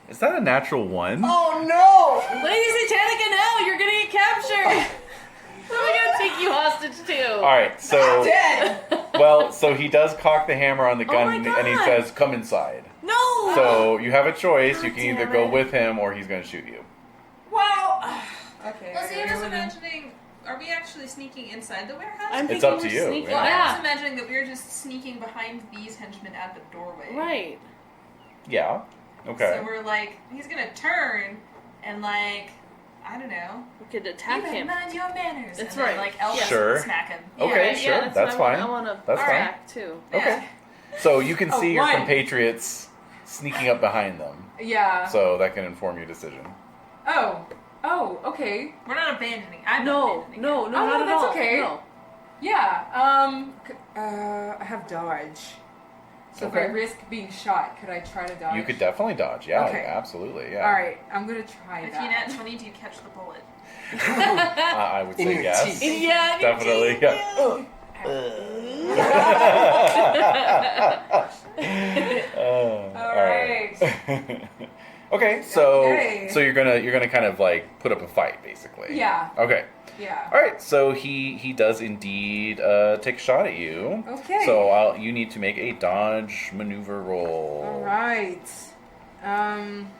Is that a natural 1? Oh no! Lady Satanica, no! You're gonna get captured! What am I gonna take you hostage to? All right. So Dead. well, so he does cock the hammer on the gun, my and he God. says, "Come inside." No! So you have a choice. You God can either damn go it. with him or he's going to shoot you. Wow. Okay. Well, see, I gotta was go with him. imagining, are we actually sneaking inside the warehouse? I'm It's thinking up to we're you, sneaking- yeah. Well, I Yeah. was imagining that we were just sneaking behind these henchmen at the doorway. Right. Yeah. Okay. So we're like, he's gonna turn and like, I don't know. We could You attack better him. mind your manners. That's and then, right. like Elvis Sure. smack him. Okay, Yeah, sure, that's that's what fine. I want to That's fine. attack too. Okay. So you can Oh, see your one. compatriots sneaking up behind them. Yeah. So that can inform your decision. Oh. Oh. Okay. We're not abandoning. I'm No, not abandoning. no, Oh, not at that's all. okay. No. Yeah. I have dodge. So if I Okay. risk being shot, could I try to dodge? You could definitely dodge. Yeah, Okay. absolutely. Yeah. All right. I'm gonna try If that. you nat 20, do you catch the bullet? I would In say your yes. teeth. Yeah, Definitely. Yeah. All right. Okay, so Okay. so you're gonna kind of like put up a fight, basically. Yeah. Okay. Yeah. All right. So he does indeed take a shot at you. Okay. So you need to make a dodge maneuver roll. All right.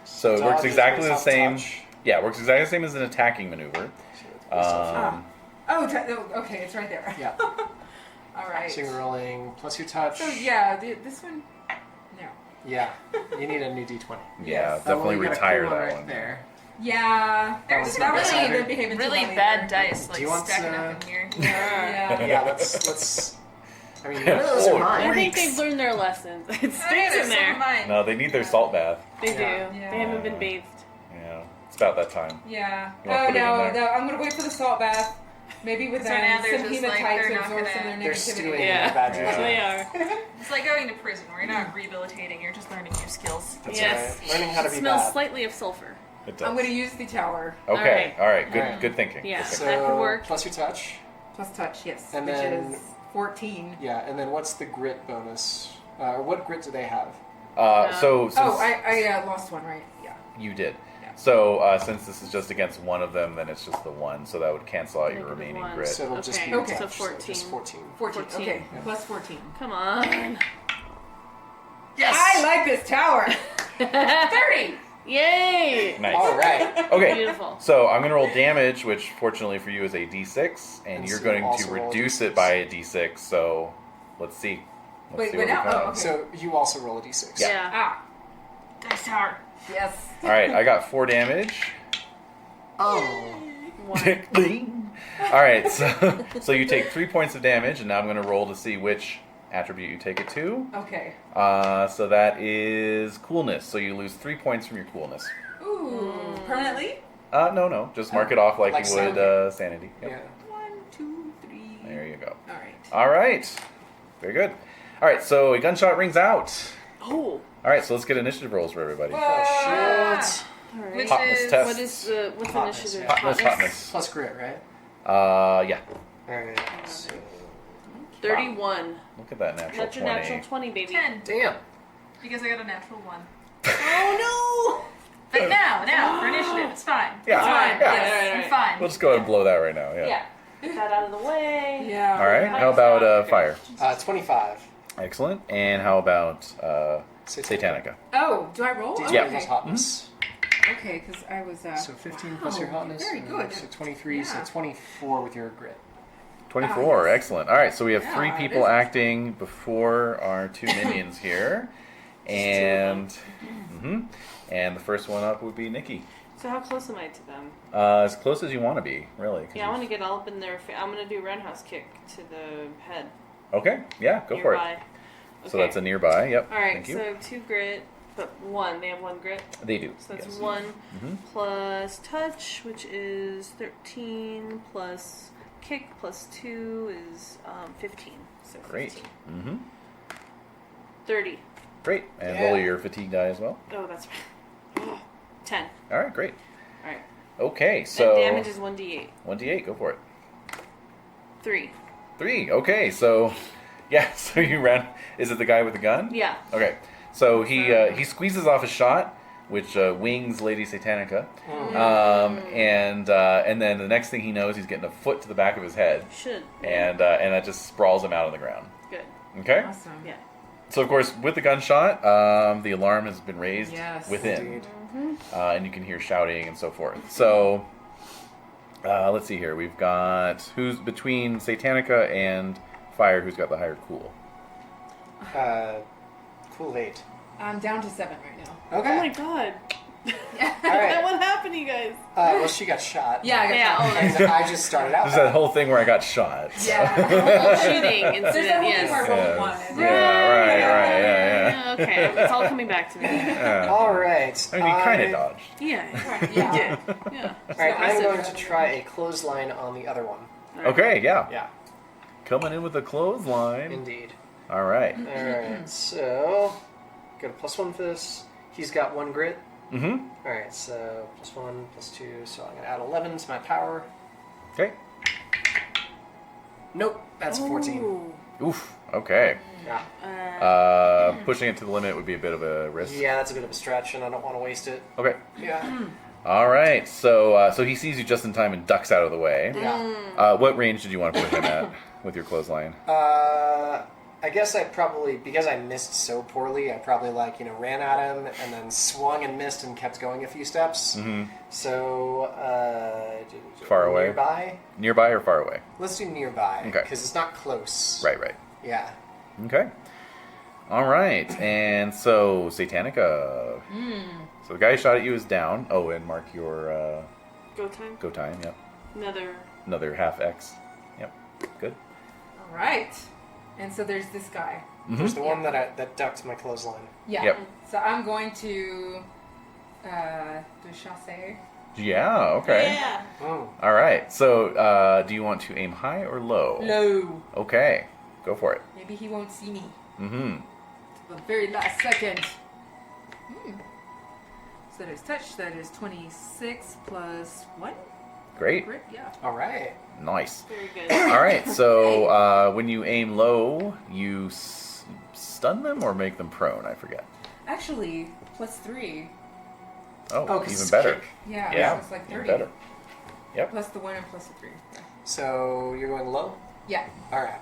So it works Dodge is exactly based the off same. touch. Yeah, it works exactly the same as an attacking maneuver. Okay, it's right there. Yeah. All right. So you're rolling plus your touch. So yeah, this one. No. Yeah. You need a new D20. Yeah, Yes. definitely you got a retire cool that right one. there. Yeah. That was That some really really- been behaving too Really well bad either. dice, Do like you want stacking to- up in here. Yeah. Yeah, let's. I mean, none of those Oh, are mine. I think they've learned their lessons. It Okay, stinks there's in some of there. mine. No, they need their salt bath. They do. Yeah. They haven't been bathed. Yeah, it's about that time. Yeah. You wanna Oh put it in no, there? no! I'm gonna wait for the salt bath. Maybe with So now they're some just like, hematite they're to not absorb gonna- some of their They're negativity. stewing Yeah. in bad Yeah. juju. They are. It's like going to prison where you're not rehabilitating, you're just learning new skills. That's Yes. right. Learning how to It be smells bad. slightly of sulfur. It does. I'm gonna use the tower Okay. All right. Good. Alright. Good thinking. Yeah. Good So thinking. That could work. plus your touch. plus touch, yes, And which then- is 14. Yeah, and then what's the grit bonus? Or what grit do they have? So since Oh, I lost one, right? Yeah. you did. Yeah. So since this is just against one of them, then it's just the one. So that would cancel out your Make it remaining one. grit. So it'll just be Okay, your so touch, 14. just 14. 14. 14. Okay, Yeah. plus 14. Come on. Yes! I like this tower. 30. Yay! Nice. All right. Okay. Beautiful. So I'm going to roll damage, which fortunately for you is a d6, and And you're so going also to roll reduce D6. it by a d6. So let's see. Wait, see wait, what now? we got. Oh, okay. So you also roll a d6. Yeah. Ah, Dice tower. yes. All right, I got 4 damage. Oh. One. All right, so you take 3 points of damage, and now I'm going to roll to see which attribute you take it to. Okay. So that is coolness. So you lose 3 points from your coolness. Ooh, permanently? No, just mark it off like Like you would sanity. sanity. Yep. Yeah. 1, 2, 3. There you go. All right. All right, very good. All right, so a gunshot rings out. Oh. All right, so let's get initiative rolls for everybody. Oh, shit. All right. Which Hotness is test. What is the what's Hotness, initiative? yeah. Hotness. Plus grit, right? Yeah. Alright. So, 31. Look at that natural That's your 20. natural 20, baby. 10. damn. Because I got a natural 1. Oh But now, for initiative, it's fine. Yeah. It's fine. Yeah. Yes, I'm fine. We'll just go ahead and blow that right now. no! Yeah. Yeah. Get that out of the way. Yeah. All right. How about fire? 25. Excellent. And how about Satanica? Oh, do I roll? D20 Yeah. plus hotness. Okay, because I was. So 15 plus your wow, hotness. Very and good. So 23, so Yeah. 24 with your grit. 24. yes. Excellent. All right. So we have Yeah, 3 it people is. acting before our 2 minions here, and and the first one up would be Nikki. So how close am I to them? As close as you want to be, really. 'cause Yeah, I want to you've- get all up in their. I'm gonna do roundhouse kick to the head. Okay. Yeah. Go for it. Nearby. So Okay. that's a nearby. Yep. All right. Thank you. So 2 grit, but 1. They have 1 grit. They do. So that's yes. 1 Mhm. plus touch, which is 13 plus kick plus 2 is 15. So Great. 15. Mm-hmm. 30. Great. And Yeah. roll your fatigue die as well. Oh, that's right. 10. All right. Great. All right. Okay. So And damage is 1d8. 1d8. Go for it. 3. 3. Okay. So yeah. So you ran. Is it the guy with the gun? Yeah. Okay. So he squeezes off a shot, which wings Lady Satanica, and then the next thing he knows, he's getting a foot to the back of his head, Should. and that just sprawls him out on the ground. Good. Okay. Awesome. Yeah. So of course, with the gunshot, the alarm has been raised Yes. within, Indeed. and you can hear shouting and so forth. So let's see here. We've got who's between Satanica and Fire. Who's got the higher cool? Cool 8. I'm down to 7 right now. Okay. Oh my god. All right. What happened to you guys? Well, she got shot. Yeah, I got Yeah. shot. And I just started out. There's that whole thing where I got shot. Yeah. Shooting incident, There's that whole thing yes. where I rolled Yes. one. Yeah, right, yeah. Okay, it's all coming back to me. Yeah. All right. I mean, you kind of dodged. Yeah. Yeah. Yeah. All right, I'm Aggressive. going to try a clothesline on the other one. Okay, yeah. Yeah, Coming in with a clothesline. indeed. All right. All right, so got a +1 for this. He's got 1 grit. Mm-hmm. All right, so +1, +2, so I'm gonna add 11 to my power. Okay. Nope, that's 14. Ooh. Oof. Okay. Yeah. Pushing it to the limit would be a bit of a risk. Yeah, that's a bit of a stretch, and I don't want to waste it. Okay. Yeah. All right. So he sees you just in time and ducks out of the way. Yeah. What range did you want to push him at with your clothesline? I guess I probably, because I missed so poorly, I probably ran at him and then swung and missed and kept going a few steps. Mm-hmm. So, Far away? Nearby? Nearby or far away? Let's do nearby. Okay. Because it's not close. Right. Yeah. Okay. All right. And so, Satanica. So the guy who shot at you is down. Oh, and mark your Go time. go time. Yep. Another half X. Yep. Good. All right. And so there's this guy. There's the one that ducked my clothesline. Yeah. Yep. So I'm going to do chasse. Yeah. Okay. Yeah. Oh. All right. So, do you want to aim high or low? Low. Okay. Go for it. Maybe he won't see me. Mm-hmm. The very last second. So there's touch. That is 26 plus 1. Great. Grip, yeah. All right. Nice. Very good. All right. So, when you aim low, you stun them or make them prone. I forget. Actually, plus 3. Oh, 'cause even it's better. kick. Yeah, Yeah. so it's like 30. Even better. Yep. Plus the 1 and plus the 3. So you're going low? Yeah. All right.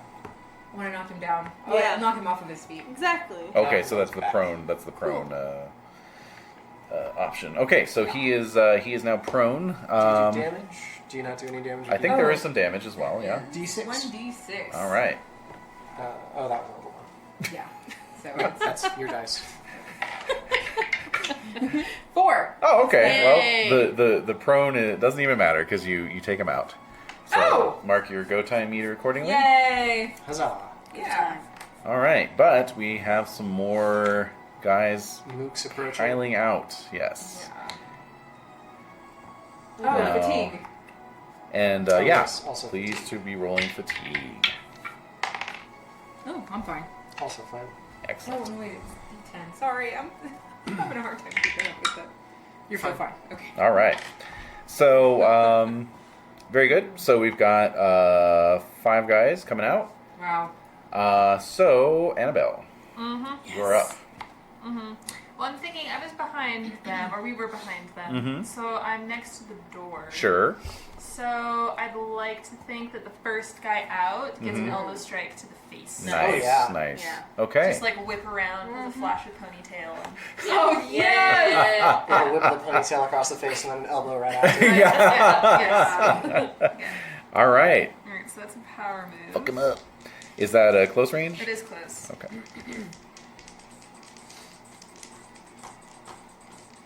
I want to knock him down. Yeah. Knock him off of his feet. Exactly. Okay, so that's the prone. That's the prone option. Okay, so he is now prone. Do you do damage? Do you not do any damage? I think there is some damage as well. Yeah. D6. 1d6. All right. Oh, that was level 1. Yeah. So it's That's your dice. 4. Oh, okay. Yay. Well, the prone it doesn't even matter because you take him out. So Oh! mark your go time meter accordingly. Yay! Huzzah. Yeah. All right, but we have some more guys Mooks approaching. piling out. Yes. Oh, No. fatigue. And Oh, yeah, yes, also please to be rolling fatigue. Oh, I'm fine. Also fine. Oh, Excellent. no, wait, it's D10. Sorry, I'm having a hard time keeping up with that. You're fine. Okay. All right. So, very good. So we've got 5 guys coming out. Wow. So Annabelle, you're up. Well, I'm thinking I was behind them, or we were behind them. So I'm next to the door. Sure. So I'd like to think that the first guy out gets an elbow strike to the face. Nice. yeah. Nice. Yeah. Okay. Just like whip around with a flash of ponytail. And... Oh, Yeah. Yeah, whip the ponytail across the face and then an elbow right after. Yeah. All right. Alright, so that's a power move. Fuck him up. Is that a close range? It is close. Okay.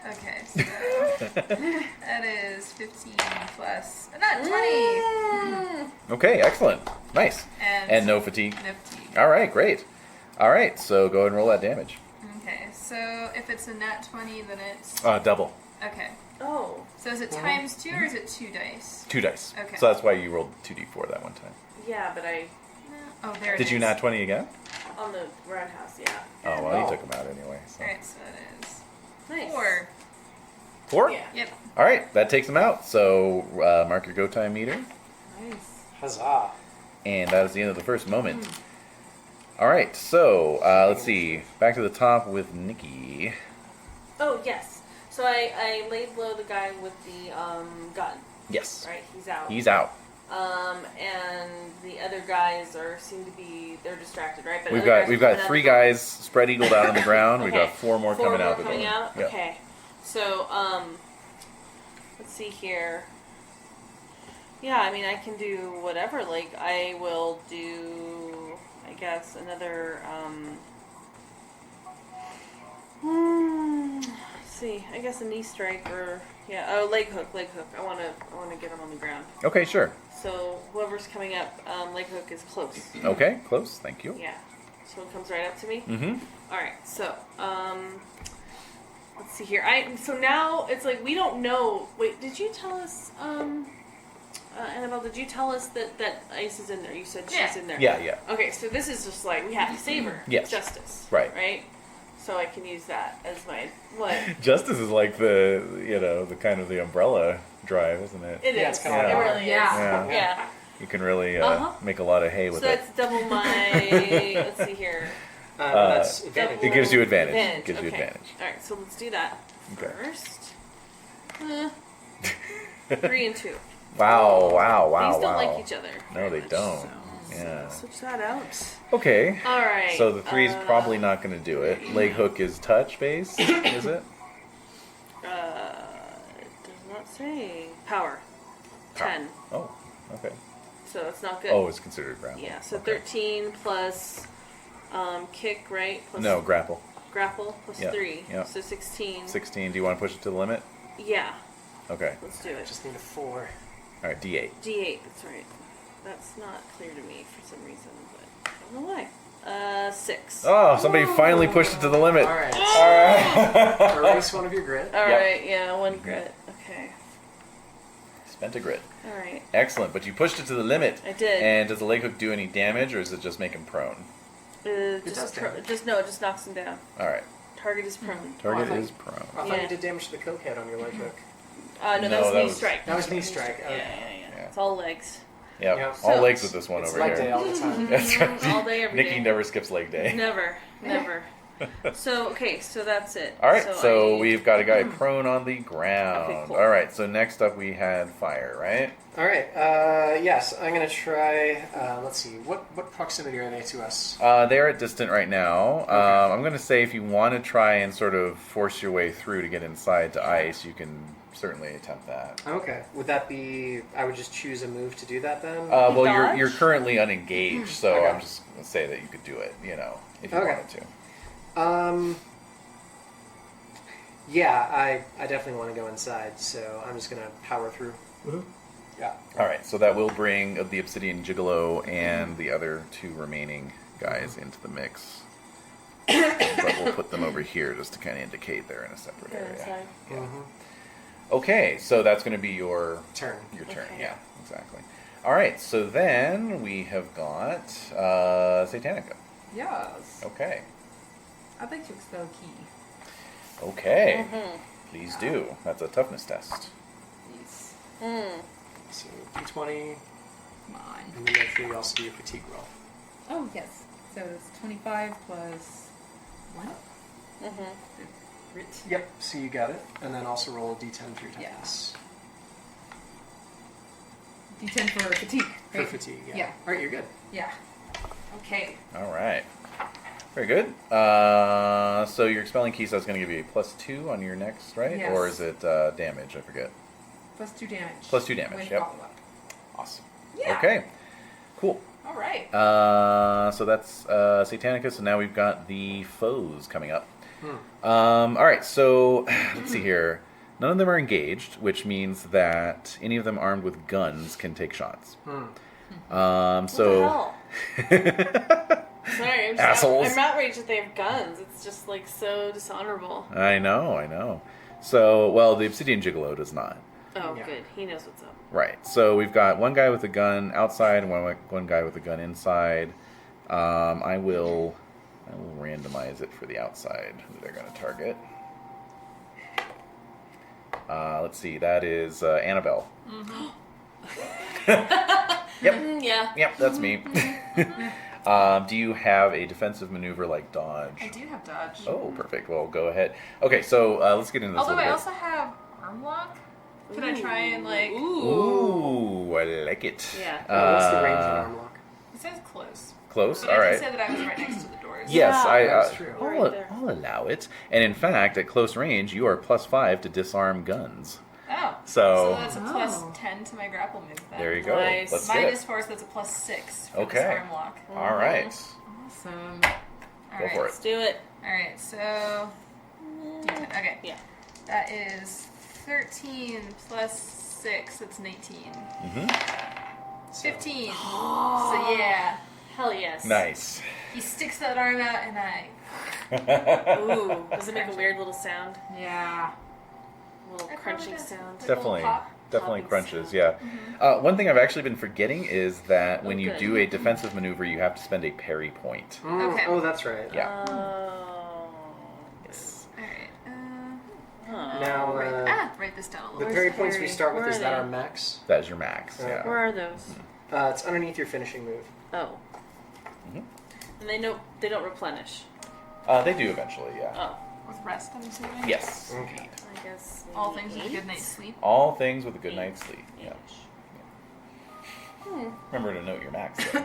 Okay, so that is 15 plus, not 20! Okay. Excellent. Nice. And no fatigue. No fatigue. All right. Great. All right. So go ahead and roll that damage. Okay, so if it's a nat 20, then it's... Double. Okay. Oh. So is it times 2 or is it 2 dice? 2 dice. Okay. So that's why you rolled 2d4 that one time. Yeah, but I Oh, there it Did you is. nat 20 again? on the roundhouse. Yeah. Oh well, you Oh. took him out anyway. So. Alright, so that is Nice. 4. 4. Yeah. Yep. All right. That takes him out. So mark your go time meter. Nice. Huzzah. And that is the end of the first moment. All right, so let's see. Back to the top with Nikki. Oh yes. So I laid low the guy with the gun. Yes, Right. He's out. he's out. And the other guys seem to be they're distracted, right? But We've other guys got are coming out 3 the door. guys spread eagled out on the ground. We've Okay. got 4 more 4 coming more out the coming door. out? Yep. Okay. So, let's see here. Yeah, I mean, I can do whatever. Like, I will do, I guess, another, let's see, I guess a knee strike or, leg hook. I want to get him on the ground. Okay, sure. So, whoever's coming up, leg hook is close. Okay, close. Thank you. Yeah. So it comes right up to me? Mm-hmm. Alright, so, let's see here. So now it's like we don't know. Wait, did you tell us, Annabelle? Did you tell us that Ice is in there? You said she's in there. Yeah. Okay, so this is just like we have to save her. Yes. Justice. Right. Right. So I can use that as my what? Justice is like the kind of the umbrella drive, isn't it? It Yeah, is. it's kinda It like- really Yeah. is. Yeah. You can really Uh-huh. make a lot of hay So with it. that's double my. Let's see here. That's advantage. It gives you advantage. Advantage. Gives you Okay. advantage. All right, so let's do that Okay. first. 3 and 2. Wow! Wow! These don't wow! like each other. No, very they much, don't. So Yeah. switch that out. Okay. All right. So the 3's probably not going to do it. Leg hook is touch base, is it? It does not say power. 10. Oh, okay. So it's not good. Oh, it's considered grapple. Yeah. So Okay. 13 plus kick, right? Plus No, grapple. grapple plus Yeah, 3. yeah. So 16. 16. Do you want to push it to the limit? Yeah. Okay. Let's do it. Just need a 4. All right, D8. D8. That's right. That's not clear to me for some reason, but I don't know why. 6. Oh, somebody finally pushed it to the limit. All right. All right. Erase one of your grit. All Yep. right. Yeah. 1 grit. Okay. Spent a grit. All right. Excellent, but you pushed it to the limit. I did. And does the leg hook do any damage, or does it just make him prone? Just does damage. just no. It just knocks him down. All right. Target is prone. Target thought- is prone. I thought Yeah. you did damage to the coke head on your leg hook. No, No, that was that knee was- strike. That was knee strike. Yeah, Okay. yeah. Yeah. It's all legs. Yep. Yeah. All So- legs with this one It's over leg here. day all the time. That's right. All day, every Nikki day. never skips leg day. Never. So okay, so that's it. All right, so I- we've got a guy prone on the ground. Okay, cool. All right, so next up we had fire, right? All right. Yes, I'm gonna try. Let's see. What proximity are they to us? They're at distant right now. I'm going to say if you want to try and sort of force your way through to get inside to ice, you can certainly attempt that. Okay. Would that be? I would just choose a move to do that then. Well, Dodge? you're currently unengaged, so Okay. I'm just going to say that you could do it, if you Okay. wanted to. Yeah, I definitely want to go inside, so I'm just gonna power through. Yeah. All right, so that will bring the Obsidian Gigolo and the other 2 remaining guys into the mix. But we'll put them over here just to kind of indicate they're in a separate Go area. inside. Okay, so that's going to be your Turn. turn. Okay. Yeah, exactly. All right, so then we have got Satanica. Yes. Okay. I'd like to expel Key. Okay. Please do. That's a toughness test. Yes. So D20, Come on. and then make sure you also do your fatigue roll. Oh, yes. So it's 25 plus 1? Grit. Yep. So you got it, and then also roll a D10 for your Yeah. toughness. D10 for fatigue. For Right? fatigue. Yeah. Yeah. All right, you're good. Yeah. Okay. All right. Very good. So your expelling key, so that's going to give you a +2 on your next, right? Yes. Or is it damage? I forget. Plus 2 damage. Plus 2 damage, With yep. follow-up. Awesome. Yeah. Okay. Cool. All right. So that's Satanica. So now we've got the foes coming up. All right. So let's see here. None of them are engaged, which means that any of them armed with guns can take shots. What So. the hell? Sorry, I'm Assholes. I'm outraged that they have guns. It's just like so dishonorable. I know. So, well, the Obsidian Gigolo does not. Oh, Yeah. good. He knows what's up. Right. So we've got one guy with a gun outside and one guy with a gun inside. I will randomize it for the outside who they're going to target. Let's see. That is Annabelle. Yeah. Yep, that's me. Do you have a defensive maneuver like dodge? I do have dodge. Oh, perfect. Well, go ahead. Okay, so let's get into this a Although little I bit. also have arm lock. Could I try and like? Ooh, I like it. Yeah. What's the range of arm lock? It says close. Close. But All I right. did say that I was right next to the doors. Yes, Yeah, that's true. Right there. I'll allow it. And in fact, at close range, you are +5 to disarm guns. Oh. So- that's a plus 10 to my grapple move then. There you go. Nice. Let's get Minus it. 4, so that's a plus 6 for Okay. this arm lock. All right. Awesome. All for it. Let's do it. Alright, so. D10. Okay. Yeah. That is 13 plus 6, that's an 18. Mm-hmm. 15. So yeah. Hell yes. Nice. He sticks that arm out and I. Ooh. Does it make a weird little sound? Yeah. A little I probably crunching does. sound. Like a Definitely. little pop. Definitely Popping crunches, sound. yeah. One thing I've actually been forgetting is that when you good. do a defensive maneuver, you have to spend a parry point. Okay. Oh, that's right. Yeah. Oh. Alright. Huh. Now, Write this down a the little. parry Where's points we parry? start with, Where is are that they? our max? That is your max. Where Yeah. Where are those? It's underneath your finishing move. Oh. Mhm. And they don't replenish. They do eventually, yeah. Oh. With rest, I'm assuming. Yes. Okay. I guess. All maybe things with a 8? good night's sleep. All things with a good night's sleep. Yeah. Hmm. Remember to note your max. Though.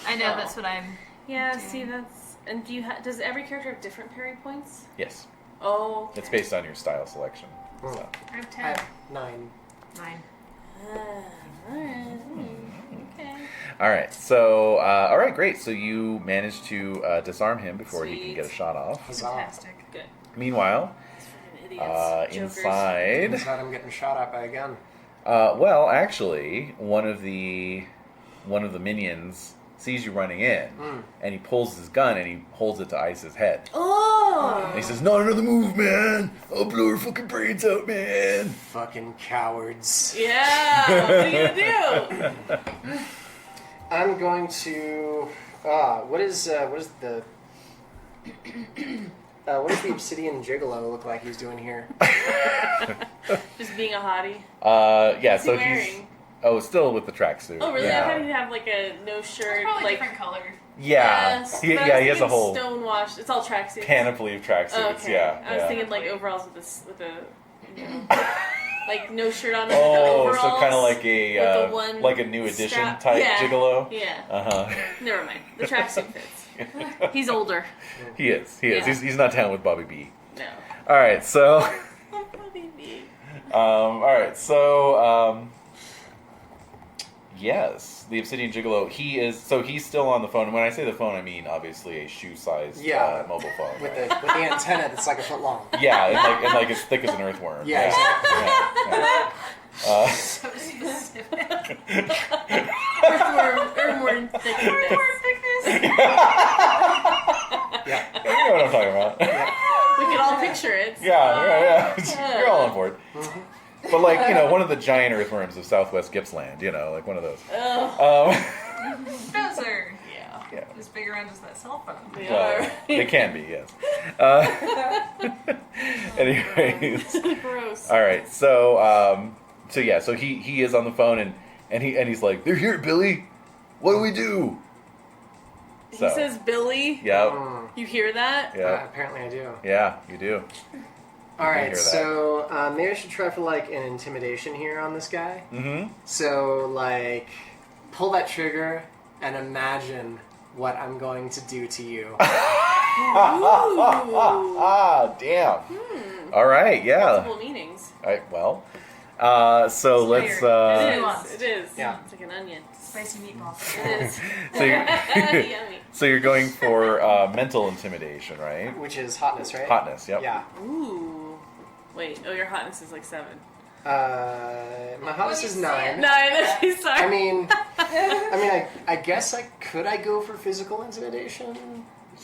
I know, Oh. that's what I'm. Yeah. doing. See, that's. And does every character have different parry points? Yes. Oh. It's based on your style selection. So. I have I 10. have 9. 9. Alright. Okay. All right. So, all right, great. So you managed to disarm him before he can Sweet. get a shot off. Huzzah. Fantastic. Good. Meanwhile, These freaking idiots. Jokers. inside. Inside, I'm getting shot at by a gun. Well, actually, one of the minions sees you running in, and he pulls his gun and he holds it to Ice's head. Oh. And he says, "Not another move, man! I'll blow her fucking brains out, man!" Fucking cowards. Yeah. What are you gonna do? I'm going to. What is the. What does the Obsidian Gigolo look like he's doing here? Just being a hottie. Yeah. What's So he he's wearing? still with the tracksuit. Oh really? I Yeah. thought he'd have like a no shirt, It's probably like different color. Yeah. Yes, He, but I yeah. was He has a thinking whole stonewashed. It's all tracksuits. panoply of tracksuits. Oh, okay. Yeah. I was yeah. thinking like overalls with a you know, like no shirt on. Oh, with the so overalls, kind of like with the one like a new edition strap. type Yeah. gigolo. Yeah. Uh Never mind. The tracksuit fits. He's older. He is. He is. Yeah. He's not down with Bobby B. No. All right. So. Baby. All right. So. Yes, the Obsidian Gigolo. He's still on the phone. And when I say the phone, I mean obviously a shoe-sized mobile phone. With right? the antenna that's like a foot long. Yeah, and like as thick as an earthworm. Yeah, exactly. Yeah. So specific. Earthworm thickness. Yeah. You know what I'm talking about. We can all picture it. Yeah. You're all on board. But like, one of the giant earthworms of Southwest Gippsland, like one of those. Those are Yeah. just big around just that cell phone. They Well, are. they can be, yes. Anyways, Gross. all right. So he is on the phone and he's like, "They're here, Billy. What do we do?" He So, says Billy. Yep. You hear that? Yeah. Apparently I do. Yeah. You do. All hear right, that. so maybe I should try for like an intimidation here on this guy. Mm-hmm. So like, pull that trigger and imagine what I'm going to do to you. Damn. All right. Yeah. Multiple meanings. All right, well. So let's. weird. It is. Yeah. It's like an onion. Spicy meatballs. It is. So you're, Yummy. so you're going for mental intimidation, right? Which is hotness, right? Hotness. Yep. Yeah. Ooh. Wait. Oh, your hotness is like 7. My hotness is 9. 9. Okay, sorry. I mean, I guess I go for physical intimidation.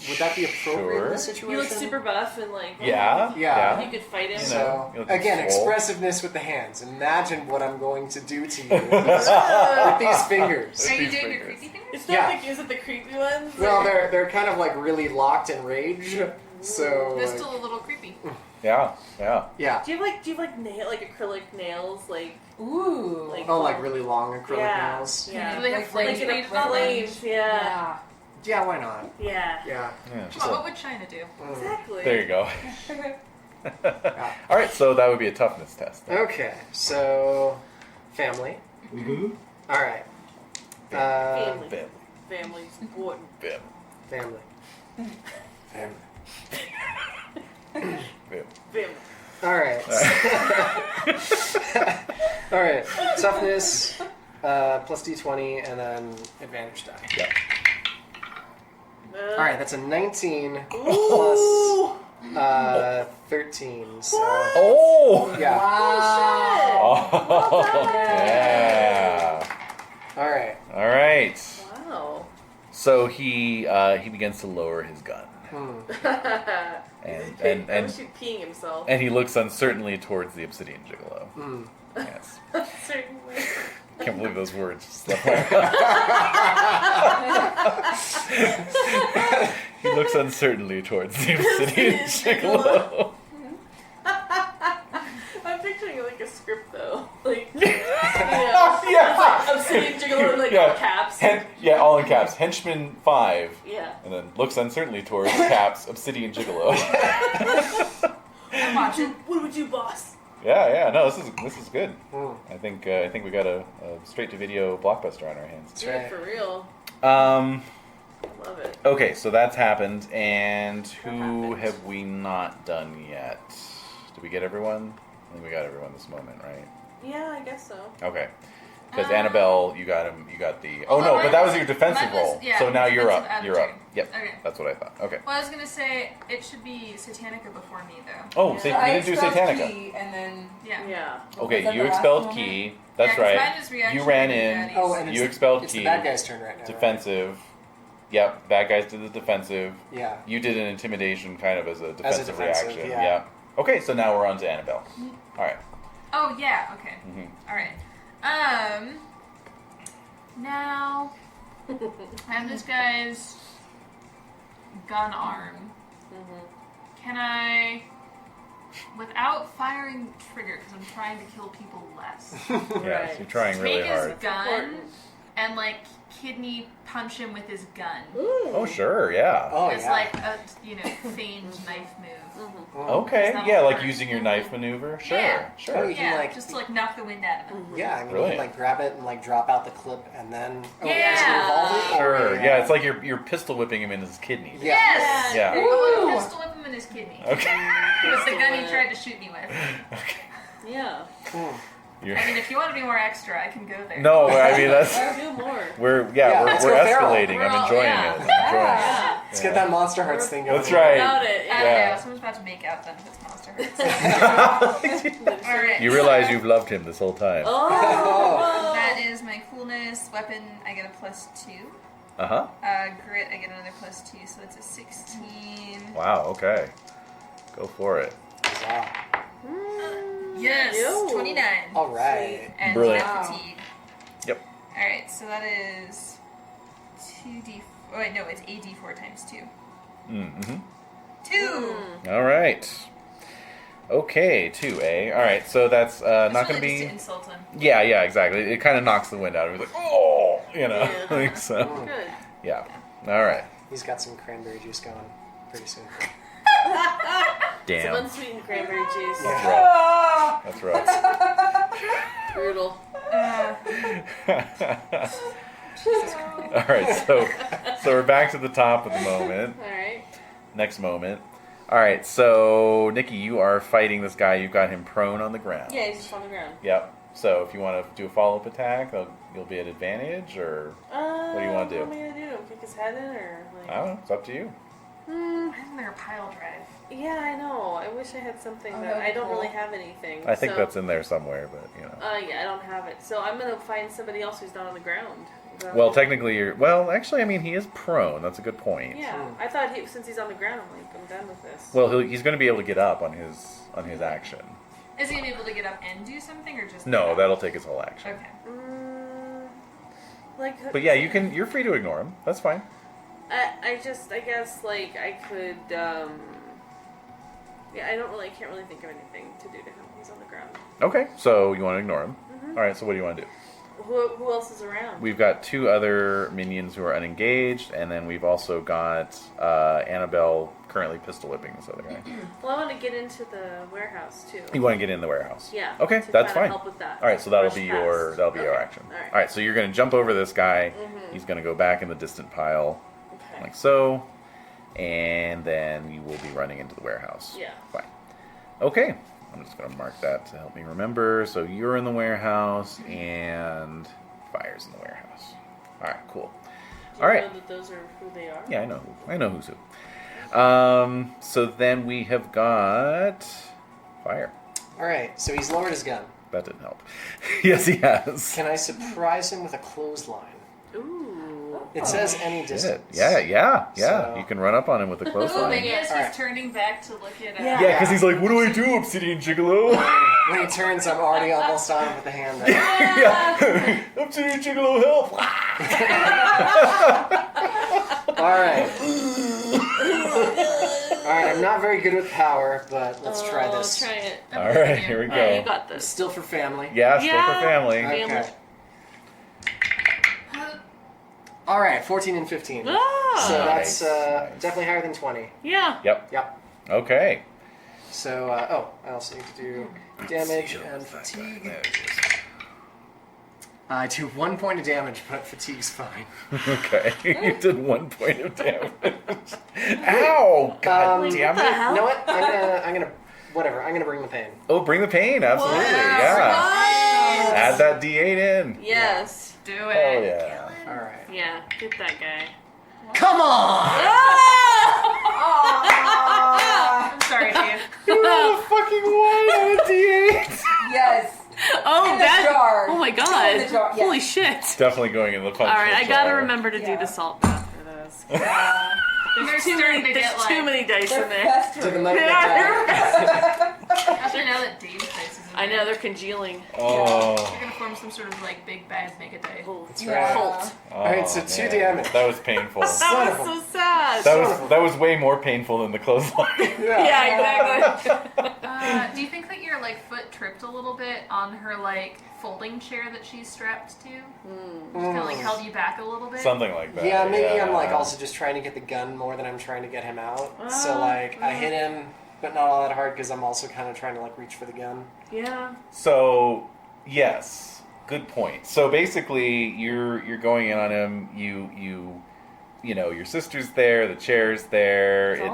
Would that be appropriate in this Sure. situation? You look super buff and like. Yeah. Yeah. You could fight him. So You look again, swole. expressiveness with the hands. Imagine what I'm going to do to you with these fingers. Are you These doing your fingers. creepy fingers? It's not Yeah. like, is it the creepy ones? Well, or- they're kind of like really locked in rage. So They're like, still a little creepy. Yeah. Yeah. yeah. Do you have like acrylic nails like Ooh. like Oh, like really long acrylic yeah, nails. Yeah. Do they have flames like in painted on them? flames, yeah. Yeah, why not? Yeah. Yeah. Yeah. Come on, what would China do? Exactly. There you go. All right, so that would be a toughness test. then. Okay, so family. Mm-hmm. All right. Family. Family. Family's important. Family. Family. Family. Family. Family. All right. All right. Toughness plus d20 and then advantage die. Yeah. All right, that's a 19 Ooh. plus 13. So Oh! yeah. Oh, yeah. All right. All right. Wow. So he begins to lower his gun, and Oh, she's peeing himself. and he looks uncertainly towards the Obsidian Gigolo. Yes. Certainly. Can't believe those words just left my mouth. He looks uncertainly towards the Obsidian Gigolo. I'm picturing like a script though. Like, Yeah. Obsidian Gigolo in like Yeah. all caps. All in caps. Henchman 5. Yeah. And then looks uncertainly towards caps, Obsidian Gigolo. I'm watching. What would you, boss? Yeah. No, this is good. Hmm. I think we got a straight to video blockbuster on our hands. That's Yeah, right. for real. Love it. Okay, so that's happened, and who have we not done yet? Did we get everyone? I think we got everyone this moment, right? Yeah, I guess so. Okay. Because Annabelle, you got him. You got the. Oh no, but that was your defensive mine was- roll. yeah, So now you're up. defensive You're up. attitude. Yep. Okay. That's what I thought. Okay. Well, I was gonna say it should be Satanica before me though. Oh, Yeah. so I you didn't do expelled Satanica. Key, and then Yeah. Yeah. Okay, Was that you the last expelled moment? Key. That's 'cause right. mine is reaction You ran to in. baddies. Oh, and You it's, expelled it's Key. the bad guy's turn right now. Right? Defensive. Yep. Bad guys did the defensive. Yeah. You did an intimidation kind of as a defensive, defensive, reaction. yeah. Okay, so now we're on to Annabelle. All right. Oh yeah. Okay. Mhm. All right. Now I have this guy's gun arm. Can I, without firing trigger, because I'm trying to kill people less, Yeah, Right. so you're trying really take hard. his gun Important. and like kidney punch him with his gun? Oh, sure, yeah. Oh, It's yeah. like a feigned knife move. Okay, Does that yeah, like work? using your knife maneuver. Sure, Yeah. sure. Oh, you can, Yeah, like- just to like knock the wind out of him. Yeah, I mean, you Brilliant. can like grab it and like drop out the clip and then. Oh, Yeah. is it revolver or Sure, a, yeah, it's like you're pistol whipping him in his kidneys. Yeah. Yes. Yeah. I want to pistol whip him in his kidney. Okay. With the gun he tried to shoot me with. Okay. Yeah. You're- I mean, if you want to be more extra, I can go there. No, I mean that's Do more. we're Yeah, let's we're go feral. escalating. We're I'm all- enjoying yeah. it. I'm enjoying it. Yeah. Let's get that Monster Hearts thing going. That's right. About it. I don't Yeah. know. Someone's about to make out then if it's Monster Hurts. All right. You realize you've loved him this whole time. Oh. That is my coolness. Weapon, I get a +2. Uh-huh. Grit, I get another +2, so it's a 16. Wow, okay. Go for it. Wow. Yes, Ew. 29. All right. And Brilliant. my fatigue. Yep. Alright, so that is 2d. Oh, wait, no, it's AD4 times 2. Mm-hmm. 2! All right. Okay, 2A. All right, so that's not It's going to really just be... to insult him. Yeah, exactly. It kind of knocks the wind out of him. He's like, oh, you know. Yeah. Like, so, Good. yeah. All right. He's got some cranberry juice going pretty soon. Damn. Some unsweetened cranberry juice. That's rough. That's rough. Brutal. All right, so we're back to the top of the moment. All right. Next moment. All right, so Nikki, you are fighting this guy. You've got him prone on the ground. Yeah, he's just on the ground. Yep. So if you want to do a follow-up attack, you'll be at advantage, or What do you wanna do? What am I gonna do? Kick his head in, or like? I don't know. It's up to you. I have their pile drive. Yeah, I know. I wish I had something Oh, that that'd be I don't cool. really have anything. I think so, that's in there somewhere, but you know. Yeah, I don't have it. So I'm gonna find somebody else who's not on the ground. Is that Well, okay? technically, you're. Well, actually, I mean, he is prone. That's a good point. Yeah, I thought since he's on the ground, I'm like, I'm done with this. Well, he's going to be able to get up on his action. Is he gonna be able to get up and do something, or just No, that'll take his whole action. Okay. Like. But yeah, you're free to ignore him. That's fine. I guess like I could. Yeah, I can't really think of anything to do to him. He's on the ground. Okay, so you want to ignore him. All right, so what do you want to do? Who else is around? We've got 2 other minions who are unengaged, and then we've also got Annabelle currently pistol whipping this other guy. Well, I want to get into the warehouse too. You want to get in the warehouse? Yeah. Okay, to that's kinda fine. Help with that. All right, so that'll Rush be past. your Okay, action. All right. All right, so you're going to jump over this guy. He's going to go back in the distant pile, Okay. like so, and then you will be running into the warehouse. Yeah. Fine. Okay, I'm just going to mark that to help me remember. So you're in the warehouse, and Fire's in the warehouse. All right, cool. Do you All right. know that those are who they are? Yeah, I know who's who. So then we have got Fire. All right, so he's lowered his gun. That didn't help. Yes, he has. Can I surprise him with a clothesline? Ooh. It says any Shit. distance. Yeah. So- You can run up on him with a Oh, clothesline. maybe as he's Alright. turning back to look at. Yeah. Yeah, because he's like, what do I do, Obsidian Gigolo? When he turns, I'm already almost on him with the hand. Up. Yeah. Obsidian Gigolo, help! All right. All right, I'm not very good with power, but let's try this. Try it. All right, here we Yeah, you go. got this. Still for family. Yeah, still Yeah. for family. Family. Okay. All right, 14 and 15. Ah! So that's Nice. definitely higher than 20. Yeah. Yep. Yep. Okay. So, I also need to do damage and fatigue. There it is. I do 1 point of damage, but fatigue's fine. Okay. You did 1 point of damage. Ow! God damn what the it. hell? You know what? I'm gonna, whatever. I'm gonna bring the pain. Oh, bring the pain. Absolutely. Yeah. Add that D8 in. Yes. Do Oh, it. yeah. All right. Yeah. Get that guy. Come on! I'm sorry, Dave. You rolled a fucking 1 on a D8. Yes. Oh, In the that. jar. Oh my In god. the jar, yes. Holy shit. Definitely going in the punch. All right, I gotta jar. remember to do Yeah. the salt bath for those. Yeah. There's too many. There's too many dice in there. To the Festering. mic. Actually, now that Dave's face is in I know there, they're congealing. Oh. they're gonna form some sort of like big bad mega die. That's Yeah. right. Cult. All right, so 2 damage. That was painful. That Son of was a- so sad. That was way more painful than the clothesline. Yeah, exactly. Do you think that your like foot tripped a little bit on her like folding chair that she's strapped to? Just kind of like held you back a little bit. Something like that. Yeah, maybe I'm like also just trying to get the gun more than I'm trying to get him out. So like I hit him, but not all that hard because I'm also kind of trying to like reach for the gun. Yeah. So, yes, good point. So basically, you're going in on him. You know, your sister's there, the chair's there. It's a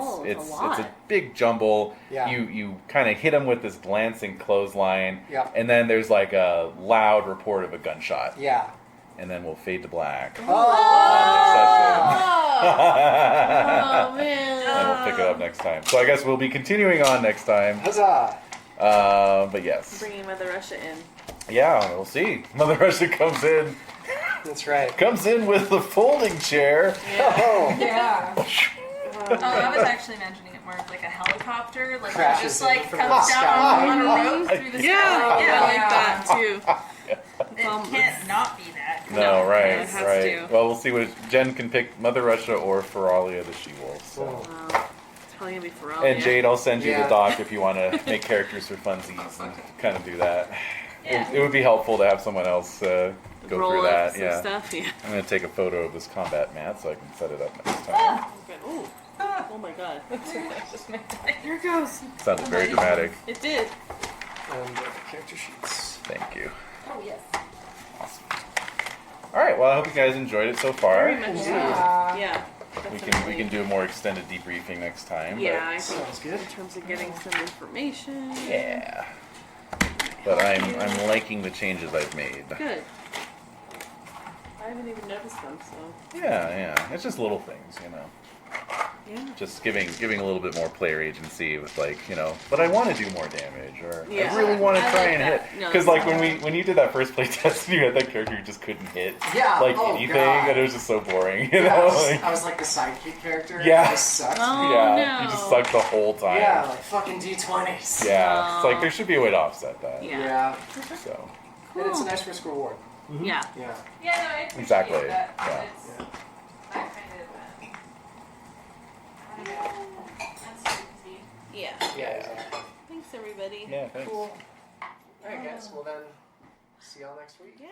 lot. It's a big jumble. Yeah. You kind of hit him with this glancing clothesline. Yeah. And then there's like a loud report of a gunshot, Yeah. and then we'll fade to black. Oh man. And we'll pick it up next time. So I guess we'll be continuing on next time. Huzzah! But yes. Bringing Mother Russia in. Yeah, we'll see. Mother Russia comes in with the folding chair. Oh. Yeah. Oh, I was actually imagining it more of like a helicopter, like it Crashes just in like from comes the down sky. on a road through the sky. I like that too. It can't not be that. No, right, it has right. to. Well, we'll see what Jen can pick: Mother Russia or Feralia the She-Wolf. So. Wow. It's probably gonna be Pharrell. And Jade, I'll send you Yeah. the doc if you want to make characters for funsies and kind of do that. Yeah. It would be helpful to have someone else go roll through up that. some Yeah. stuff. Yeah. I'm gonna take a photo of this combat mat so I can set it up next time. Okay. Ooh. Oh my god. Here it goes. Sounded very dramatic. It did. And character sheets. Thank you. Oh yes. Awesome. All right. Well, I hope you guys enjoyed it so far. Very much so. Yeah. Yeah. We can do a more extended debriefing next time. Yeah, I think Sounds good. in terms of getting some information. But, yeah. But I'm liking the changes I've made. Good. I haven't even noticed them, so Yeah. It's just little things, you know. yeah. Just giving a little bit more player agency with like, you know, but I want to do more damage, or Yeah. I really want to I try like and that. hit. No, Because that's like when you did that first play test, you had that character who just couldn't hit Yeah, like oh, anything, God. and it was just so boring. You Yeah, know, I was like the sidekick character. Yeah. It just sucked. Oh, yeah, no. you just sucked the whole time. Yeah, like fucking D20s. Yeah, it's No. like there should be a way to offset that. Yeah. Yeah. So And it's a nice risk reward. Yeah. Yeah. Yeah, no, I appreciate Exactly, that. yeah. It's, I kind of, I don't know, uncertainty. Yeah. Yeah, exactly. Thanks, everybody. yeah, thanks. Cool. Alright, guys. Well then, see y'all next week. Yeah.